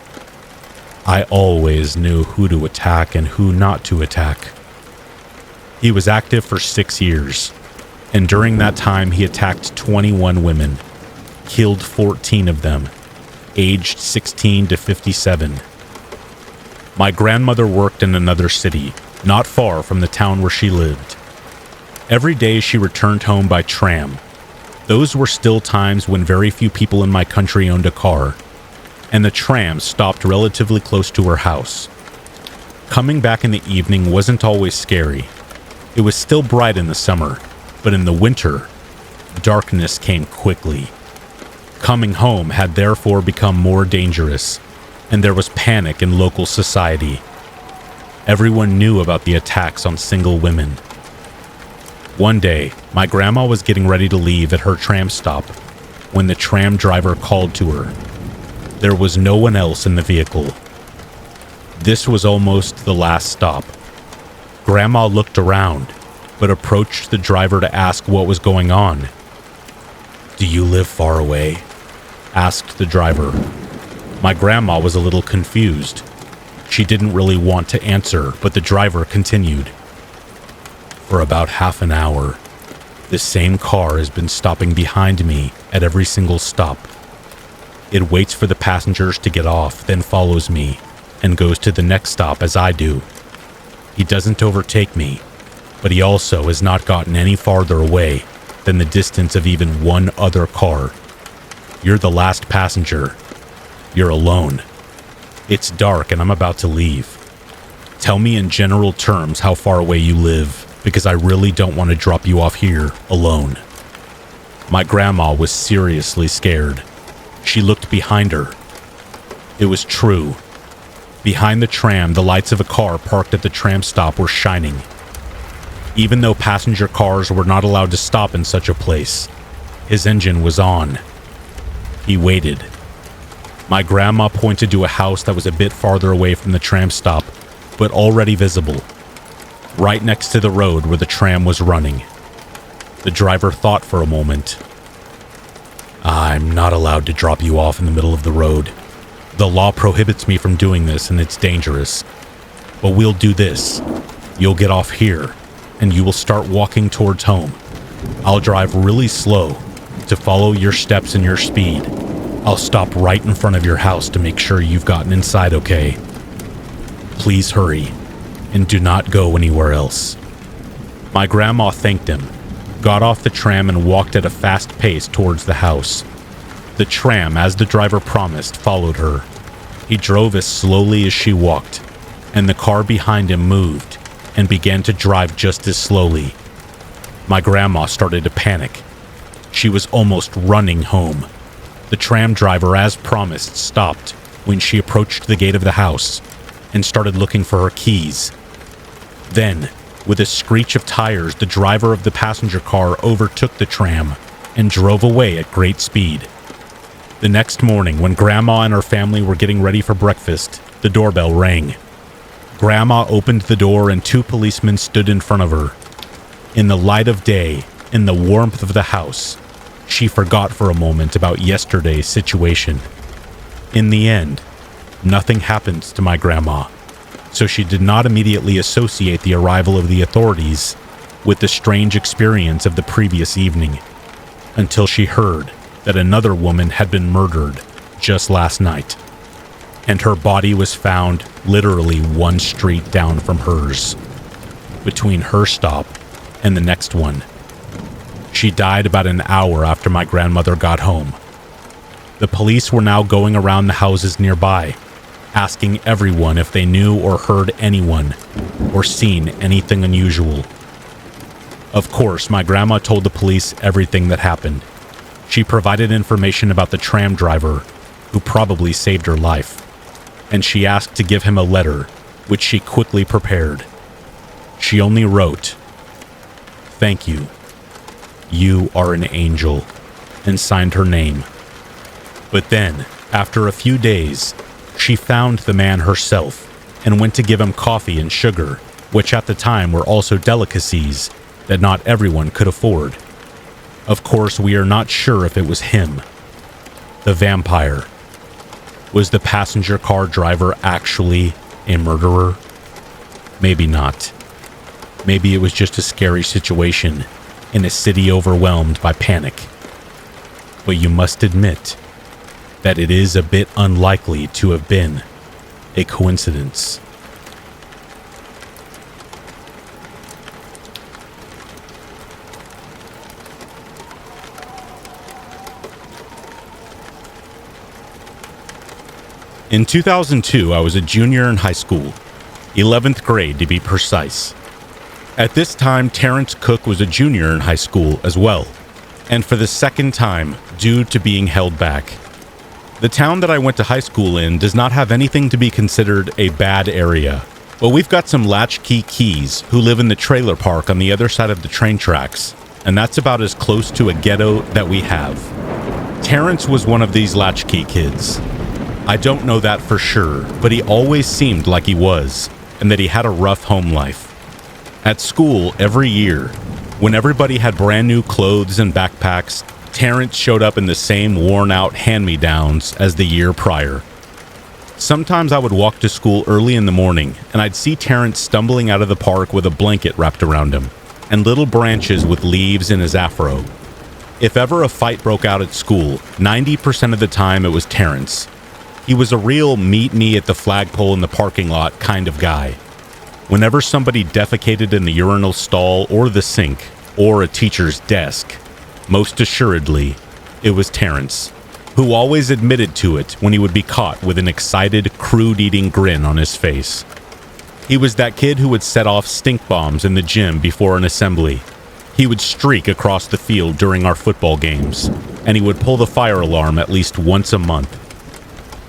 I always knew who to attack and who not to attack." He was active for 6 years, and during that time he attacked 21 women, killed 14 of them, aged 16 to 57. My grandmother worked in another city, not far from the town where she lived. Every day she returned home by tram. Those were still times when very few people in my country owned a car, and the tram stopped relatively close to her house. Coming back in the evening wasn't always scary. It was still bright in the summer, but in the winter, darkness came quickly. Coming home had therefore become more dangerous, and there was panic in local society. Everyone knew about the attacks on single women. One day, my grandma was getting ready to leave at her tram stop when the tram driver called to her. There was no one else in the vehicle. This was almost the last stop. Grandma looked around, but approached the driver to ask what was going on. "Do you live far away?" asked the driver. My grandma was a little confused. She didn't really want to answer, but the driver continued. "For about half an hour, this same car has been stopping behind me at every single stop. It waits for the passengers to get off, then follows me, and goes to the next stop as I do. He doesn't overtake me, but he also has not gotten any farther away than the distance of even one other car. You're the last passenger. You're alone. It's dark and I'm about to leave. Tell me in general terms how far away you live, because I really don't want to drop you off here alone." My grandma was seriously scared. She looked behind her. It was true. Behind the tram, the lights of a car parked at the tram stop were shining. Even though passenger cars were not allowed to stop in such a place, his engine was on. He waited. My grandma pointed to a house that was a bit farther away from the tram stop, but already visible, right next to the road where the tram was running. The driver thought for a moment. "I'm not allowed to drop you off in the middle of the road. The law prohibits me from doing this and it's dangerous. But we'll do this. You'll get off here and you will start walking towards home. I'll drive really slow to follow your steps and your speed. I'll stop right in front of your house to make sure you've gotten inside okay. Please hurry and do not go anywhere else." My grandma thanked him, got off the tram and walked at a fast pace towards the house. The tram, as the driver promised, followed her. He drove as slowly as she walked, and the car behind him moved and began to drive just as slowly. My grandma started to panic. She was almost running home. The tram driver, as promised, stopped when she approached the gate of the house and started looking for her keys. Then, with a screech of tires, the driver of the passenger car overtook the tram and drove away at great speed. The next morning, when Grandma and her family were getting ready for breakfast, the doorbell rang. Grandma opened the door and 2 policemen stood in front of her. In the light of day, in the warmth of the house, she forgot for a moment about yesterday's situation. In the end, nothing happened to my grandma, so she did not immediately associate the arrival of the authorities with the strange experience of the previous evening, until she heard that another woman had been murdered just last night, and her body was found literally 1 street down from hers, between her stop and the next one. She died about an hour after my grandmother got home. The police were now going around the houses nearby, asking everyone if they knew or heard anyone or seen anything unusual. Of course, my grandma told the police everything that happened. She provided information about the tram driver, who probably saved her life, and she asked to give him a letter, which she quickly prepared. She only wrote, "Thank you. You are an angel," and signed her name. But then, after a few days, she found the man herself and went to give him coffee and sugar, which at the time were also delicacies that not everyone could afford. Of course, we are not sure if it was him. The vampire. Was the passenger car driver actually a murderer? Maybe not. Maybe it was just a scary situation in a city overwhelmed by panic. But you must admit that it is a bit unlikely to have been a coincidence. In 2002, I was a junior in high school, 11th grade to be precise. At this time, Terrence Cook was a junior in high school as well, and for the second time, due to being held back. The town that I went to high school in does not have anything to be considered a bad area, but we've got some latchkey keys who live in the trailer park on the other side of the train tracks, and that's about as close to a ghetto that we have. Terrence was one of these latchkey kids. I don't know that for sure, but he always seemed like he was, and that he had a rough home life. At school, every year, when everybody had brand new clothes and backpacks, Terrence showed up in the same worn-out hand-me-downs as the year prior. Sometimes I would walk to school early in the morning, and I'd see Terrence stumbling out of the park with a blanket wrapped around him, and little branches with leaves in his afro. If ever a fight broke out at school, 90% of the time it was Terrence. He was a real meet-me-at-the-flagpole in the parking lot kind of guy. Whenever somebody defecated in the urinal stall or the sink, or a teacher's desk, most assuredly, it was Terrence, who always admitted to it when he would be caught with an excited, crude-eating grin on his face. He was that kid who would set off stink bombs in the gym before an assembly. He would streak across the field during our football games, and he would pull the fire alarm at least once a month.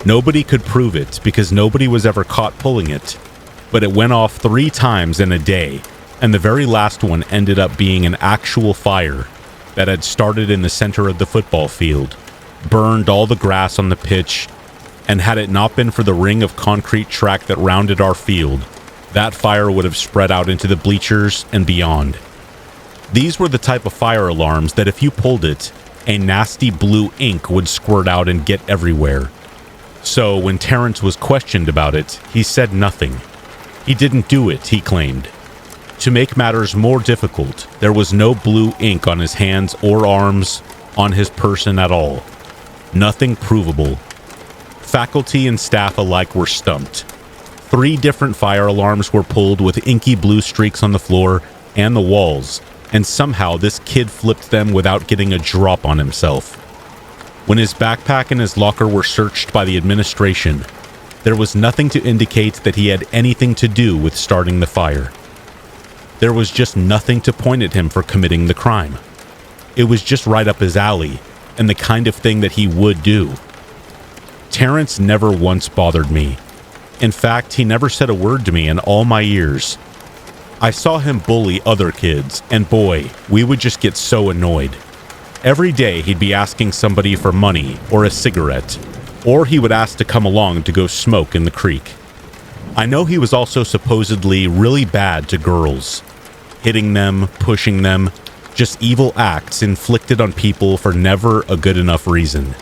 Nobody could prove it because nobody was ever caught pulling it, but it went off 3 times in a day, and the very last one ended up being an actual fire that had started in the center of the football field, burned all the grass on the pitch, and had it not been for the ring of concrete track that rounded our field, that fire would have spread out into the bleachers and beyond. These were the type of fire alarms that if you pulled it, a nasty blue ink would squirt out and get everywhere. So when Terrence was questioned about it, he said nothing. He didn't do it, he claimed. To make matters more difficult, there was no blue ink on his hands or arms, on his person at all. Nothing provable. Faculty and staff alike were stumped. 3 different fire alarms were pulled with inky blue streaks on the floor and the walls, and somehow this kid flipped them without getting a drop on himself. When his backpack and his locker were searched by the administration, there was nothing to indicate that he had anything to do with starting the fire. There was just nothing to point at him for committing the crime. It was just right up his alley, and the kind of thing that he would do. Terrence never once bothered me. In fact, he never said a word to me in all my years. I saw him bully other kids, and boy, we would just get so annoyed. Every day he'd be asking somebody for money or a cigarette, or he would ask to come along to go smoke in the creek. I know he was also supposedly really bad to girls. Hitting them, pushing them, just evil acts inflicted on people for never a good enough reason.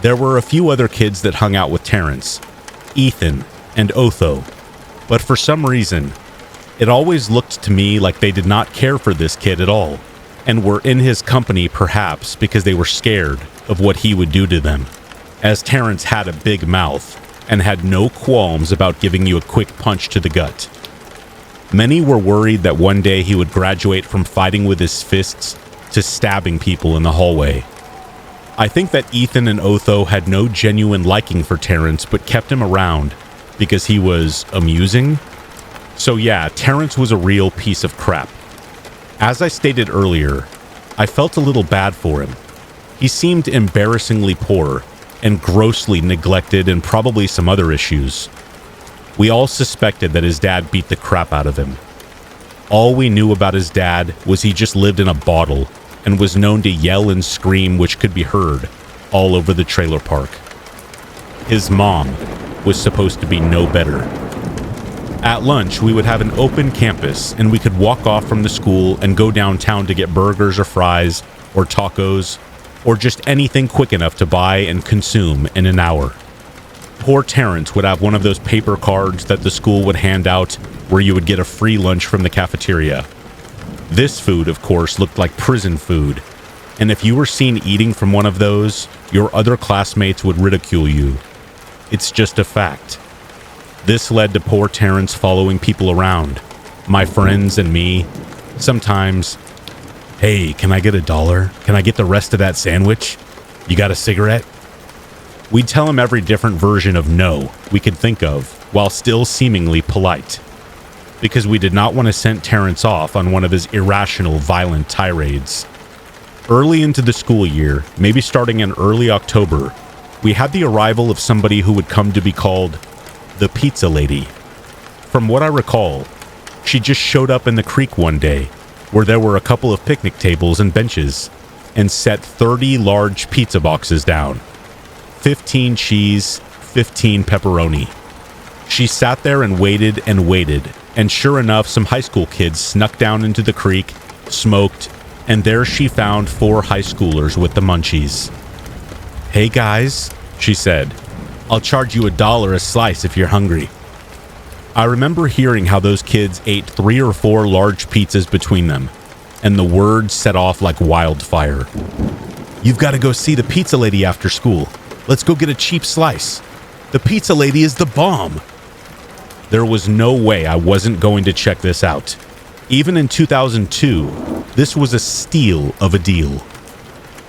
There were a few other kids that hung out with Terrence, Ethan and Otho, but for some reason, it always looked to me like they did not care for this kid at all, and were in his company perhaps because they were scared of what he would do to them, as Terrence had a big mouth and had no qualms about giving you a quick punch to the gut. Many were worried that one day he would graduate from fighting with his fists to stabbing people in the hallway. I think that Ethan and Otho had no genuine liking for Terrence but kept him around because he was amusing. So yeah, Terrence was a real piece of crap. As I stated earlier, I felt a little bad for him. He seemed embarrassingly poor and grossly neglected and probably some other issues. We all suspected that his dad beat the crap out of him. All we knew about his dad was he just lived in a bottle and was known to yell and scream, which could be heard all over the trailer park. His mom was supposed to be no better. At lunch, we would have an open campus and we could walk off from the school and go downtown to get burgers or fries or tacos or just anything quick enough to buy and consume in an hour. Poor Terrence would have one of those paper cards that the school would hand out where you would get a free lunch from the cafeteria. This food, of course, looked like prison food, and if you were seen eating from one of those, your other classmates would ridicule you. It's just a fact. This led to poor Terrence following people around, my friends and me. Sometimes, "Hey, can I get $1? Can I get the rest of that sandwich? You got a cigarette?" We'd tell him every different version of no we could think of, while still seemingly polite, because we did not want to send Terrence off on one of his irrational, violent tirades. Early into the school year, maybe starting in early October, we had the arrival of somebody who would come to be called the Pizza Lady. From what I recall, she just showed up in the creek one day, where there were a couple of picnic tables and benches, and set 30 large pizza boxes down. 15 cheese, 15 pepperoni. She sat there and waited, and sure enough, some high school kids snuck down into the creek, smoked, and there she found 4 high schoolers with the munchies. "Hey guys," she said, "I'll charge you $1 a slice if you're hungry." I remember hearing how those kids ate 3 or 4 large pizzas between them, and the word set off like wildfire. "You've got to go see the pizza lady after school. Let's go get a cheap slice. The pizza lady is the bomb." There was no way I wasn't going to check this out. Even in 2002, this was a steal of a deal.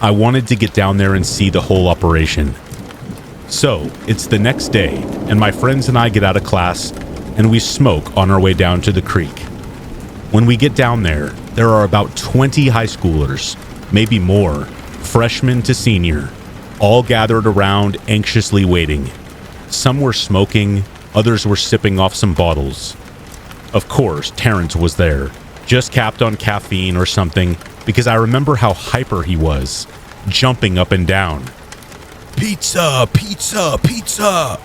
I wanted to get down there and see the whole operation. So, it's the next day, and my friends and I get out of class, and we smoke on our way down to the creek. When we get down there, there are about 20 high schoolers, maybe more, freshman to senior, all gathered around, anxiously waiting. Some were smoking, others were sipping off some bottles. Of course, Terrence was there, just capped on caffeine or something, because I remember how hyper he was, jumping up and down. "Pizza, pizza, pizza!"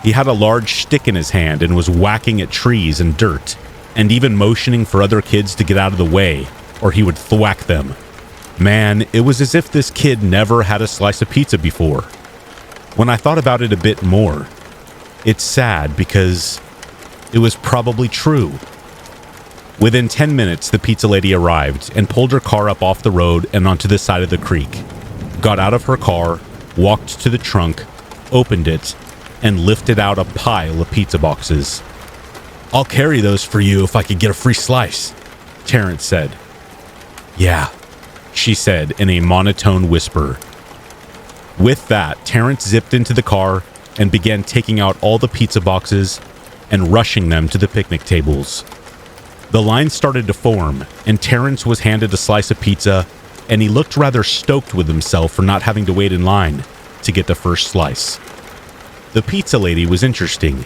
He had a large stick in his hand and was whacking at trees and dirt, and even motioning for other kids to get out of the way, or he would thwack them. Man, it was as if this kid never had a slice of pizza before. When I thought about it a bit more, it's sad because it was probably true. Within 10 minutes, the pizza lady arrived and pulled her car up off the road and onto the side of the creek, got out of her car, walked to the trunk, opened it, and lifted out a pile of pizza boxes. "I'll carry those for you if I could get a free slice," Terrence said. "Yeah," she said in a monotone whisper. With that, Terrence zipped into the car and began taking out all the pizza boxes and rushing them to the picnic tables. The line started to form, and Terrence was handed a slice of pizza, and he looked rather stoked with himself for not having to wait in line to get the first slice. The pizza lady was interesting.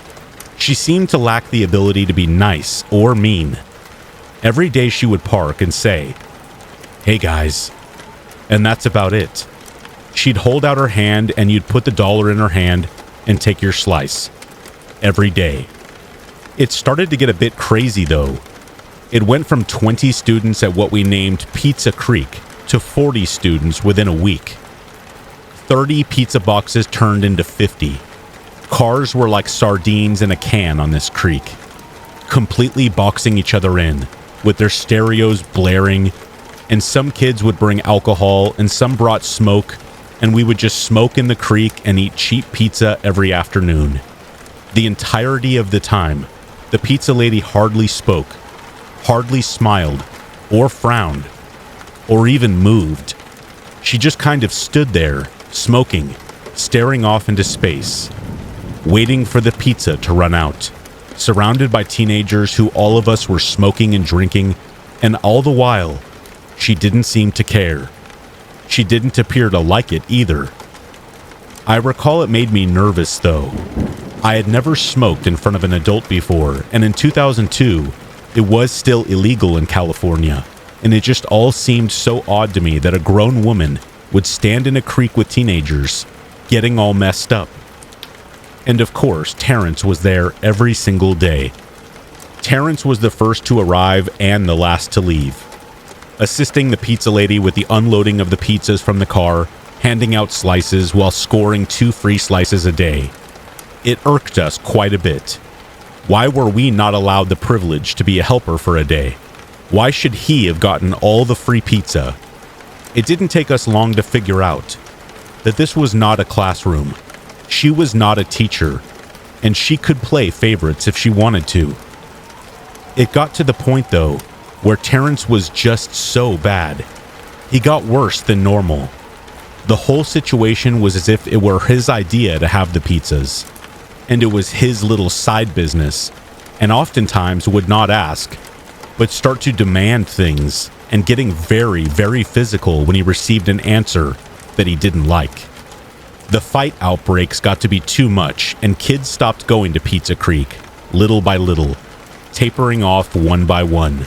She seemed to lack the ability to be nice or mean. Every day she would park and say, "Hey guys," and that's about it. She'd hold out her hand and you'd put the dollar in her hand and take your slice. Every day. It started to get a bit crazy though. It went from 20 students at what we named Pizza Creek to 40 students within a week. 30 pizza boxes turned into 50. Cars were like sardines in a can on this creek, completely boxing each other in, with their stereos blaring, and some kids would bring alcohol and some brought smoke, and we would just smoke in the creek and eat cheap pizza every afternoon. The entirety of the time, the pizza lady hardly spoke, hardly smiled, or frowned, or even moved. She just kind of stood there, smoking, staring off into space, waiting for the pizza to run out, surrounded by teenagers who all of us were smoking and drinking, and all the while, she didn't seem to care. She didn't appear to like it either. I recall it made me nervous though. I had never smoked in front of an adult before, and in 2002, it was still illegal in California, and it just all seemed so odd to me that a grown woman would stand in a creek with teenagers, getting all messed up. And of course, Terrence was there every single day. Terrence was the first to arrive and the last to leave, assisting the pizza lady with the unloading of the pizzas from the car, handing out slices while scoring 2 free slices a day. It irked us quite a bit. Why were we not allowed the privilege to be a helper for a day? Why should he have gotten all the free pizza? It didn't take us long to figure out that this was not a classroom. She was not a teacher, and she could play favorites if she wanted to. It got to the point, though, where Terrence was just so bad. He got worse than normal. The whole situation was as if it were his idea to have the pizzas, and it was his little side business, and oftentimes would not ask, but start to demand things, and getting very, very physical when he received an answer that he didn't like. The fight outbreaks got to be too much, and kids stopped going to Pizza Creek, little by little, tapering off one by one.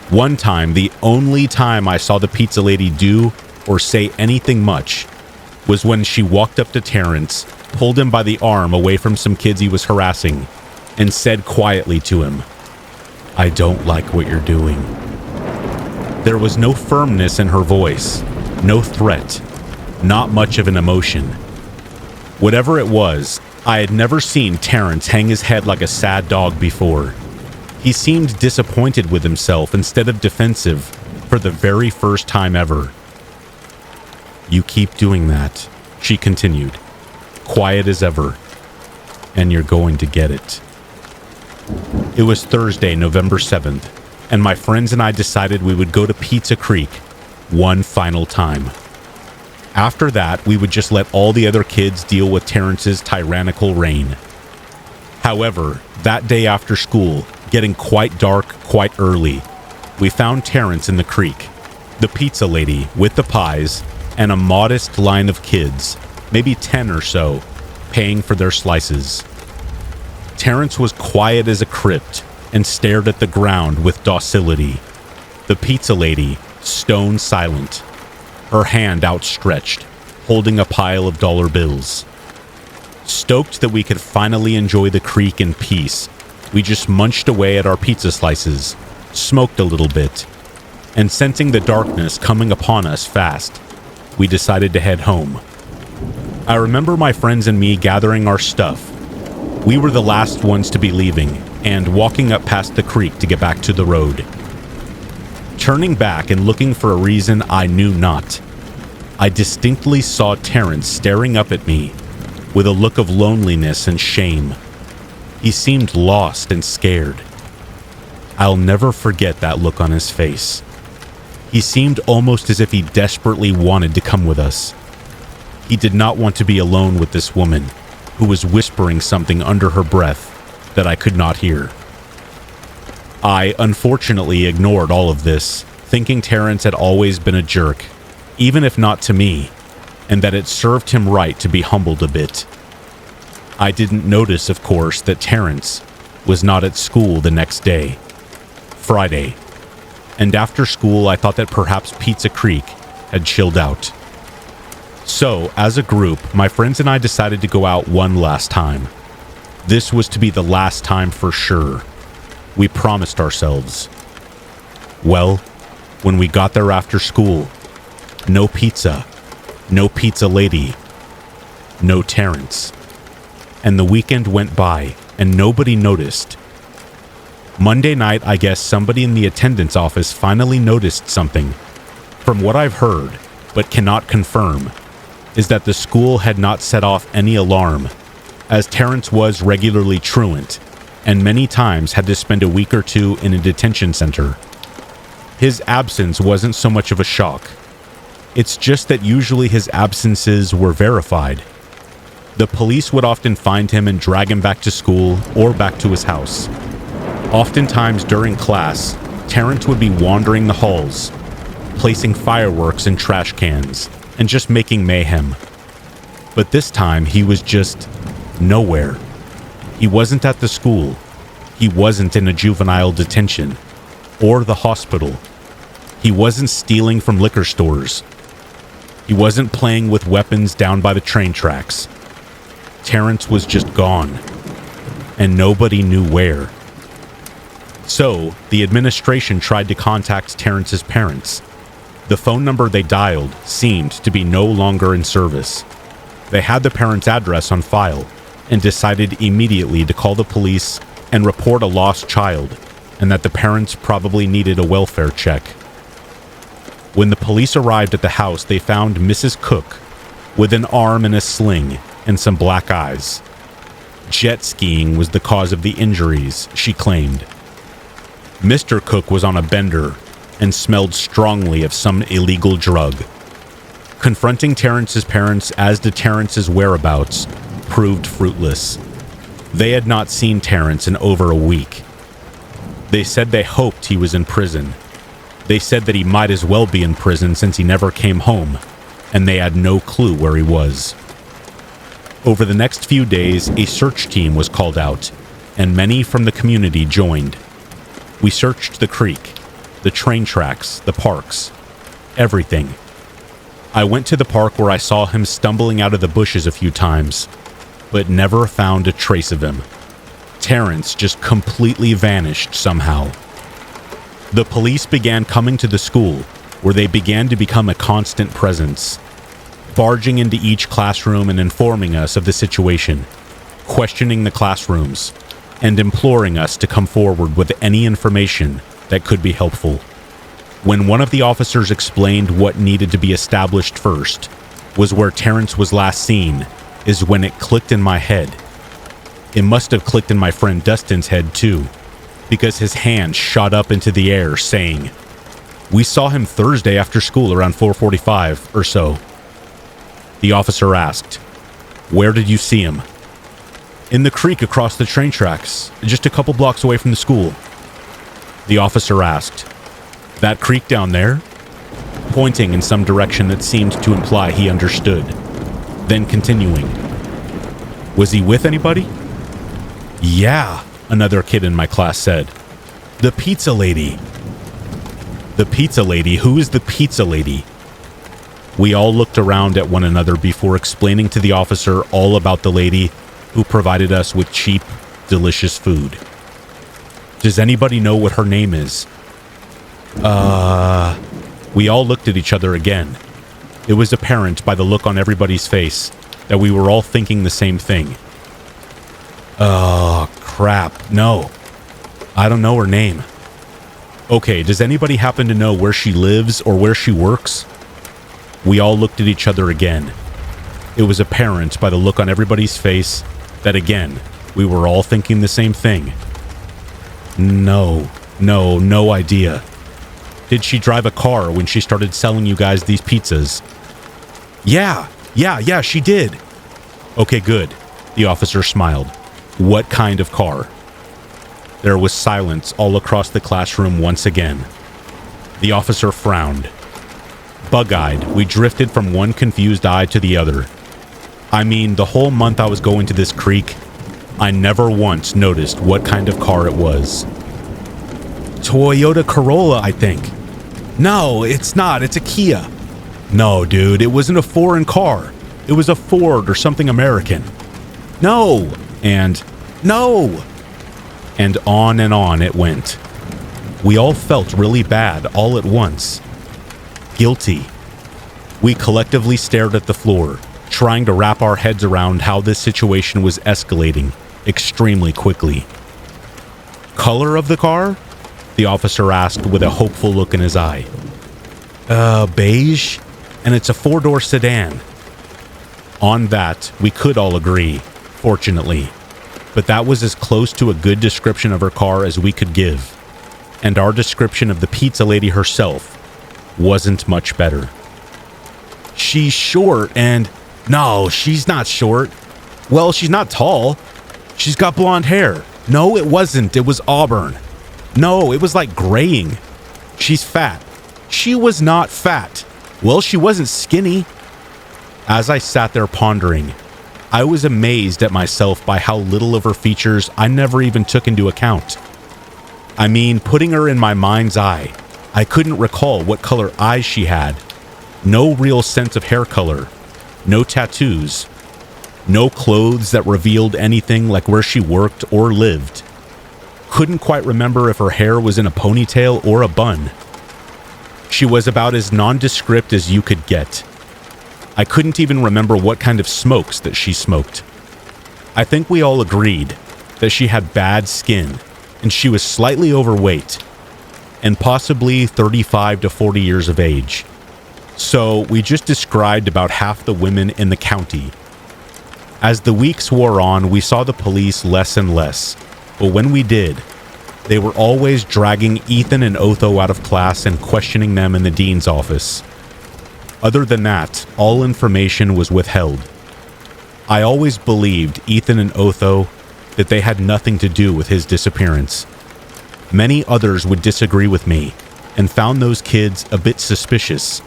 One time, the only time I saw the pizza lady do or say anything much was when she walked up to Terrence, pulled him by the arm away from some kids he was harassing, and said quietly to him, "I don't like what you're doing." There was no firmness in her voice, no threat, not much of an emotion. Whatever it was, I had never seen Terrence hang his head like a sad dog before. He seemed disappointed with himself instead of defensive for the very first time ever. "You keep doing that," she continued, quiet as ever, "and you're going to get it." It was Thursday, November 7th, and my friends and I decided we would go to Pizza Creek one final time. After that, we would just let all the other kids deal with Terrence's tyrannical reign. However, that day after school, getting quite dark quite early, we found Terrence in the creek, the pizza lady with the pies, and a modest line of kids, maybe 10 or so, paying for their slices. Terrence was quiet as a crypt and stared at the ground with docility. The pizza lady, stone silent, her hand outstretched, holding a pile of dollar bills. Stoked that we could finally enjoy the creek in peace, we just munched away at our pizza slices, smoked a little bit, and sensing the darkness coming upon us fast, we decided to head home. I remember my friends and me gathering our stuff. We were the last ones to be leaving and walking up past the creek to get back to the road. Turning back and looking for a reason I knew not, I distinctly saw Terrence staring up at me with a look of loneliness and shame. He seemed lost and scared. I'll never forget that look on his face. He seemed almost as if he desperately wanted to come with us. He did not want to be alone with this woman who was whispering something under her breath that I could not hear. I unfortunately ignored all of this, thinking Terrence had always been a jerk, even if not to me, and that it served him right to be humbled a bit. I didn't notice, of course, that Terrence was not at school the next day, Friday, and after school I thought that perhaps Pizza Creek had chilled out. So, as a group, my friends and I decided to go out one last time. This was to be the last time for sure. We promised ourselves. Well, when we got there after school, no pizza lady, no Terrence. And the weekend went by, and nobody noticed. Monday night, I guess somebody in the attendance office finally noticed something. From what I've heard, but cannot confirm, is that the school had not set off any alarm, as Terrence was regularly truant, and many times had to spend a week or two in a detention center. His absence wasn't so much of a shock. It's just that usually his absences were verified. The police would often find him and drag him back to school or back to his house. Oftentimes during class, Terrence would be wandering the halls, placing fireworks in trash cans, and just making mayhem. But this time he was just nowhere. He wasn't at the school. He wasn't in a juvenile detention or the hospital. He wasn't stealing from liquor stores. He wasn't playing with weapons down by the train tracks. Terrence was just gone, and nobody knew where. So, the administration tried to contact Terrence's parents. The phone number they dialed seemed to be no longer in service. They had the parents' address on file and decided immediately to call the police and report a lost child, and that the parents probably needed a welfare check. When the police arrived at the house, they found Mrs. Cook with an arm in a sling and some black eyes. Jet skiing was the cause of the injuries, she claimed. Mr. Cook was on a bender and smelled strongly of some illegal drug. Confronting Terrence's parents as to Terrence's whereabouts proved fruitless. They had not seen Terrence in over a week. They said they hoped he was in prison. They said that he might as well be in prison since he never came home, and they had no clue where he was. Over the next few days, a search team was called out, and many from the community joined. We searched the creek, the train tracks, the parks, everything. I went to the park where I saw him stumbling out of the bushes a few times, but never found a trace of him. Terrence just completely vanished somehow. The police began coming to the school, where they began to become a constant presence, barging into each classroom and informing us of the situation, questioning the classrooms, and imploring us to come forward with any information that could be helpful. When one of the officers explained what needed to be established first was where Terrence was last seen, is when it clicked in my head. It must have clicked in my friend Dustin's head too, because his hand shot up into the air saying, "We saw him Thursday after school around 4:45 or so." The officer asked, "Where did you see him?" "In the creek across the train tracks, just a couple blocks away from the school." The officer asked, "That creek down there?" Pointing in some direction that seemed to imply he understood. Then continuing, "Was he with anybody?" "Yeah," another kid in my class said. "The pizza lady." "The pizza lady? Who is the pizza lady?" We all looked around at one another before explaining to the officer all about the lady who provided us with cheap, delicious food. "Does anybody know what her name is?" We all looked at each other again. It was apparent by the look on everybody's face that we were all thinking the same thing. "Oh, crap, no. I don't know her name." "Okay, does anybody happen to know where she lives or where she works?" We all looked at each other again. It was apparent by the look on everybody's face that again, we were all thinking the same thing. No idea." "Did she drive a car when she started selling you guys these pizzas?" Yeah, she did." "Okay, good." The officer smiled. "What kind of car?" There was silence all across the classroom once again. The officer frowned. Bug-eyed, we drifted from one confused eye to the other. I mean, the whole month I was going to this creek, I never once noticed what kind of car it was. "Toyota Corolla, I think." "No, it's not. It's a Kia." "No, dude, it wasn't a foreign car. It was a Ford or something American." "No," and "No," and on it went. We all felt really bad all at once. Guilty. We collectively stared at the floor, trying to wrap our heads around how this situation was escalating extremely quickly. "Color of the car?" the officer asked with a hopeful look in his eye. Beige, and it's a 4-door sedan." On that, we could all agree, fortunately, but that was as close to a good description of her car as we could give, and our description of the pizza lady herself wasn't much better. "She's short and..." "No, she's not short." "Well, she's not tall. She's got blonde hair." "No, it wasn't. It was auburn." "No, it was like graying." "She's fat." "She was not fat." "Well, she wasn't skinny." As I sat there pondering, I was amazed at myself by how little of her features I never even took into account. I mean, putting her in my mind's eye, I couldn't recall what color eyes she had. No real sense of hair color. No tattoos. No clothes that revealed anything like where she worked or lived. Couldn't quite remember if her hair was in a ponytail or a bun. She was about as nondescript as you could get. I couldn't even remember what kind of smokes that she smoked. I think we all agreed that she had bad skin and she was slightly overweight and possibly 35 to 40 years of age. So we just described about half the women in the county. As the weeks wore on, we saw the police less and less, but when we did, they were always dragging Ethan and Otho out of class and questioning them in the dean's office. Other than that, all information was withheld. I always believed Ethan and Otho that they had nothing to do with his disappearance. Many others would disagree with me and found those kids a bit suspicious.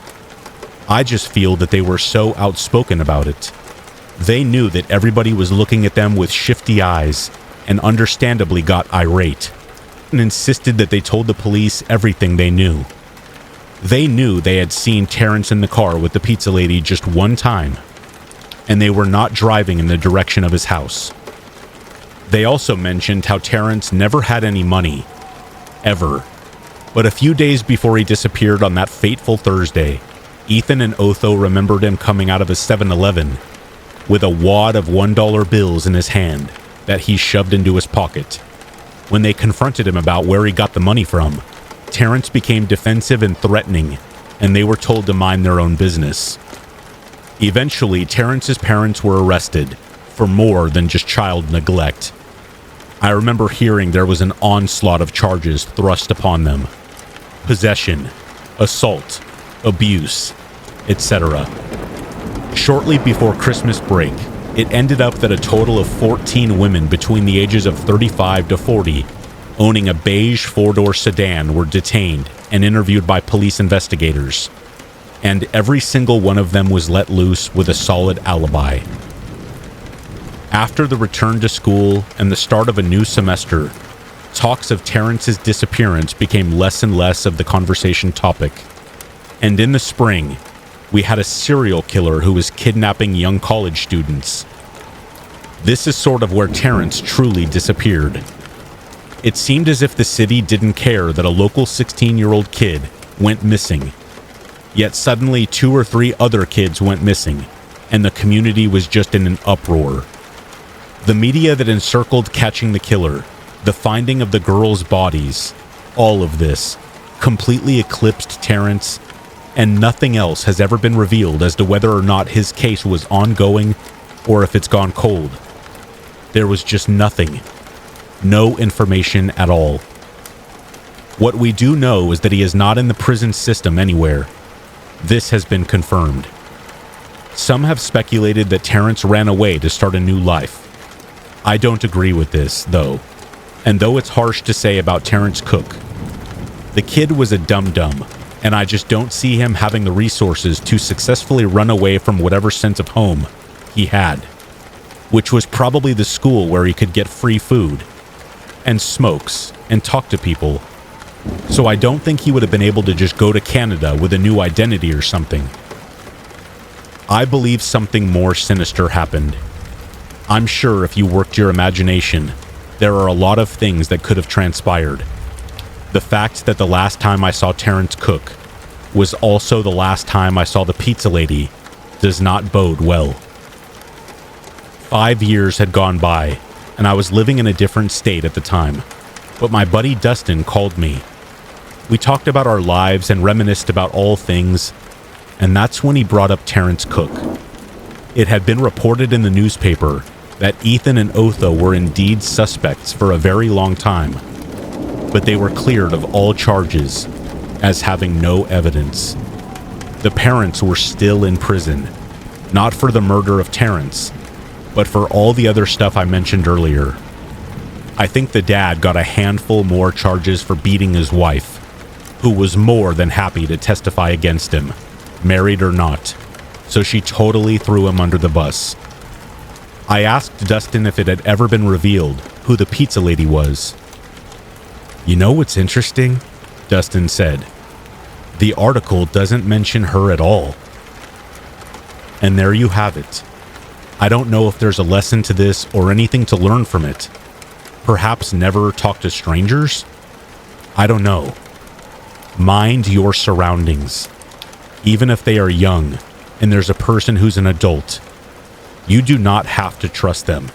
I just feel that they were so outspoken about it. They knew that everybody was looking at them with shifty eyes and understandably got irate and insisted that they told the police everything they knew. They knew they had seen Terrence in the car with the pizza lady just one time, and they were not driving in the direction of his house. They also mentioned how Terrence never had any money. Ever. But a few days before he disappeared on that fateful Thursday, Ethan and Otho remembered him coming out of a 7-Eleven with a wad of $1 bills in his hand that he shoved into his pocket. When they confronted him about where he got the money from, Terrence became defensive and threatening, and they were told to mind their own business. Eventually, Terrence's parents were arrested for more than just child neglect. I remember hearing there was an onslaught of charges thrust upon them. Possession, assault, abuse, etc. Shortly before Christmas break, it ended up that a total of 14 women between the ages of 35 to 40 owning a beige four-door sedan were detained and interviewed by police investigators. And every single one of them was let loose with a solid alibi. After the return to school and the start of a new semester, talks of Terrence's disappearance became less and less of the conversation topic. And in the spring, we had a serial killer who was kidnapping young college students. This is sort of where Terrence truly disappeared. It seemed as if the city didn't care that a local 16-year-old kid went missing. Yet suddenly 2 or 3 other kids went missing, and the community was just in an uproar. The media that encircled catching the killer, the finding of the girls' bodies, all of this completely eclipsed Terrence, and nothing else has ever been revealed as to whether or not his case was ongoing or if it's gone cold. There was just nothing. No information at all. What we do know is that he is not in the prison system anywhere. This has been confirmed. Some have speculated that Terrence ran away to start a new life. I don't agree with this, though. And though it's harsh to say about Terrence Cook, the kid was a dum-dum, and I just don't see him having the resources to successfully run away from whatever sense of home he had, which was probably the school where he could get free food, and smokes, and talk to people. So I don't think he would have been able to just go to Canada with a new identity or something. I believe something more sinister happened. I'm sure if you worked your imagination, there are a lot of things that could have transpired. The fact that the last time I saw Terrence Cook was also the last time I saw the pizza lady does not bode well. 5 years had gone by, and I was living in a different state at the time, but my buddy Dustin called me. We talked about our lives and reminisced about all things, and that's when he brought up Terrence Cook. It had been reported in the newspaper that Ethan and Otho were indeed suspects for a very long time, but they were cleared of all charges as having no evidence. The parents were still in prison, not for the murder of Terrence, but for all the other stuff I mentioned earlier. I think the dad got a handful more charges for beating his wife, who was more than happy to testify against him, married or not, so she totally threw him under the bus. I asked Dustin if it had ever been revealed who the pizza lady was. "You know what's interesting?" Dustin said. "The article doesn't mention her at all." And there you have it. I don't know if there's a lesson to this or anything to learn from it. Perhaps never talk to strangers? I don't know. Mind your surroundings. Even if they are young and there's a person who's an adult, you do not have to trust them.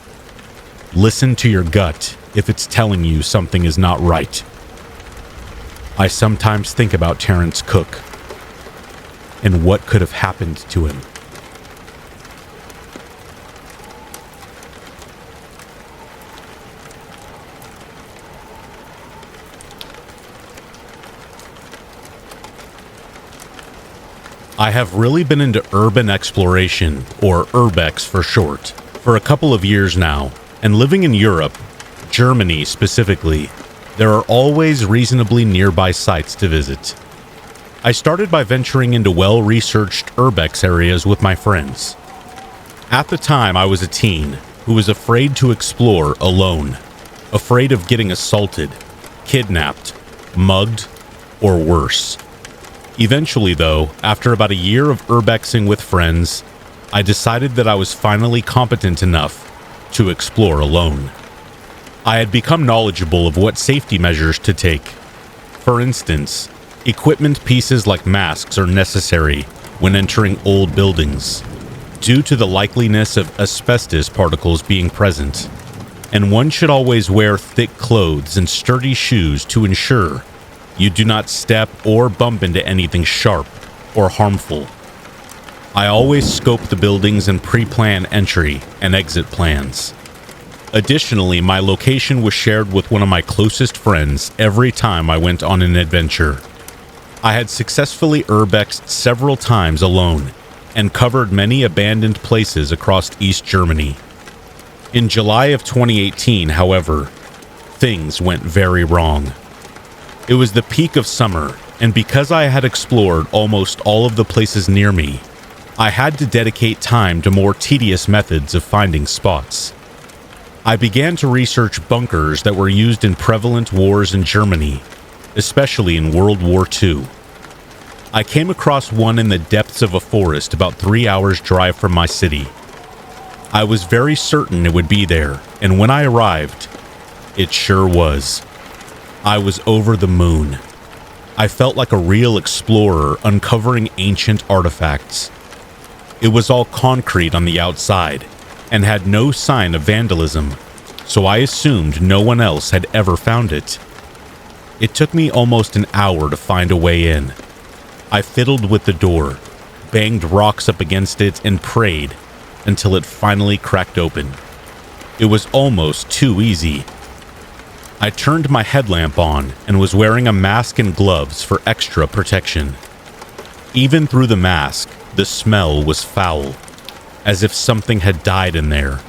Listen to your gut if it's telling you something is not right. I sometimes think about Terrence Cook and what could have happened to him. I have really been into urban exploration, or urbex for short, for a couple of years now, and living in Europe, Germany specifically, there are always reasonably nearby sites to visit. I started by venturing into well-researched urbex areas with my friends. At the time, I was a teen who was afraid to explore alone, afraid of getting assaulted, kidnapped, mugged, or worse. Eventually, though, after about a year of urbexing with friends, I decided that I was finally competent enough to explore alone. I had become knowledgeable of what safety measures to take. For instance, equipment pieces like masks are necessary when entering old buildings, due to the likeliness of asbestos particles being present, and one should always wear thick clothes and sturdy shoes to ensure you do not step or bump into anything sharp or harmful. I always scope the buildings and pre-plan entry and exit plans. Additionally, my location was shared with one of my closest friends every time I went on an adventure. I had successfully urbexed several times alone and covered many abandoned places across East Germany. In July of 2018, however, things went very wrong. It was the peak of summer, and because I had explored almost all of the places near me, I had to dedicate time to more tedious methods of finding spots. I began to research bunkers that were used in prevalent wars in Germany, especially in World War II. I came across one in the depths of a forest about 3 hours' drive from my city. I was very certain it would be there, and when I arrived, it sure was. I was over the moon. I felt like a real explorer uncovering ancient artifacts. It was all concrete on the outside and had no sign of vandalism, so I assumed no one else had ever found it. It took me almost an hour to find a way in. I fiddled with the door, banged rocks up against it, and prayed until it finally cracked open. It was almost too easy. I turned my headlamp on and was wearing a mask and gloves for extra protection. Even through the mask, the smell was foul, as if something had died in there.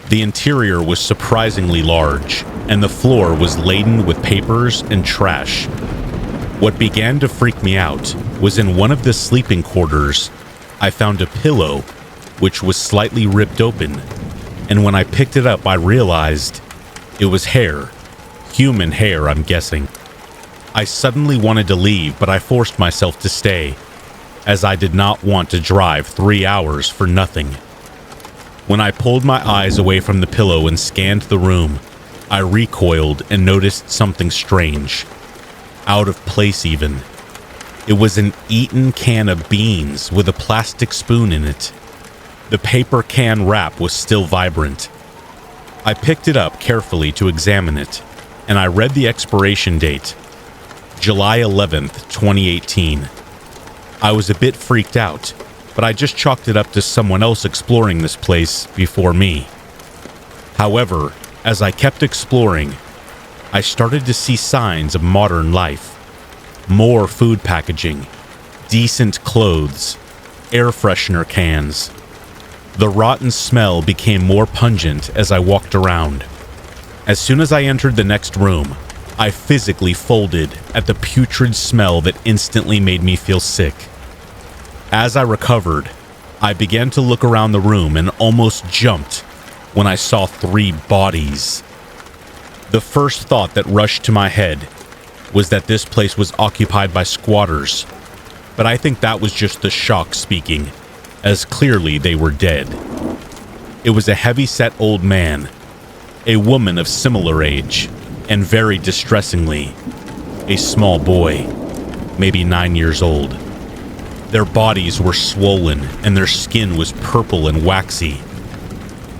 The interior was surprisingly large, and the floor was laden with papers and trash. What began to freak me out was in one of the sleeping quarters, I found a pillow which was slightly ripped open, and when I picked it up I realized it was hair. Human hair, I'm guessing. I suddenly wanted to leave, but I forced myself to stay, as I did not want to drive 3 hours for nothing. When I pulled my eyes away from the pillow and scanned the room, I recoiled and noticed something strange. Out of place even. It was an eaten can of beans with a plastic spoon in it. The paper can wrap was still vibrant. I picked it up carefully to examine it, and I read the expiration date, July 11th, 2018. I was a bit freaked out, but I just chalked it up to someone else exploring this place before me. However, as I kept exploring, I started to see signs of modern life. More food packaging, decent clothes, air freshener cans. The rotten smell became more pungent as I walked around. As soon as I entered the next room, I physically folded at the putrid smell that instantly made me feel sick. As I recovered, I began to look around the room and almost jumped when I saw 3 bodies. The first thought that rushed to my head was that this place was occupied by squatters, but I think that was just the shock speaking, as clearly they were dead. It was a heavy-set old man, a woman of similar age, and very distressingly, a small boy, maybe 9 years old. Their bodies were swollen and their skin was purple and waxy.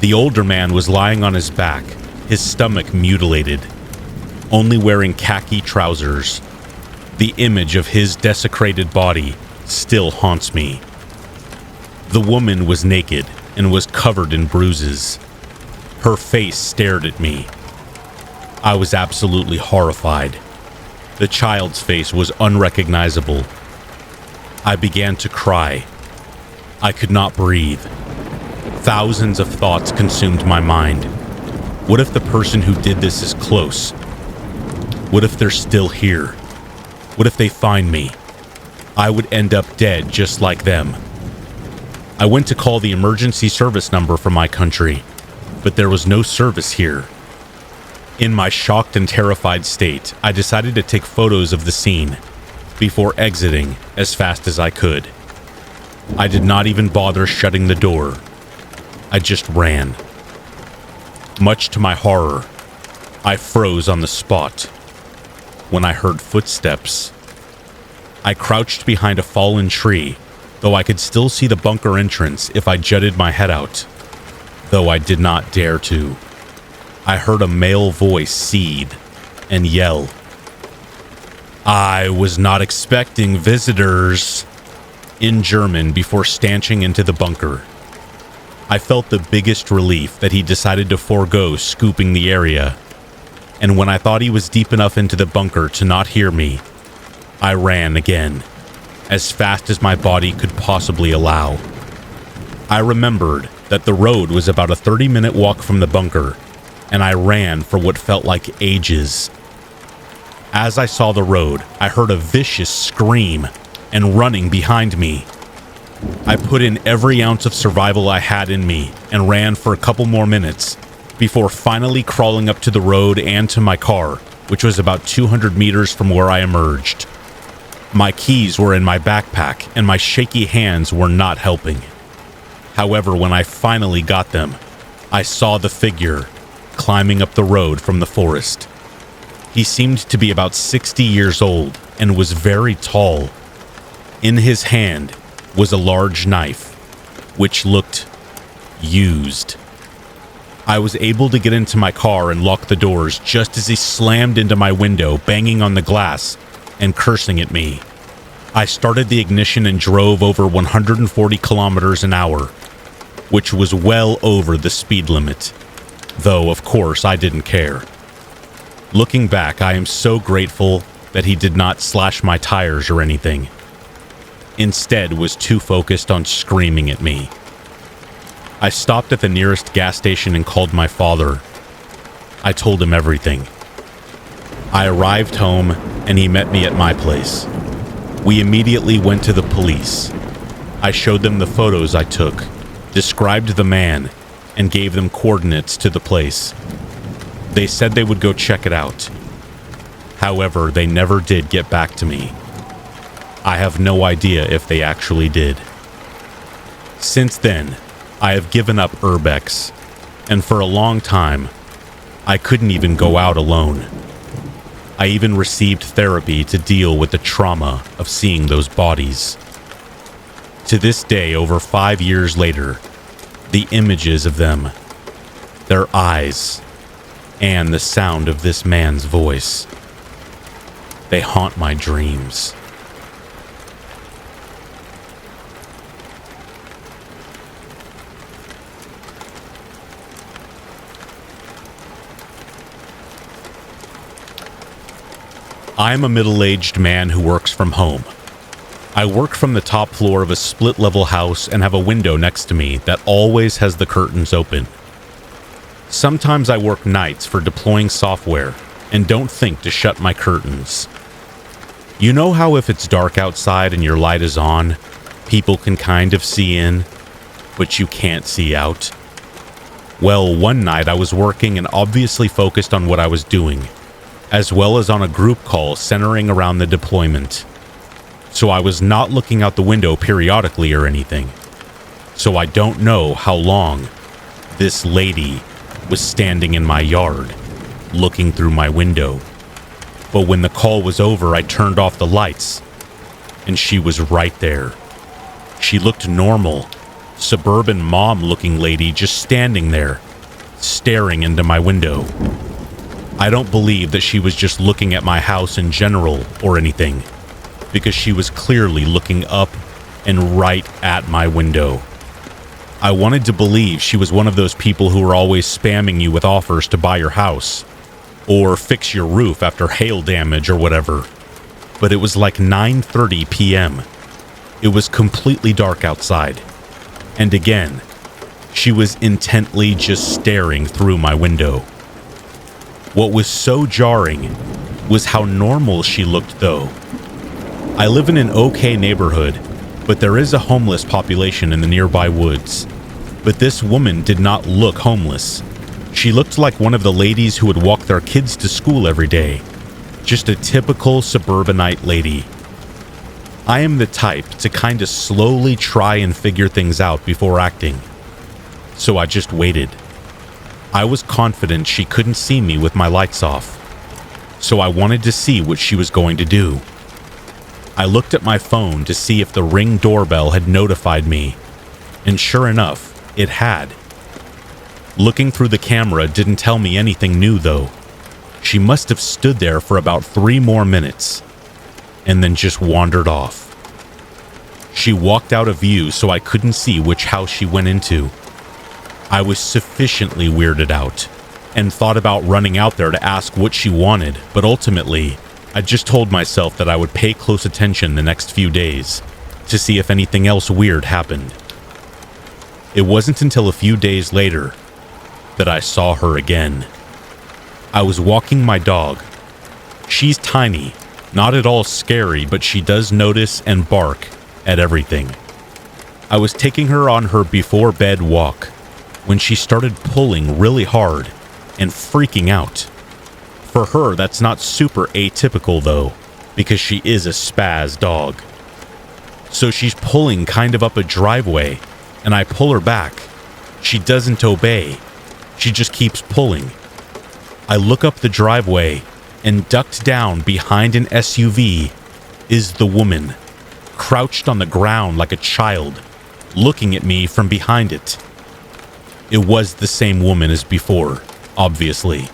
The older man was lying on his back, his stomach mutilated, only wearing khaki trousers. The image of his desecrated body still haunts me. The woman was naked and was covered in bruises. Her face stared at me. I was absolutely horrified. The child's face was unrecognizable. I began to cry. I could not breathe. Thousands of thoughts consumed my mind. What if the person who did this is close? What if they're still here? What if they find me? I would end up dead just like them. I went to call the emergency service number from my country, but there was no service here. In my shocked and terrified state, I decided to take photos of the scene before exiting as fast as I could. I did not even bother shutting the door. I just ran. Much to my horror, I froze on the spot when I heard footsteps. I crouched behind a fallen tree, though I could still see the bunker entrance if I jutted my head out, though I did not dare to. I heard a male voice seethe and yell, "I was not expecting visitors," in German before stanching into the bunker. I felt the biggest relief that he decided to forego scooping the area, and when I thought he was deep enough into the bunker to not hear me, I ran again, as fast as my body could possibly allow. I remembered that the road was about a 30-minute walk from the bunker, and I ran for what felt like ages. As I saw the road, I heard a vicious scream and running behind me. I put in every ounce of survival I had in me and ran for a couple more minutes before finally crawling up to the road and to my car, which was about 200 meters from where I emerged. My keys were in my backpack and my shaky hands were not helping. However, when I finally got them, I saw the figure climbing up the road from the forest. He seemed to be about 60 years old and was very tall. In his hand was a large knife, which looked used. I was able to get into my car and lock the doors just as he slammed into my window, banging on the glass and cursing at me. I started the ignition and drove over 140 kilometers an hour, which was well over the speed limit, though of course I didn't care. Looking back, I am so grateful that he did not slash my tires or anything. Instead, was too focused on screaming at me. I stopped at the nearest gas station and called my father. I told him everything. I arrived home and he met me at my place. We immediately went to the police. I showed them the photos I took, described the man, and gave them coordinates to the place. They said they would go check it out. However, they never did get back to me. I have no idea if they actually did. Since then, I have given up urbex, and for a long time, I couldn't even go out alone. I even received therapy to deal with the trauma of seeing those bodies. To this day, over 5 years later, the images of them, their eyes, and the sound of this man's voice, they haunt my dreams. I am a middle-aged man who works from home. I work from the top floor of a split-level house and have a window next to me that always has the curtains open. Sometimes I work nights for deploying software and don't think to shut my curtains. You know how if it's dark outside and your light is on, people can kind of see in, but you can't see out? Well, one night I was working and obviously focused on what I was doing, as well as on a group call centering around the deployment. So I was not looking out the window periodically or anything. So I don't know how long this lady was standing in my yard, looking through my window. But when the call was over, I turned off the lights, and she was right there. She looked normal, suburban mom-looking lady just standing there, staring into my window. I don't believe that she was just looking at my house in general or anything, because she was clearly looking up and right at my window. I wanted to believe she was one of those people who are always spamming you with offers to buy your house, or fix your roof after hail damage or whatever. But it was like 9:30 p.m. It was completely dark outside. And again, she was intently just staring through my window. What was so jarring was how normal she looked, though. I live in an okay neighborhood, but there is a homeless population in the nearby woods. But this woman did not look homeless. She looked like one of the ladies who would walk their kids to school every day. Just a typical suburbanite lady. I am the type to kind of slowly try and figure things out before acting. So I just waited. I was confident she couldn't see me with my lights off, so I wanted to see what she was going to do. I looked at my phone to see if the Ring doorbell had notified me, and sure enough, it had. Looking through the camera didn't tell me anything new though. She must have stood there for about 3 more minutes, and then just wandered off. She walked out of view so I couldn't see which house she went into. I was sufficiently weirded out, and thought about running out there to ask what she wanted, but ultimately, I just told myself that I would pay close attention the next few days to see if anything else weird happened. It wasn't until a few days later that I saw her again. I was walking my dog. She's tiny, not at all scary, but she does notice and bark at everything. I was taking her on her before bed walk when she started pulling really hard and freaking out. For her, that's not super atypical though, because she is a spaz dog. So she's pulling kind of up a driveway, and I pull her back. She doesn't obey. She just keeps pulling. I look up the driveway, and ducked down behind an SUV is the woman, crouched on the ground like a child, looking at me from behind it. It was the same woman as before, obviously.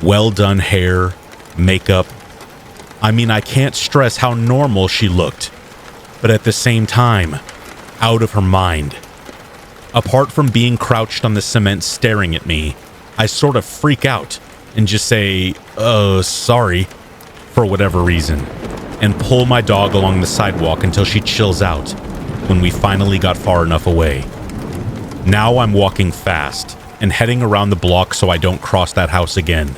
Well done hair, makeup. I mean, I can't stress how normal she looked, but at the same time, out of her mind. Apart from being crouched on the cement staring at me, I sort of freak out and just say, sorry, for whatever reason, and pull my dog along the sidewalk until she chills out when we finally got far enough away. Now I'm walking fast and heading around the block so I don't cross that house again.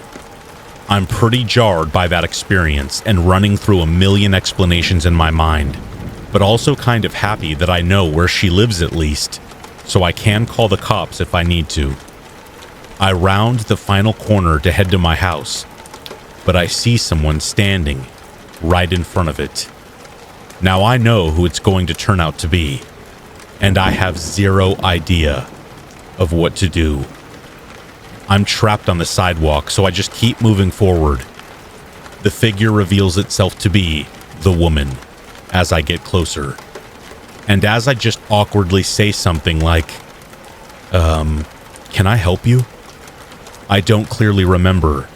I'm pretty jarred by that experience and running through a million explanations in my mind, but also kind of happy that I know where she lives at least, so I can call the cops if I need to. I round the final corner to head to my house, but I see someone standing right in front of it. Now I know who it's going to turn out to be, and I have zero idea of what to do. I'm trapped on the sidewalk, so I just keep moving forward. The figure reveals itself to be the woman as I get closer. And as I just awkwardly say something like, can I help you? I don't clearly remember,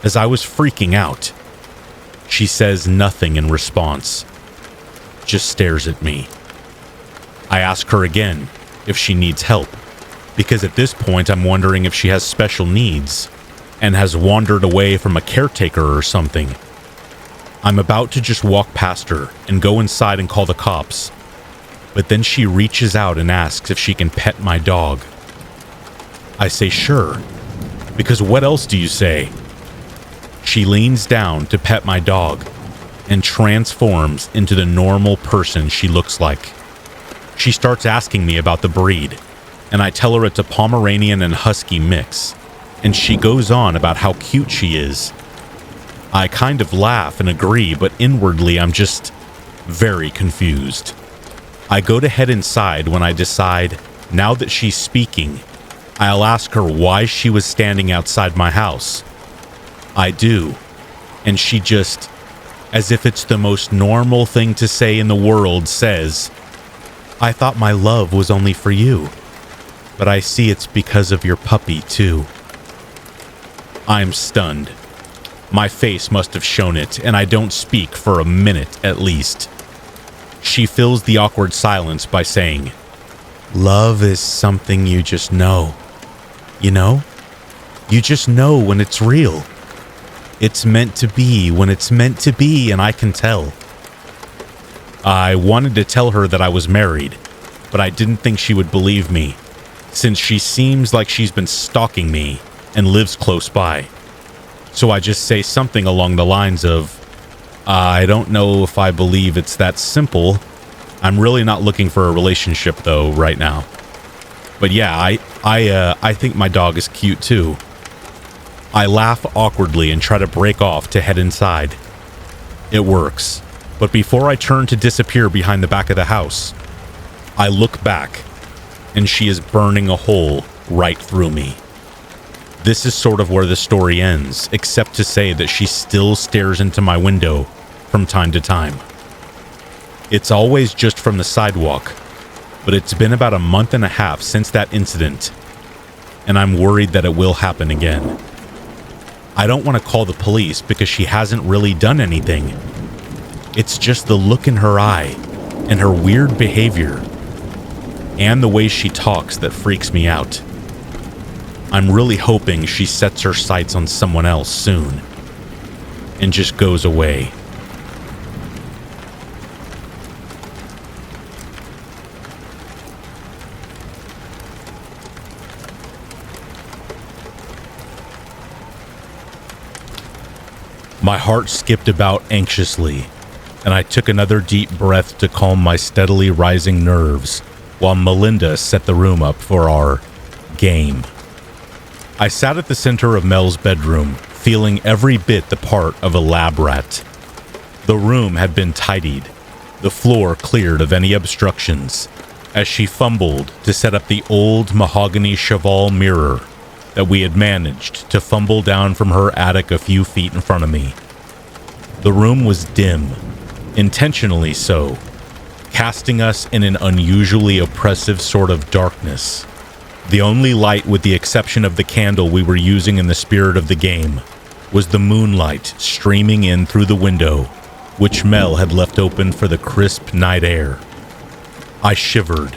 as I was freaking out. She says nothing in response, just stares at me. I ask her again if she needs help, because at this point I'm wondering if she has special needs and has wandered away from a caretaker or something. I'm about to just walk past her and go inside and call the cops, but then she reaches out and asks if she can pet my dog. I say sure, because what else do you say? She leans down to pet my dog and transforms into the normal person she looks like. She starts asking me about the breed, and I tell her it's a Pomeranian and Husky mix, and she goes on about how cute she is. I kind of laugh and agree, but inwardly I'm just very confused. I go to head inside when I decide, now that she's speaking, I'll ask her why she was standing outside my house. I do, and she just, as if it's the most normal thing to say in the world, says, I thought my love was only for you, but I see it's because of your puppy too. I'm stunned. My face must have shown it, and I don't speak for a minute at least. She fills the awkward silence by saying, love is something you just know. You know? You just know when it's real. It's meant to be when it's meant to be, and I can tell. I wanted to tell her that I was married, but I didn't think she would believe me, since she seems like she's been stalking me and lives close by. So I just say something along the lines of, I don't know if I believe it's that simple. I'm really not looking for a relationship though right now. But yeah, I think my dog is cute too. I laugh awkwardly and try to break off to head inside. It works, but before I turn to disappear behind the back of the house, I look back, and she is burning a hole right through me. This is sort of where the story ends, except to say that she still stares into my window from time to time. It's always just from the sidewalk, but it's been about a month and a half since that incident, and I'm worried that it will happen again. I don't want to call the police because she hasn't really done anything. It's just the look in her eye and her weird behavior and the way she talks that freaks me out. I'm really hoping she sets her sights on someone else soon and just goes away. My heart skipped about anxiously, and I took another deep breath to calm my steadily rising nerves while Melinda set the room up for our game. I sat at the center of Mel's bedroom, feeling every bit the part of a lab rat. The room had been tidied, the floor cleared of any obstructions, as she fumbled to set up the old mahogany cheval mirror that we had managed to fumble down from her attic a few feet in front of me. The room was dim, intentionally so, casting us in an unusually oppressive sort of darkness. The only light, with the exception of the candle we were using in the spirit of the game, was the moonlight streaming in through the window, which Mel had left open for the crisp night air. I shivered,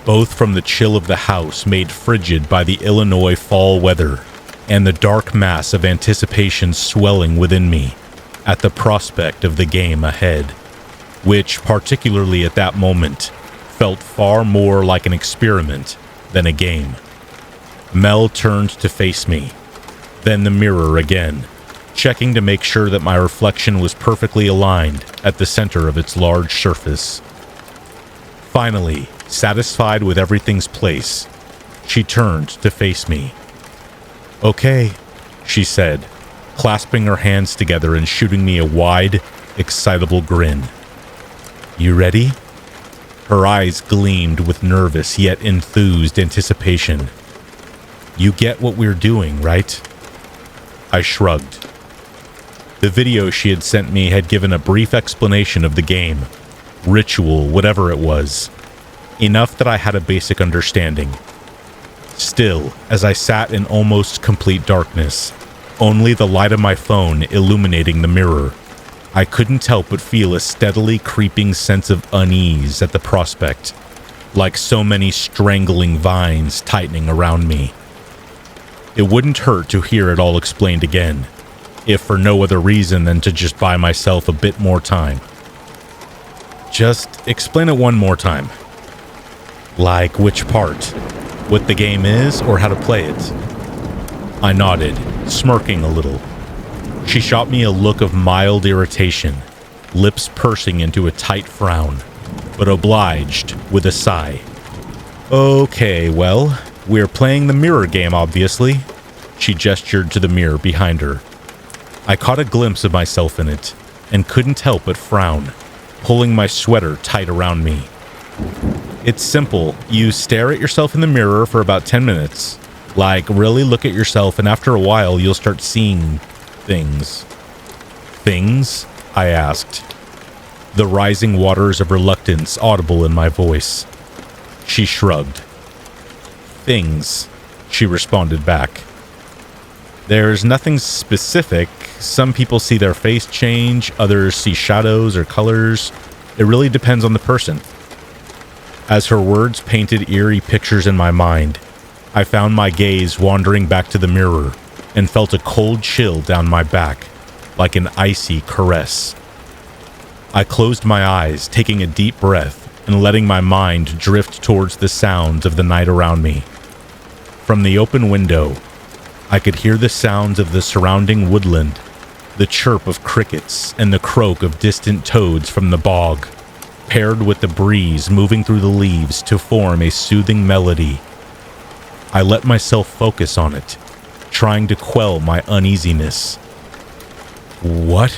both from the chill of the house made frigid by the Illinois fall weather and the dark mass of anticipation swelling within me at the prospect of the game ahead, which, particularly at that moment, felt far more like an experiment than a game. Mel turned to face me, then the mirror again, checking to make sure that my reflection was perfectly aligned at the center of its large surface. Finally, satisfied with everything's place, she turned to face me. "Okay," she said, clasping her hands together and shooting me a wide, excitable grin. "You ready?" Her eyes gleamed with nervous yet enthused anticipation. "You get what we're doing, right?" I shrugged. The video she had sent me had given a brief explanation of the game, ritual, whatever it was, enough that I had a basic understanding. Still, as I sat in almost complete darkness, only the light of my phone illuminating the mirror, I couldn't help but feel a steadily creeping sense of unease at the prospect, like so many strangling vines tightening around me. It wouldn't hurt to hear it all explained again, if for no other reason than to just buy myself a bit more time. "Just explain it one more time." "Like which part? What the game is, or how to play it?" I nodded, smirking a little. She shot me a look of mild irritation, lips pursing into a tight frown, but obliged with a sigh. "Okay, well, we're playing the mirror game, obviously." She gestured to the mirror behind her. I caught a glimpse of myself in it, and couldn't help but frown, pulling my sweater tight around me. "It's simple. You stare at yourself in the mirror for about 10 minutes. Like, really look at yourself, and after a while, you'll start seeing things." "Things?" I asked, the rising waters of reluctance audible in my voice. She shrugged. "Things," she responded back. "There's nothing specific. Some people see their face change, others see shadows or colors. It really depends on the person." As her words painted eerie pictures in my mind, I found my gaze wandering back to the mirror and felt a cold chill down my back, like an icy caress. I closed my eyes, taking a deep breath and letting my mind drift towards the sounds of the night around me. From the open window, I could hear the sounds of the surrounding woodland, the chirp of crickets and the croak of distant toads from the bog, paired with the breeze moving through the leaves to form a soothing melody. I let myself focus on it, trying to quell my uneasiness. "What?"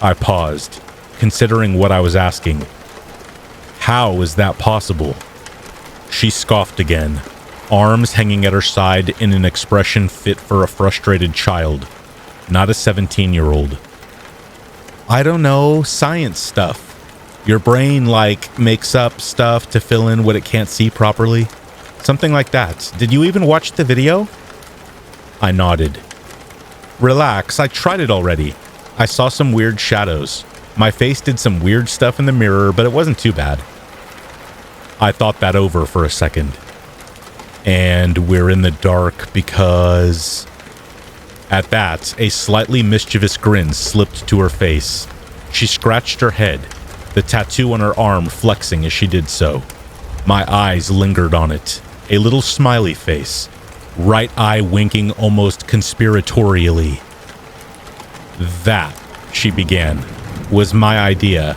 I paused, considering what I was asking. "How is that possible?" She scoffed again, arms hanging at her side in an expression fit for a frustrated child, not a 17-year-old. I don't know, science stuff. Your brain, makes up stuff to fill in what it can't see properly. Something like that. Did you even watch the video? I nodded. Relax, I tried it already. I saw some weird shadows. My face did some weird stuff in the mirror, but it wasn't too bad. I thought that over for a second. And we're in the dark because... At that, a slightly mischievous grin slipped to her face. She scratched her head, the tattoo on her arm flexing as she did so. My eyes lingered on it, a little smiley face, right eye winking almost conspiratorially. That, she began, was my idea.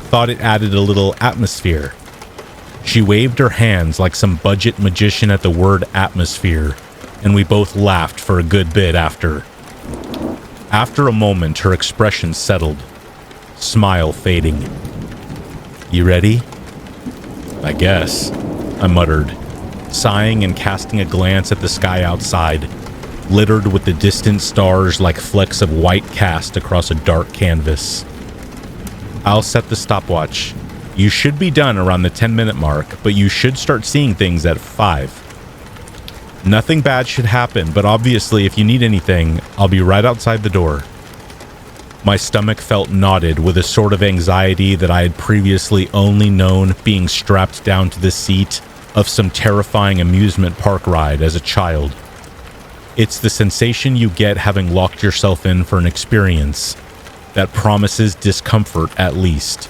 Thought it added a little atmosphere. She waved her hands like some budget magician at the word atmosphere, and we both laughed for a good bit after. After a moment, her expression settled, smile fading. You ready? I guess, I muttered, sighing and casting a glance at the sky outside, littered with the distant stars like flecks of white cast across a dark canvas. I'll set the stopwatch. You should be done around the 10-minute mark, but you should start seeing things at 5. Nothing bad should happen, but obviously if you need anything, I'll be right outside the door. My stomach felt knotted with a sort of anxiety that I had previously only known being strapped down to the seat of some terrifying amusement park ride as a child. It's the sensation you get having locked yourself in for an experience that promises discomfort at least,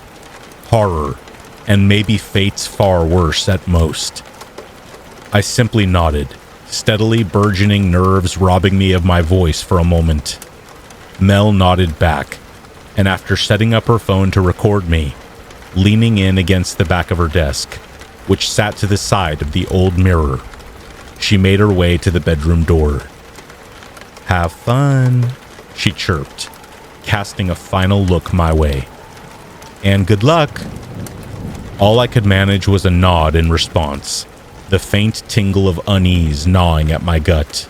horror, and maybe fate's far worse at most. I simply nodded, steadily burgeoning nerves robbing me of my voice for a moment. Mel nodded back, and after setting up her phone to record me, leaning in against the back of her desk, which sat to the side of the old mirror, she made her way to the bedroom door. Have fun, she chirped, casting a final look my way. And good luck. All I could manage was a nod in response, the faint tingle of unease gnawing at my gut.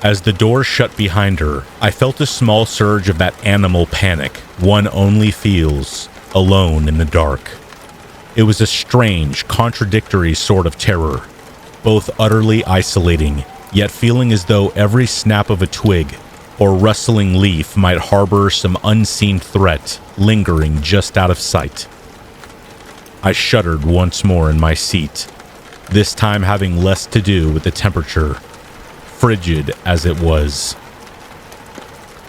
As the door shut behind her, I felt a small surge of that animal panic one only feels alone in the dark. It was a strange, contradictory sort of terror, both utterly isolating, yet feeling as though every snap of a twig or rustling leaf might harbor some unseen threat lingering just out of sight. I shuddered once more in my seat, this time having less to do with the temperature, frigid as it was.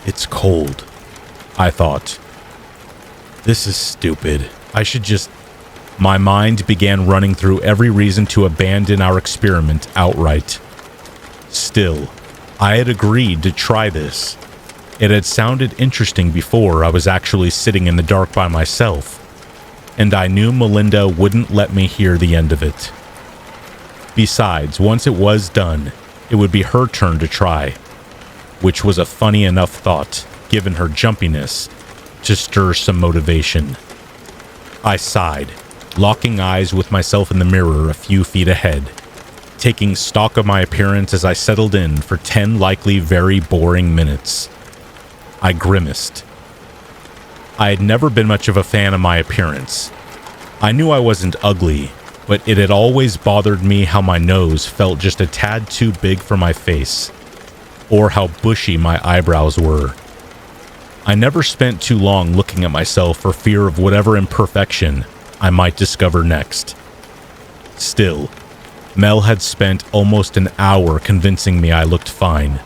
It's cold, I thought. This is stupid. I should just... My mind began running through every reason to abandon our experiment outright. Still, I had agreed to try this. It had sounded interesting before I was actually sitting in the dark by myself, and I knew Melinda wouldn't let me hear the end of it. Besides, once it was done, it would be her turn to try, which was a funny enough thought, given her jumpiness, to stir some motivation. I sighed, locking eyes with myself in the mirror a few feet ahead, taking stock of my appearance as I settled in for 10 likely very boring minutes. I grimaced. I had never been much of a fan of my appearance. I knew I wasn't ugly, but it had always bothered me how my nose felt just a tad too big for my face, or how bushy my eyebrows were. I never spent too long looking at myself for fear of whatever imperfection I might discover next. Still, Mel had spent almost an hour convincing me I looked fine,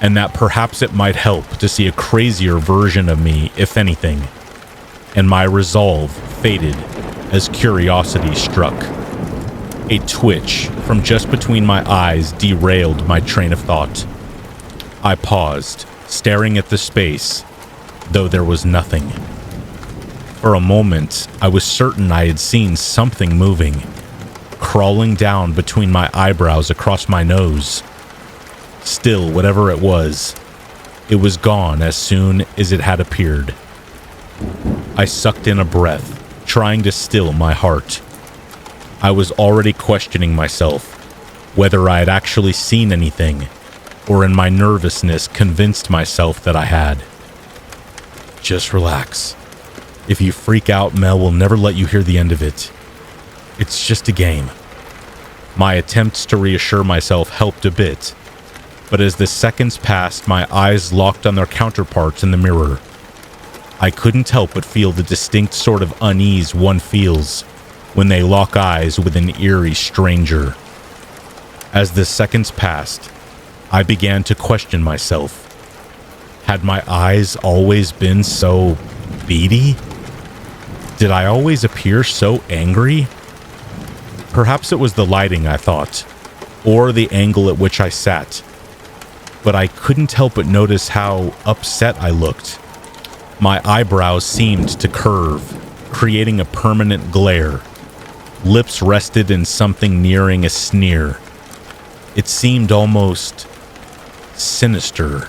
and that perhaps it might help to see a crazier version of me, if anything, and my resolve faded as curiosity struck. A twitch from just between my eyes derailed my train of thought. I paused, staring at the space, though there was nothing. For a moment, I was certain I had seen something moving, crawling down between my eyebrows across my nose. Still, whatever it was gone as soon as it had appeared. I sucked in a breath, trying to still my heart. I was already questioning myself, whether I had actually seen anything, or in my nervousness convinced myself that I had. Just relax. If you freak out, Mel will never let you hear the end of it. It's just a game. My attempts to reassure myself helped a bit, but as the seconds passed, my eyes locked on their counterparts in the mirror. I couldn't help but feel the distinct sort of unease one feels when they lock eyes with an eerie stranger. As the seconds passed, I began to question myself. Had my eyes always been so beady? Did I always appear so angry? Perhaps it was the lighting, I thought, or the angle at which I sat. But I couldn't help but notice how upset I looked. My eyebrows seemed to curve, creating a permanent glare. Lips rested in something nearing a sneer. It seemed almost sinister.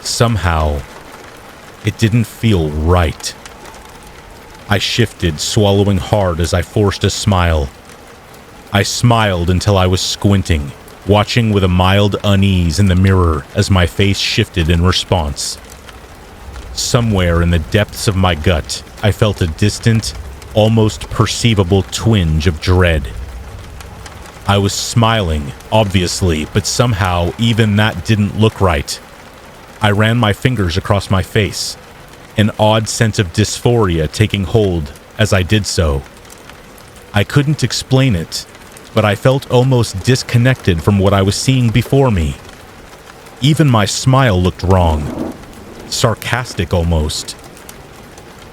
Somehow, it didn't feel right. I shifted, swallowing hard as I forced a smile. I smiled until I was squinting, watching with a mild unease in the mirror as my face shifted in response. Somewhere in the depths of my gut, I felt a distant, almost perceivable twinge of dread. I was smiling, obviously, but somehow even that didn't look right. I ran my fingers across my face, an odd sense of dysphoria taking hold as I did so. I couldn't explain it, but I felt almost disconnected from what I was seeing before me. Even my smile looked wrong, sarcastic almost.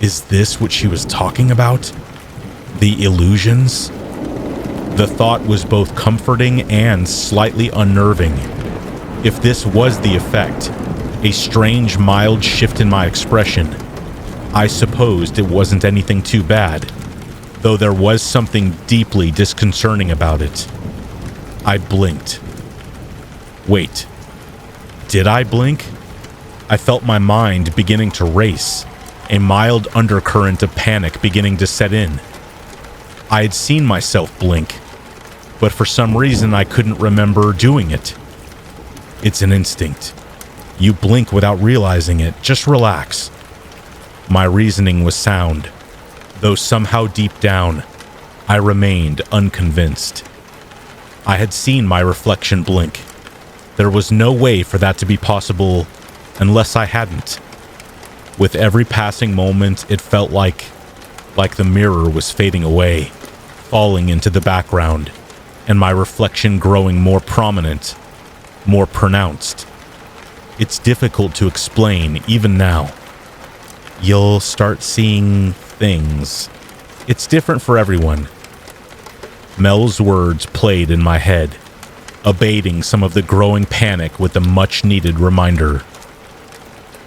Is this what she was talking about? The illusions? The thought was both comforting and slightly unnerving. If this was the effect, a strange mild shift in my expression, I supposed it wasn't anything too bad, though there was something deeply disconcerting about it. I blinked. Wait, did I blink? I felt my mind beginning to race, a mild undercurrent of panic beginning to set in. I had seen myself blink, but for some reason I couldn't remember doing it. It's an instinct. You blink without realizing it. Just relax. My reasoning was sound, though somehow deep down, I remained unconvinced. I had seen my reflection blink. There was no way for that to be possible unless I hadn't. With every passing moment, it felt like the mirror was fading away, falling into the background, and my reflection growing more prominent, more pronounced. It's difficult to explain, even now. You'll start seeing things. It's different for everyone. Mel's words played in my head, abating some of the growing panic with the much-needed reminder.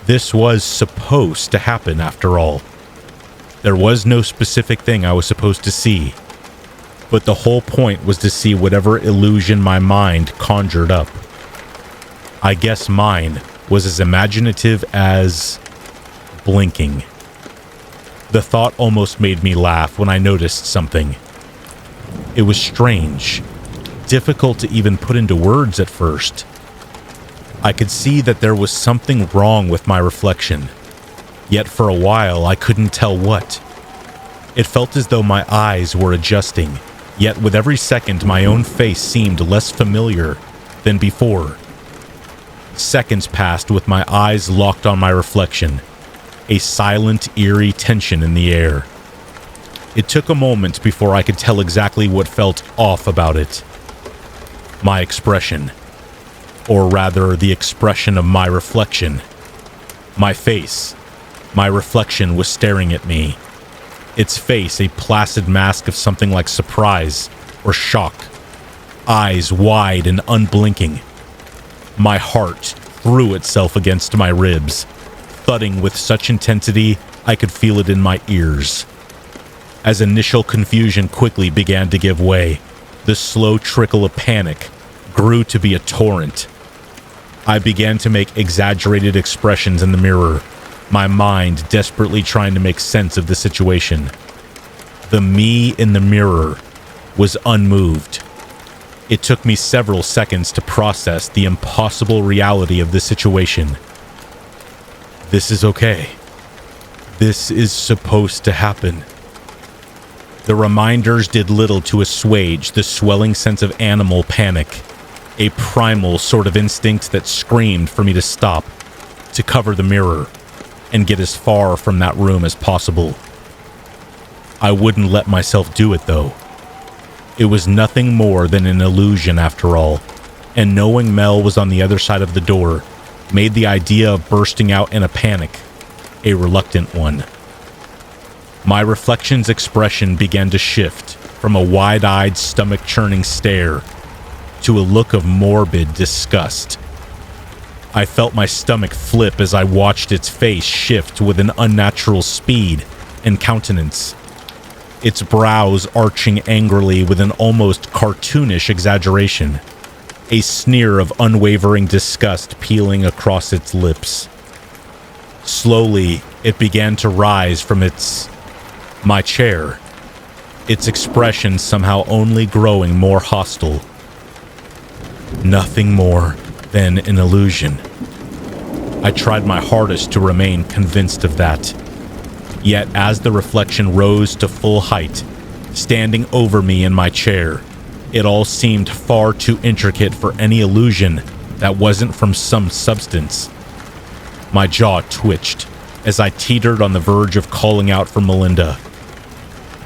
This was supposed to happen, after all. There was no specific thing I was supposed to see, but the whole point was to see whatever illusion my mind conjured up. I guess mine was as imaginative as blinking. The thought almost made me laugh when I noticed something. It was strange, difficult to even put into words at first. I could see that there was something wrong with my reflection, yet for a while I couldn't tell what. It felt as though my eyes were adjusting, yet with every second my own face seemed less familiar than before. Seconds passed with my eyes locked on my reflection, a silent, eerie tension in the air. It took a moment before I could tell exactly what felt off about it. My expression, or rather the expression of my reflection. My face, my reflection was staring at me. Its face a placid mask of something like surprise or shock, eyes wide and unblinking. My heart threw itself against my ribs, thudding with such intensity I could feel it in my ears. As initial confusion quickly began to give way, the slow trickle of panic grew to be a torrent. I began to make exaggerated expressions in the mirror, my mind desperately trying to make sense of the situation. The me in the mirror was unmoved. It took me several seconds to process the impossible reality of the situation. This is okay. This is supposed to happen. The reminders did little to assuage the swelling sense of animal panic, a primal sort of instinct that screamed for me to stop, to cover the mirror, and get as far from that room as possible. I wouldn't let myself do it, though. It was nothing more than an illusion after all, and knowing Mel was on the other side of the door made the idea of bursting out in a panic a reluctant one. My reflection's expression began to shift from a wide-eyed, stomach-churning stare to a look of morbid disgust. I felt my stomach flip as I watched its face shift with an unnatural speed and countenance, its brows arching angrily with an almost cartoonish exaggeration, a sneer of unwavering disgust peeling across its lips. Slowly, it began to rise from my chair, its expression somehow only growing more hostile. Nothing more than an illusion. I tried my hardest to remain convinced of that. Yet as the reflection rose to full height, standing over me in my chair, it all seemed far too intricate for any illusion that wasn't from some substance. My jaw twitched as I teetered on the verge of calling out for Melinda.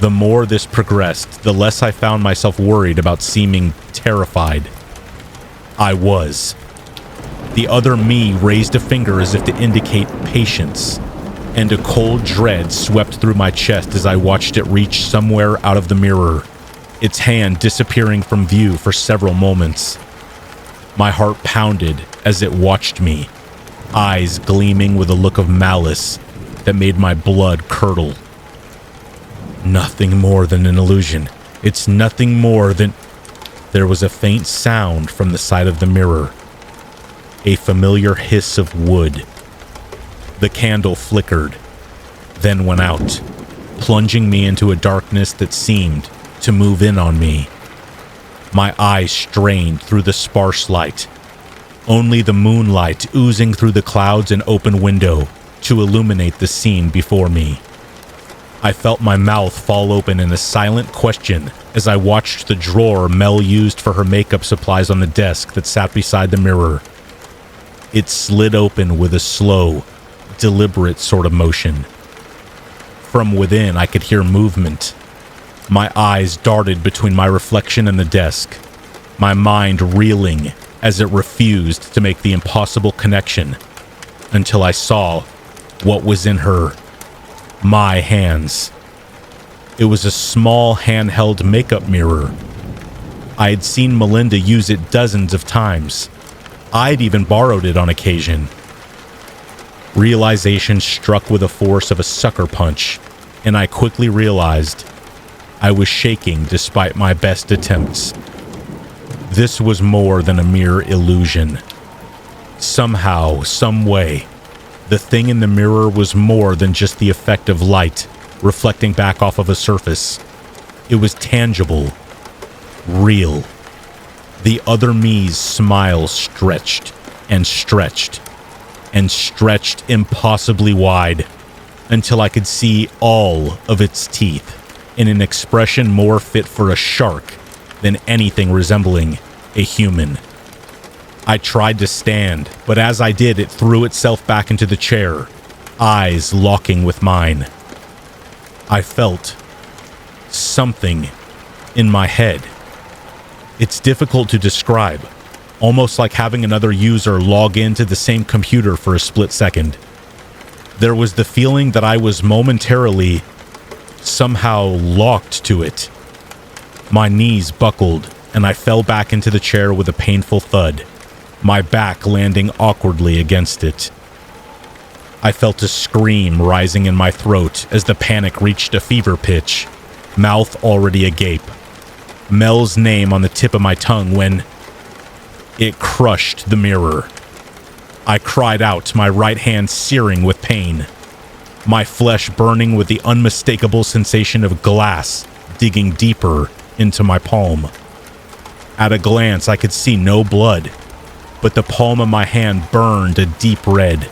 The more this progressed, the less I found myself worried about seeming terrified. I was. The other me raised a finger as if to indicate patience, and a cold dread swept through my chest as I watched it reach somewhere out of the mirror, its hand disappearing from view for several moments. My heart pounded as it watched me, eyes gleaming with a look of malice that made my blood curdle. Nothing more than an illusion. It's nothing more than... There was a faint sound from the side of the mirror, a familiar hiss of wood. The candle flickered, then went out, plunging me into a darkness that seemed to move in on me. My eyes strained through the sparse light, only the moonlight oozing through the clouds and open window to illuminate the scene before me. I felt my mouth fall open in a silent question as I watched the drawer Mel used for her makeup supplies on the desk that sat beside the mirror. It slid open with a slow, deliberate sort of motion. From within, I could hear movement. My eyes darted between my reflection and the desk, my mind reeling as it refused to make the impossible connection, until I saw what was in my hands. It was a small handheld makeup mirror. I had seen Melinda use it dozens of times. I'd even borrowed it on occasion. Realization struck with the force of a sucker punch, and I quickly realized I was shaking despite my best attempts. This was more than a mere illusion. Somehow, some way, the thing in the mirror was more than just the effect of light reflecting back off of a surface. It was tangible, real. The other me's smile stretched and stretched and stretched impossibly wide until I could see all of its teeth in an expression more fit for a shark than anything resembling a human. I tried to stand, but as I did, it threw itself back into the chair, eyes locking with mine. I felt something in my head. It's difficult to describe, almost like having another user log into the same computer for a split second. There was the feeling that I was momentarily, somehow locked to it. My knees buckled, and I fell back into the chair with a painful thud, my back landing awkwardly against it. I felt a scream rising in my throat as the panic reached a fever pitch, mouth already agape. Mel's name on the tip of my tongue when it crushed the mirror. I cried out, my right hand searing with pain, my flesh burning with the unmistakable sensation of glass digging deeper into my palm. At a glance, I could see no blood, but the palm of my hand burned a deep red,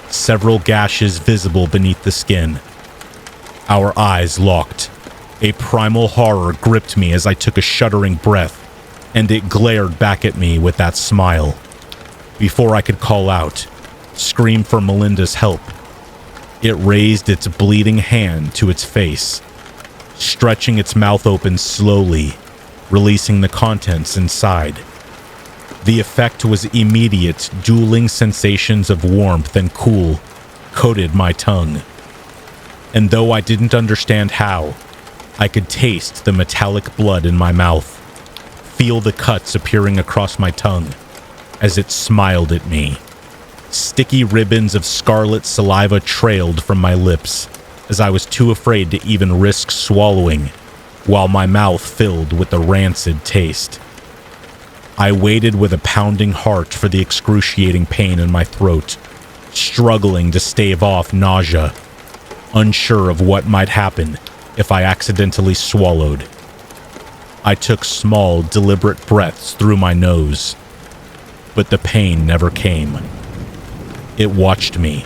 several gashes visible beneath the skin. Our eyes locked. A primal horror gripped me as I took a shuddering breath, and it glared back at me with that smile. Before I could call out, scream for Melinda's help, it raised its bleeding hand to its face, stretching its mouth open slowly, releasing the contents inside. The effect was immediate. Dueling sensations of warmth and cool coated my tongue. And though I didn't understand how, I could taste the metallic blood in my mouth, feel the cuts appearing across my tongue as it smiled at me. Sticky ribbons of scarlet saliva trailed from my lips as I was too afraid to even risk swallowing, while my mouth filled with the rancid taste. I waited with a pounding heart for the excruciating pain in my throat, struggling to stave off nausea, unsure of what might happen if I accidentally swallowed. I took small, deliberate breaths through my nose, but the pain never came. It watched me,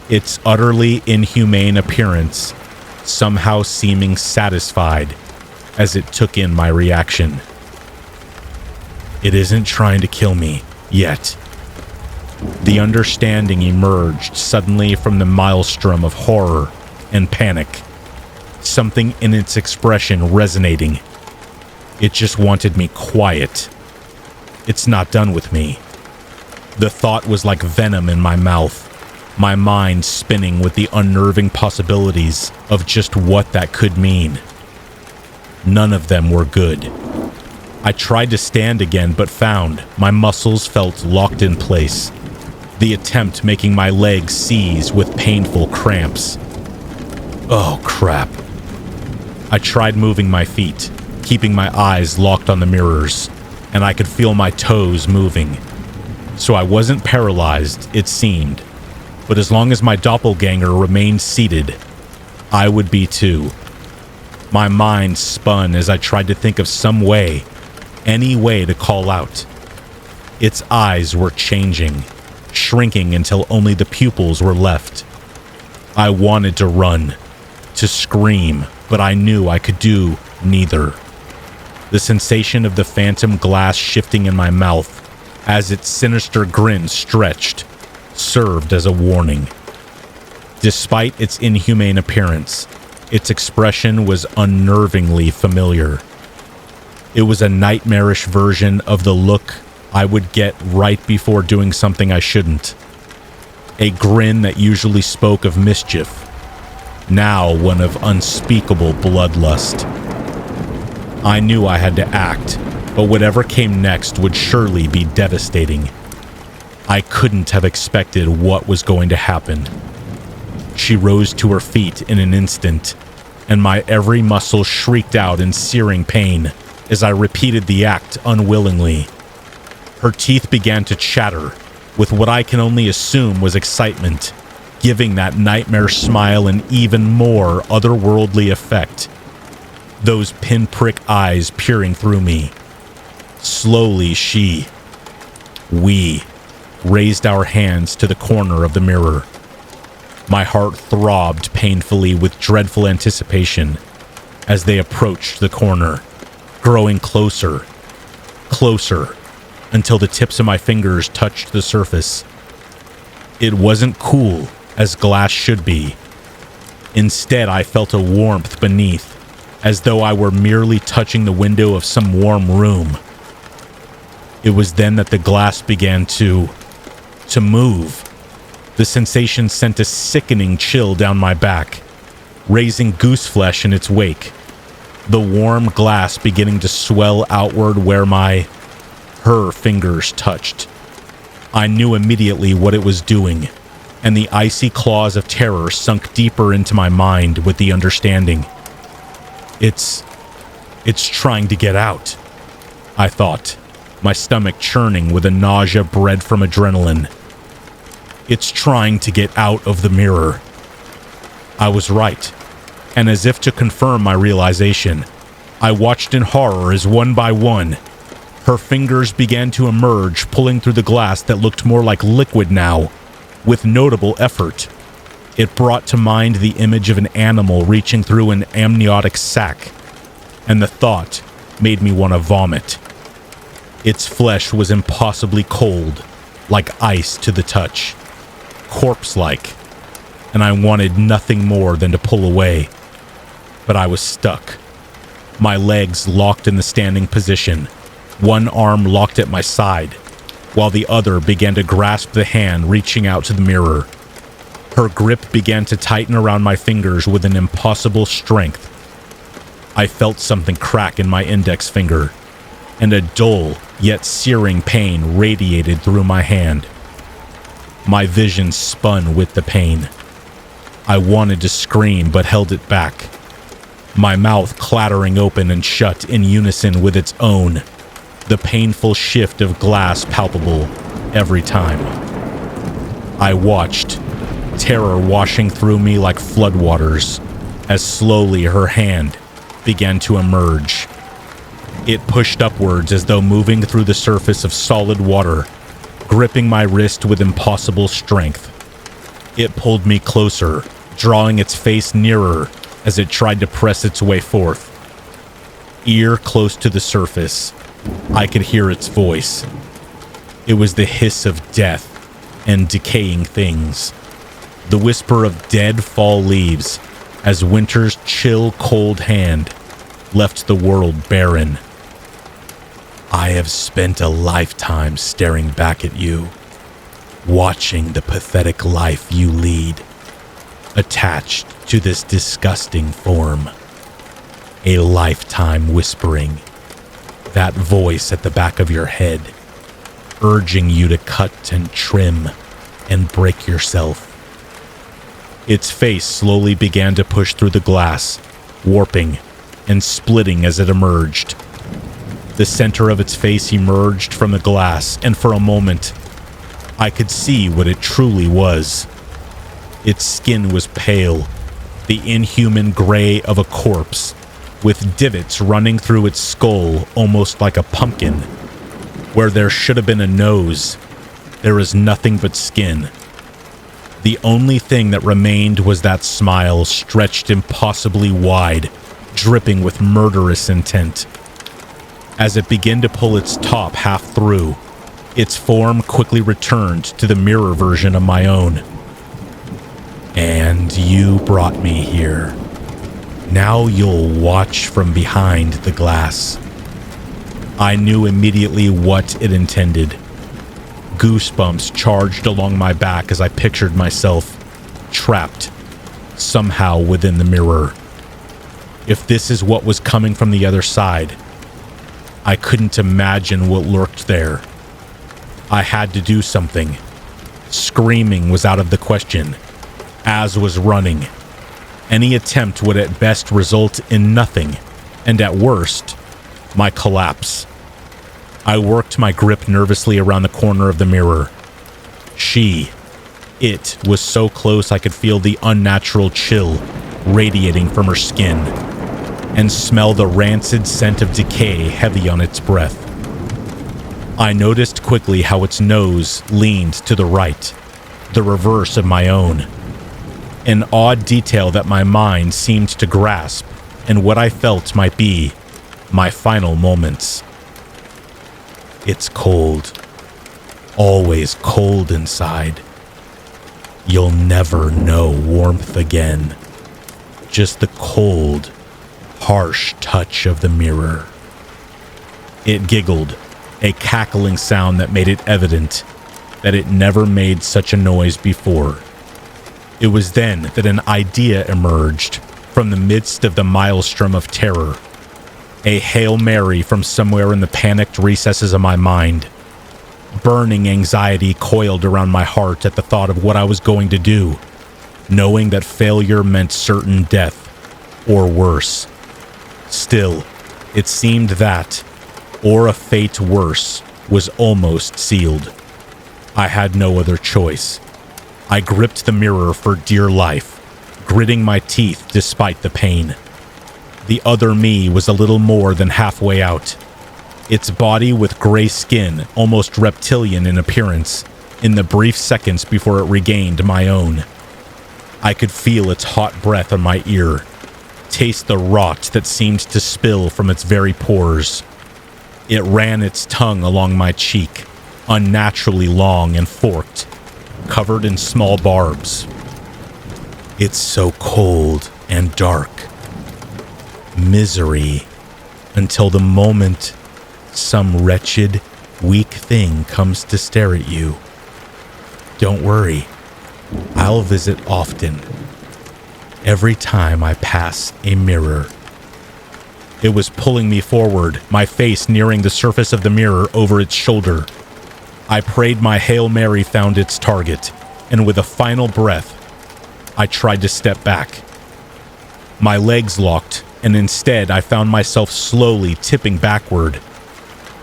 its utterly inhumane appearance somehow seeming satisfied as it took in my reaction. It isn't trying to kill me yet. The understanding emerged suddenly from the maelstrom of horror and panic, something in its expression resonating. It just wanted me quiet. It's not done with me. The thought was like venom in my mouth, my mind spinning with the unnerving possibilities of just what that could mean. None of them were good. I tried to stand again, but found my muscles felt locked in place, the attempt making my legs seize with painful cramps. Oh, crap. I tried moving my feet, keeping my eyes locked on the mirrors, and I could feel my toes moving. So I wasn't paralyzed, it seemed, but as long as my doppelganger remained seated, I would be too. My mind spun as I tried to think of some way, any way to call out. Its eyes were changing, shrinking until only the pupils were left. I wanted to run, to scream, but I knew I could do neither. The sensation of the phantom glass shifting in my mouth as its sinister grin stretched served as a warning. Despite its inhumane appearance, its expression was unnervingly familiar. It was a nightmarish version of the look I would get right before doing something I shouldn't. A grin that usually spoke of mischief, now one of unspeakable bloodlust. I knew I had to act, but whatever came next would surely be devastating. I couldn't have expected what was going to happen. She rose to her feet in an instant, and my every muscle shrieked out in searing pain as I repeated the act unwillingly. Her teeth began to chatter with what I can only assume was excitement, giving that nightmare smile an even more otherworldly effect. Those pinprick eyes peering through me. Slowly we raised our hands to the corner of the mirror. My heart throbbed painfully with dreadful anticipation as they approached the corner, growing closer, closer, until the tips of my fingers touched the surface. It wasn't cool, as glass should be. Instead, I felt a warmth beneath, as though I were merely touching the window of some warm room. It was then that the glass began to move. The sensation sent a sickening chill down my back, raising goose flesh in its wake. The warm glass beginning to swell outward where her fingers touched. I knew immediately what it was doing, and the icy claws of terror sunk deeper into my mind with the understanding. It's trying to get out, I thought, my stomach churning with a nausea bred from adrenaline. It's trying to get out of the mirror. I was right, and as if to confirm my realization, I watched in horror as one by one, her fingers began to emerge, pulling through the glass that looked more like liquid now, with notable effort. It brought to mind the image of an animal reaching through an amniotic sac, and the thought made me want to vomit. Its flesh was impossibly cold, like ice to the touch, corpse-like, and I wanted nothing more than to pull away. But I was stuck. My legs locked in the standing position, one arm locked at my side, while the other began to grasp the hand reaching out to the mirror. Her grip began to tighten around my fingers with an impossible strength. I felt something crack in my index finger, and a dull yet searing pain radiated through my hand. My vision spun with the pain. I wanted to scream but held it back, my mouth clattering open and shut in unison with its own, the painful shift of glass palpable every time. I watched, terror washing through me like floodwaters, as slowly her hand began to emerge. It pushed upwards as though moving through the surface of solid water, gripping my wrist with impossible strength. It pulled me closer, drawing its face nearer as it tried to press its way forth. Ear close to the surface, I could hear its voice. It was the hiss of death and decaying things, the whisper of dead fall leaves as winter's chill, cold hand left the world barren. I have spent a lifetime staring back at you, watching the pathetic life you lead, attached to this disgusting form. A lifetime whispering, that voice at the back of your head, urging you to cut and trim and break yourself. Its face slowly began to push through the glass, warping and splitting as it emerged. The center of its face emerged from the glass, and for a moment, I could see what it truly was. Its skin was pale, the inhuman gray of a corpse, with divots running through its skull almost like a pumpkin. Where there should have been a nose, there is nothing but skin. The only thing that remained was that smile stretched impossibly wide, dripping with murderous intent. As it began to pull its top half through, its form quickly returned to the mirror version of my own. And you brought me here. Now you'll watch from behind the glass. I knew immediately what it intended. Goosebumps charged along my back as I pictured myself trapped, somehow within the mirror. If this is what was coming from the other side, I couldn't imagine what lurked there. I had to do something. Screaming was out of the question, as was running. Any attempt would at best result in nothing, and at worst, my collapse. I worked my grip nervously around the corner of the mirror. It was so close I could feel the unnatural chill radiating from her skin, and smell the rancid scent of decay heavy on its breath. I noticed quickly how its nose leaned to the right, the reverse of my own. An odd detail that my mind seemed to grasp, and what I felt might be my final moments. It's cold. Always cold inside. You'll never know warmth again. Just the cold, harsh touch of the mirror. It giggled, a cackling sound that made it evident that it never made such a noise before. It was then that an idea emerged from the midst of the maelstrom of terror. A Hail Mary from somewhere in the panicked recesses of my mind. Burning anxiety coiled around my heart at the thought of what I was going to do, knowing that failure meant certain death, or worse. Still, it seemed that, or a fate worse, was almost sealed. I had no other choice. I gripped the mirror for dear life, gritting my teeth despite the pain. The other me was a little more than halfway out. Its body with gray skin, almost reptilian in appearance, in the brief seconds before it regained my own. I could feel its hot breath on my ear, taste the rot that seemed to spill from its very pores. It ran its tongue along my cheek, unnaturally long and forked, covered in small barbs. It's so cold and dark. Misery, until the moment some wretched, weak thing comes to stare at you. Don't worry, I'll visit often. Every time I pass a mirror. It was pulling me forward, my face nearing the surface of the mirror over its shoulder. I prayed my Hail Mary found its target, and with a final breath, I tried to step back. My legs locked, and instead I found myself slowly tipping backward.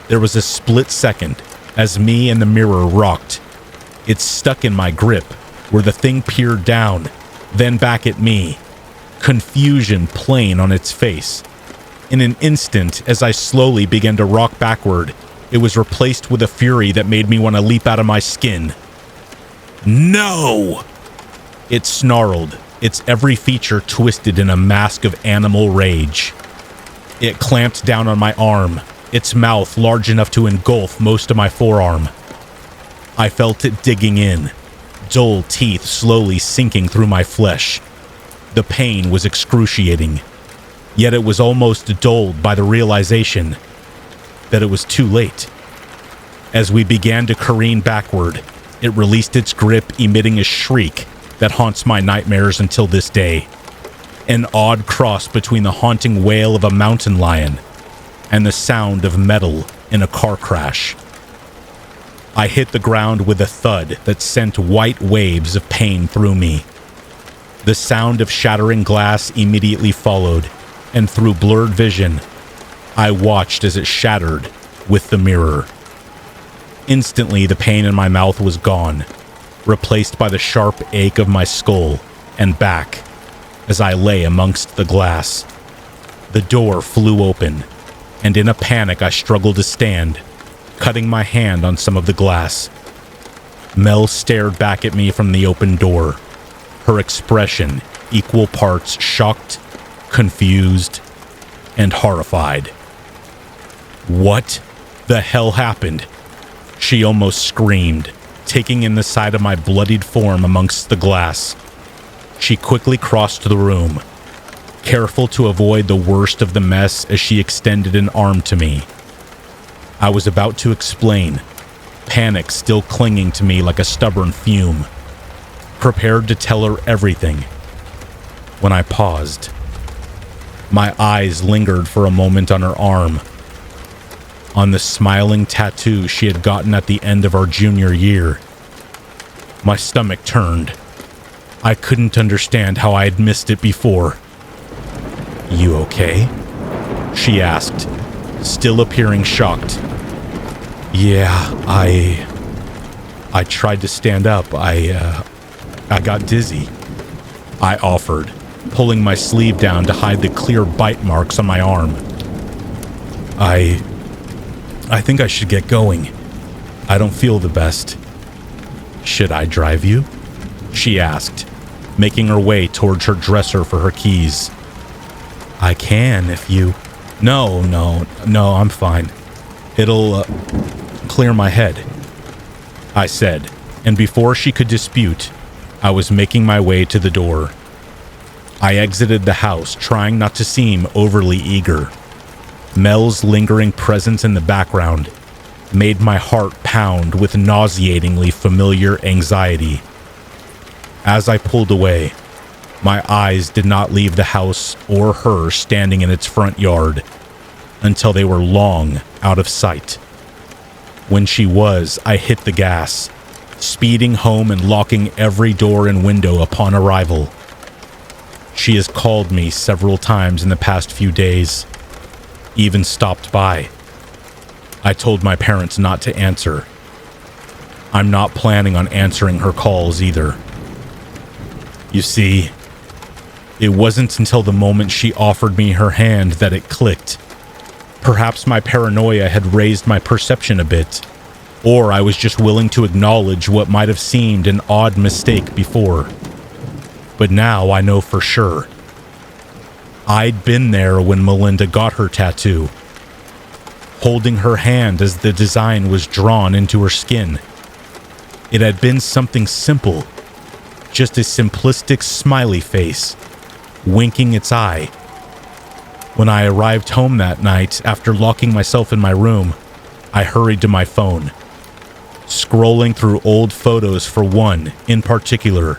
There was a split second as me and the mirror rocked. It stuck in my grip, where the thing peered down, then back at me, confusion plain on its face. In an instant, as I slowly began to rock backward, it was replaced with a fury that made me want to leap out of my skin. No! It snarled, its every feature twisted in a mask of animal rage. It clamped down on my arm, its mouth large enough to engulf most of my forearm. I felt it digging in, dull teeth slowly sinking through my flesh. The pain was excruciating, yet it was almost dulled by the realization that it was too late. As we began to careen backward, it released its grip, emitting a shriek that haunts my nightmares until this day. An odd cross between the haunting wail of a mountain lion and the sound of metal in a car crash. I hit the ground with a thud that sent white waves of pain through me. The sound of shattering glass immediately followed, and through blurred vision, I watched as it shattered with the mirror. Instantly, the pain in my mouth was gone, replaced by the sharp ache of my skull and back as I lay amongst the glass. The door flew open, and in a panic I struggled to stand, cutting my hand on some of the glass. Mel stared back at me from the open door, her expression equal parts shocked, confused, and horrified. What the hell happened? She almost screamed, taking in the side of my bloodied form amongst the glass. She quickly crossed the room, careful to avoid the worst of the mess as she extended an arm to me. I was about to explain, panic still clinging to me like a stubborn fume, prepared to tell her everything, when I paused. My eyes lingered for a moment on her arm, on the smiling tattoo she had gotten at the end of our junior year. My stomach turned. I couldn't understand how I had missed it before. "You okay?" she asked, still appearing shocked. "Yeah, I tried to stand up. I got dizzy," I offered, pulling my sleeve down to hide the clear bite marks on my arm. I think I should get going. I don't feel the best." "Should I drive you?" she asked, making her way towards her dresser for her keys. "I can if you..." No, I'm fine. It'll clear my head," I said, and before she could dispute, I was making my way to the door. I exited the house, trying not to seem overly eager. Mel's lingering presence in the background made my heart pound with nauseatingly familiar anxiety. As I pulled away, my eyes did not leave the house or her standing in its front yard until they were long out of sight. When she was, I hit the gas, speeding home and locking every door and window upon arrival. She has called me several times in the past few days, even stopped by. I told my parents not to answer. I'm not planning on answering her calls either. You see, It wasn't until the moment she offered me her hand that it clicked. Perhaps my paranoia had raised my perception a bit, or I was just willing to acknowledge what might have seemed an odd mistake before. But now I know for sure. I'd been there when Melinda got her tattoo, holding her hand as the design was drawn into her skin. It had been something simple, just a simplistic smiley face, winking its eye. When I arrived home that night, after locking myself in my room, I hurried to my phone, scrolling through old photos for one in particular,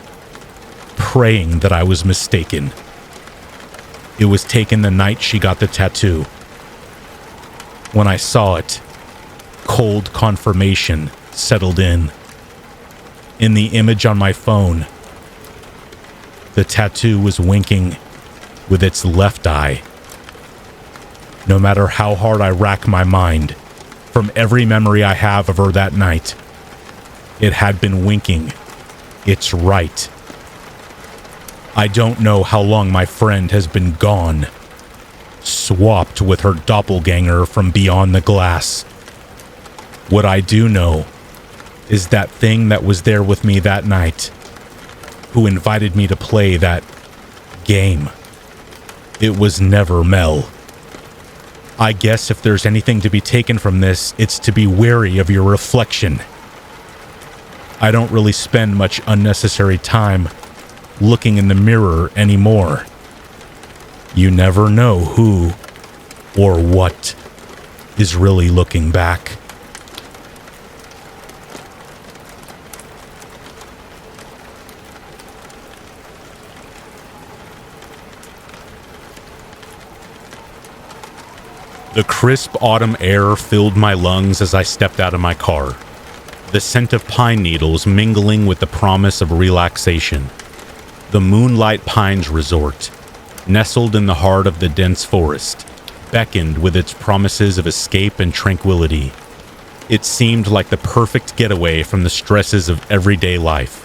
praying that I was mistaken. It was taken the night she got the tattoo. When I saw it, cold confirmation settled in. In the image on my phone, the tattoo was winking with its left eye. No matter how hard I rack my mind, from every memory I have of her that night, it had been winking its right. I don't know how long my friend has been gone, swapped with her doppelganger from beyond the glass. What I do know is that thing that was there with me that night, who invited me to play that game. It was never Mel. I guess if there's anything to be taken from this, it's to be wary of your reflection. I don't really spend much unnecessary time looking in the mirror anymore. You never know who or what is really looking back. The crisp autumn air filled my lungs as I stepped out of my car, the scent of pine needles mingling with the promise of relaxation. The Moonlight Pines Resort, nestled in the heart of the dense forest, beckoned with its promises of escape and tranquility. It seemed like the perfect getaway from the stresses of everyday life,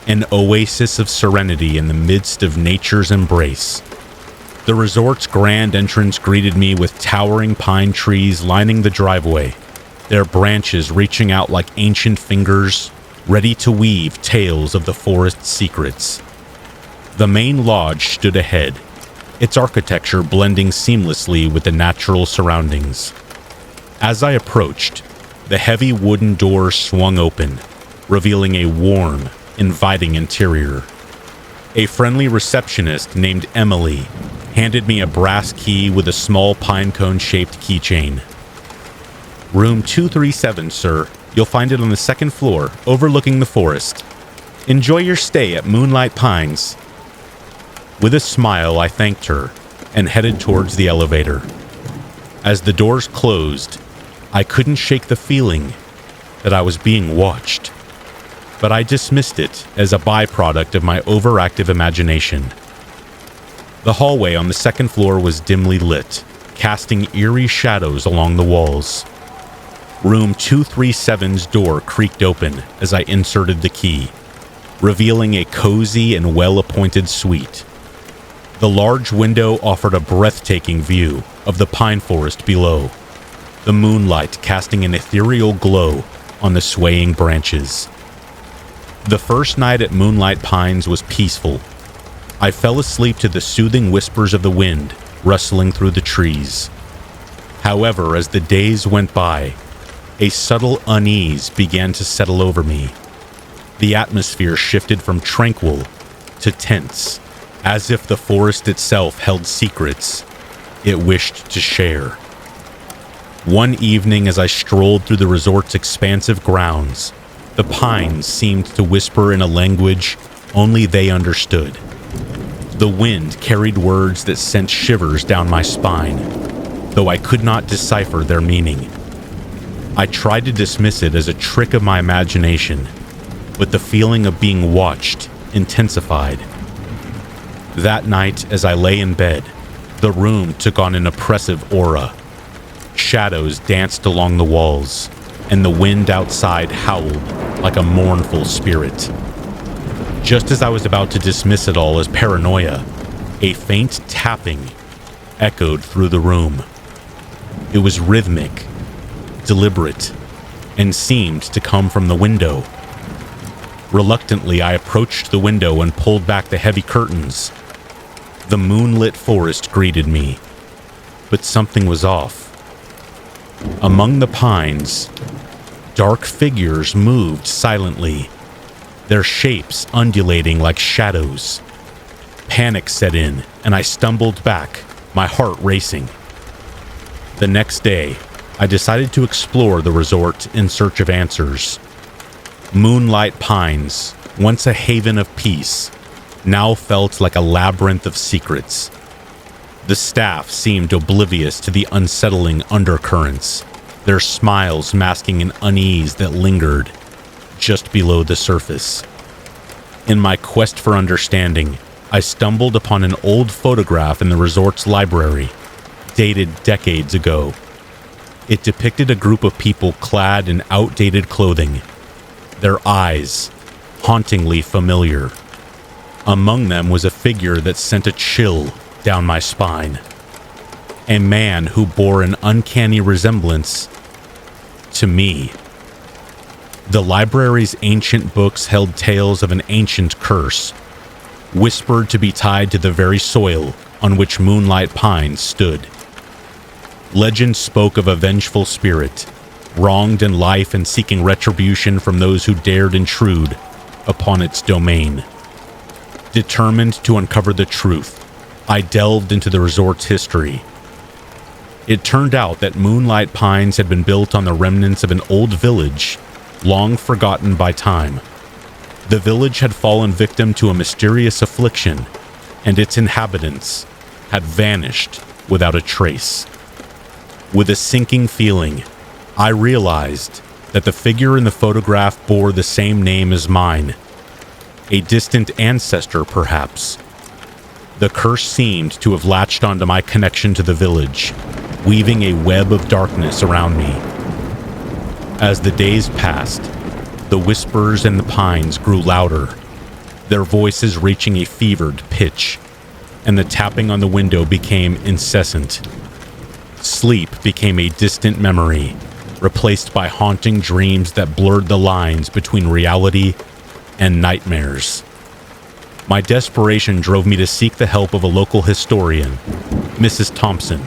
an oasis of serenity in the midst of nature's embrace. The resort's grand entrance greeted me with towering pine trees lining the driveway, their branches reaching out like ancient fingers, ready to weave tales of the forest's secrets. The main lodge stood ahead, its architecture blending seamlessly with the natural surroundings. As I approached, the heavy wooden doors swung open, revealing a warm, inviting interior. A friendly receptionist named Emily handed me a brass key with a small pine cone-shaped keychain. Room 237, sir. You'll find it on the second floor, overlooking the forest. Enjoy your stay at Moonlight Pines. With a smile, I thanked her and headed towards the elevator. As the doors closed, I couldn't shake the feeling that I was being watched, but I dismissed it as a byproduct of my overactive imagination. The hallway on the second floor was dimly lit, casting eerie shadows along the walls. Room 237's door creaked open as I inserted the key, revealing a cozy and well-appointed suite. The large window offered a breathtaking view of the pine forest below, the moonlight casting an ethereal glow on the swaying branches. The first night at Moonlight Pines was peaceful. I fell asleep to the soothing whispers of the wind rustling through the trees. However, as the days went by, a subtle unease began to settle over me. The atmosphere shifted from tranquil to tense, as if the forest itself held secrets it wished to share. One evening, as I strolled through the resort's expansive grounds, the pines seemed to whisper in a language only they understood. The wind carried words that sent shivers down my spine, though I could not decipher their meaning. I tried to dismiss it as a trick of my imagination, but the feeling of being watched intensified. That night, as I lay in bed, the room took on an oppressive aura. Shadows danced along the walls, and the wind outside howled like a mournful spirit. Just as I was about to dismiss it all as paranoia, A faint tapping echoed through the room. It was rhythmic, deliberate, and seemed to come from the window. Reluctantly, I approached the window and pulled back the heavy curtains. The moonlit forest greeted me, but something was off. Among the pines, dark figures moved silently, their shapes undulating like shadows. Panic set in, and I stumbled back, my heart racing. The next day, I decided to explore the resort in search of answers. Moonlight Pines, once a haven of peace, now felt like a labyrinth of secrets. The staff seemed oblivious to the unsettling undercurrents, their smiles masking an unease that lingered just below the surface. In my quest for understanding, I stumbled upon an old photograph in the resort's library, dated decades ago. It depicted a group of people clad in outdated clothing, their eyes hauntingly familiar. Among them was a figure that sent a chill down my spine. A man who bore an uncanny resemblance to me. The library's ancient books held tales of an ancient curse, whispered to be tied to the very soil on which Moonlight Pines stood. Legend spoke of a vengeful spirit, wronged in life and seeking retribution from those who dared intrude upon its domain. Determined to uncover the truth, I delved into the resort's history. It turned out that Moonlight Pines had been built on the remnants of an old village, long forgotten by time. The village had fallen victim to a mysterious affliction, and its inhabitants had vanished without a trace. With a sinking feeling, I realized that the figure in the photograph bore the same name as mine. A distant ancestor, perhaps. The curse seemed to have latched onto my connection to the village, weaving a web of darkness around me. As the days passed, the whispers in the pines grew louder, their voices reaching a fevered pitch, and the tapping on the window became incessant. Sleep became a distant memory, replaced by haunting dreams that blurred the lines between reality and nightmares. My desperation drove me to seek the help of a local historian, Mrs. Thompson,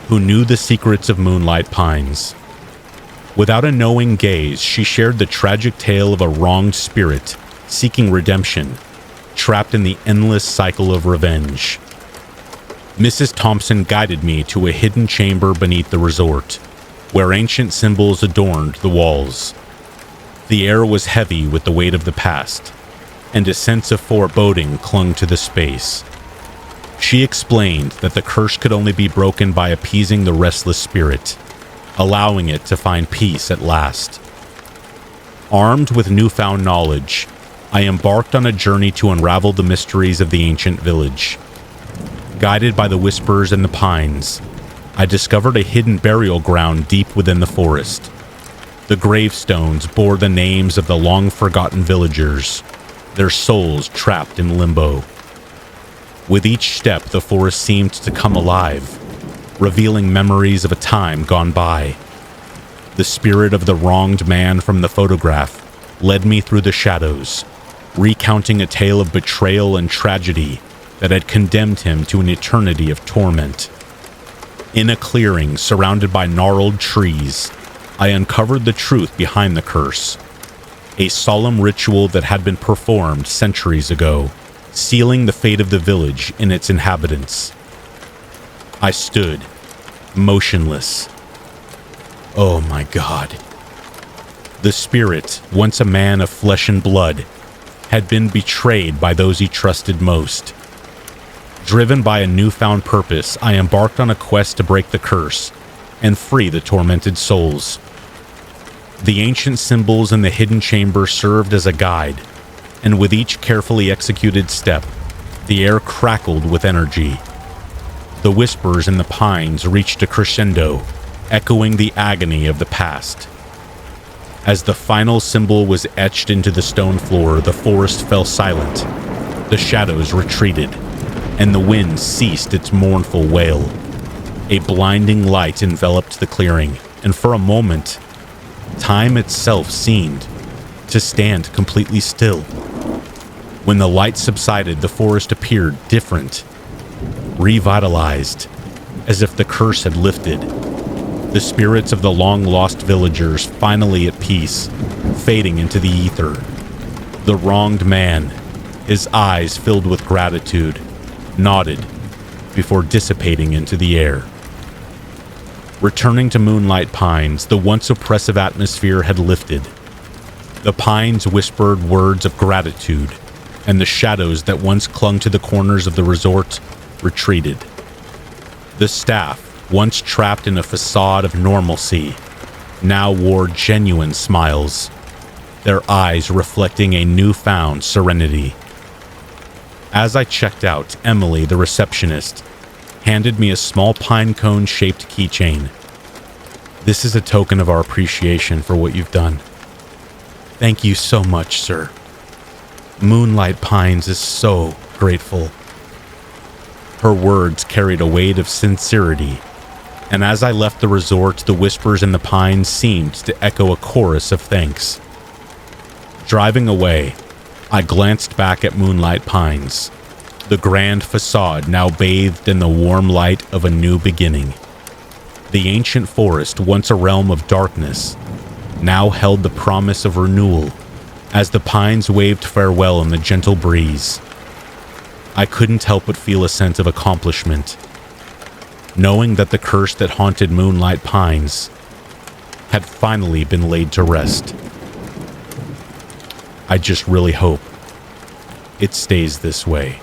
who knew the secrets of Moonlight Pines. Without a knowing gaze, she shared the tragic tale of a wronged spirit seeking redemption, trapped in the endless cycle of revenge. Mrs. Thompson guided me to a hidden chamber beneath the resort, where ancient symbols adorned the walls. The air was heavy with the weight of the past, and a sense of foreboding clung to the space. She explained that the curse could only be broken by appeasing the restless spirit, allowing it to find peace at last. Armed with newfound knowledge, I embarked on a journey to unravel the mysteries of the ancient village. Guided by the whispers in the pines, I discovered a hidden burial ground deep within the forest. The gravestones bore the names of the long-forgotten villagers, their souls trapped in limbo. With each step, the forest seemed to come alive, revealing memories of a time gone by. The spirit of the wronged man from the photograph led me through the shadows, recounting a tale of betrayal and tragedy that had condemned him to an eternity of torment. In a clearing surrounded by gnarled trees, I uncovered the truth behind the curse. A solemn ritual that had been performed centuries ago, sealing the fate of the village and its inhabitants. I stood, motionless. Oh my God. The spirit, once a man of flesh and blood, had been betrayed by those he trusted most. Driven by a newfound purpose, I embarked on a quest to break the curse and free the tormented souls. The ancient symbols in the hidden chamber served as a guide, and with each carefully executed step, the air crackled with energy. The whispers in the pines reached a crescendo, echoing the agony of the past. As the final symbol was etched into the stone floor, the forest fell silent. The shadows retreated, and the wind ceased its mournful wail. A blinding light enveloped the clearing, and for a moment, time itself seemed to stand completely still. When the light subsided, the forest appeared different, revitalized, as if the curse had lifted. The spirits of the long-lost villagers finally at peace, fading into the ether. The wronged man, his eyes filled with gratitude, nodded before dissipating into the air. Returning to Moonlight Pines, the once oppressive atmosphere had lifted. The pines whispered words of gratitude, and the shadows that once clung to the corners of the resort retreated. The staff, once trapped in a facade of normalcy, now wore genuine smiles, their eyes reflecting a newfound serenity. As I checked out, Emily, the receptionist, handed me a small pine cone-shaped keychain. "This is a token of our appreciation for what you've done. Thank you so much, sir. Moonlight Pines is so grateful." Her words carried a weight of sincerity, and as I left the resort, the whispers in the pines seemed to echo a chorus of thanks. Driving away, I glanced back at Moonlight Pines, the grand facade now bathed in the warm light of a new beginning. The ancient forest, once a realm of darkness, now held the promise of renewal as the pines waved farewell in the gentle breeze. I couldn't help but feel a sense of accomplishment, knowing that the curse that haunted Moonlight Pines had finally been laid to rest. I just really hope it stays this way.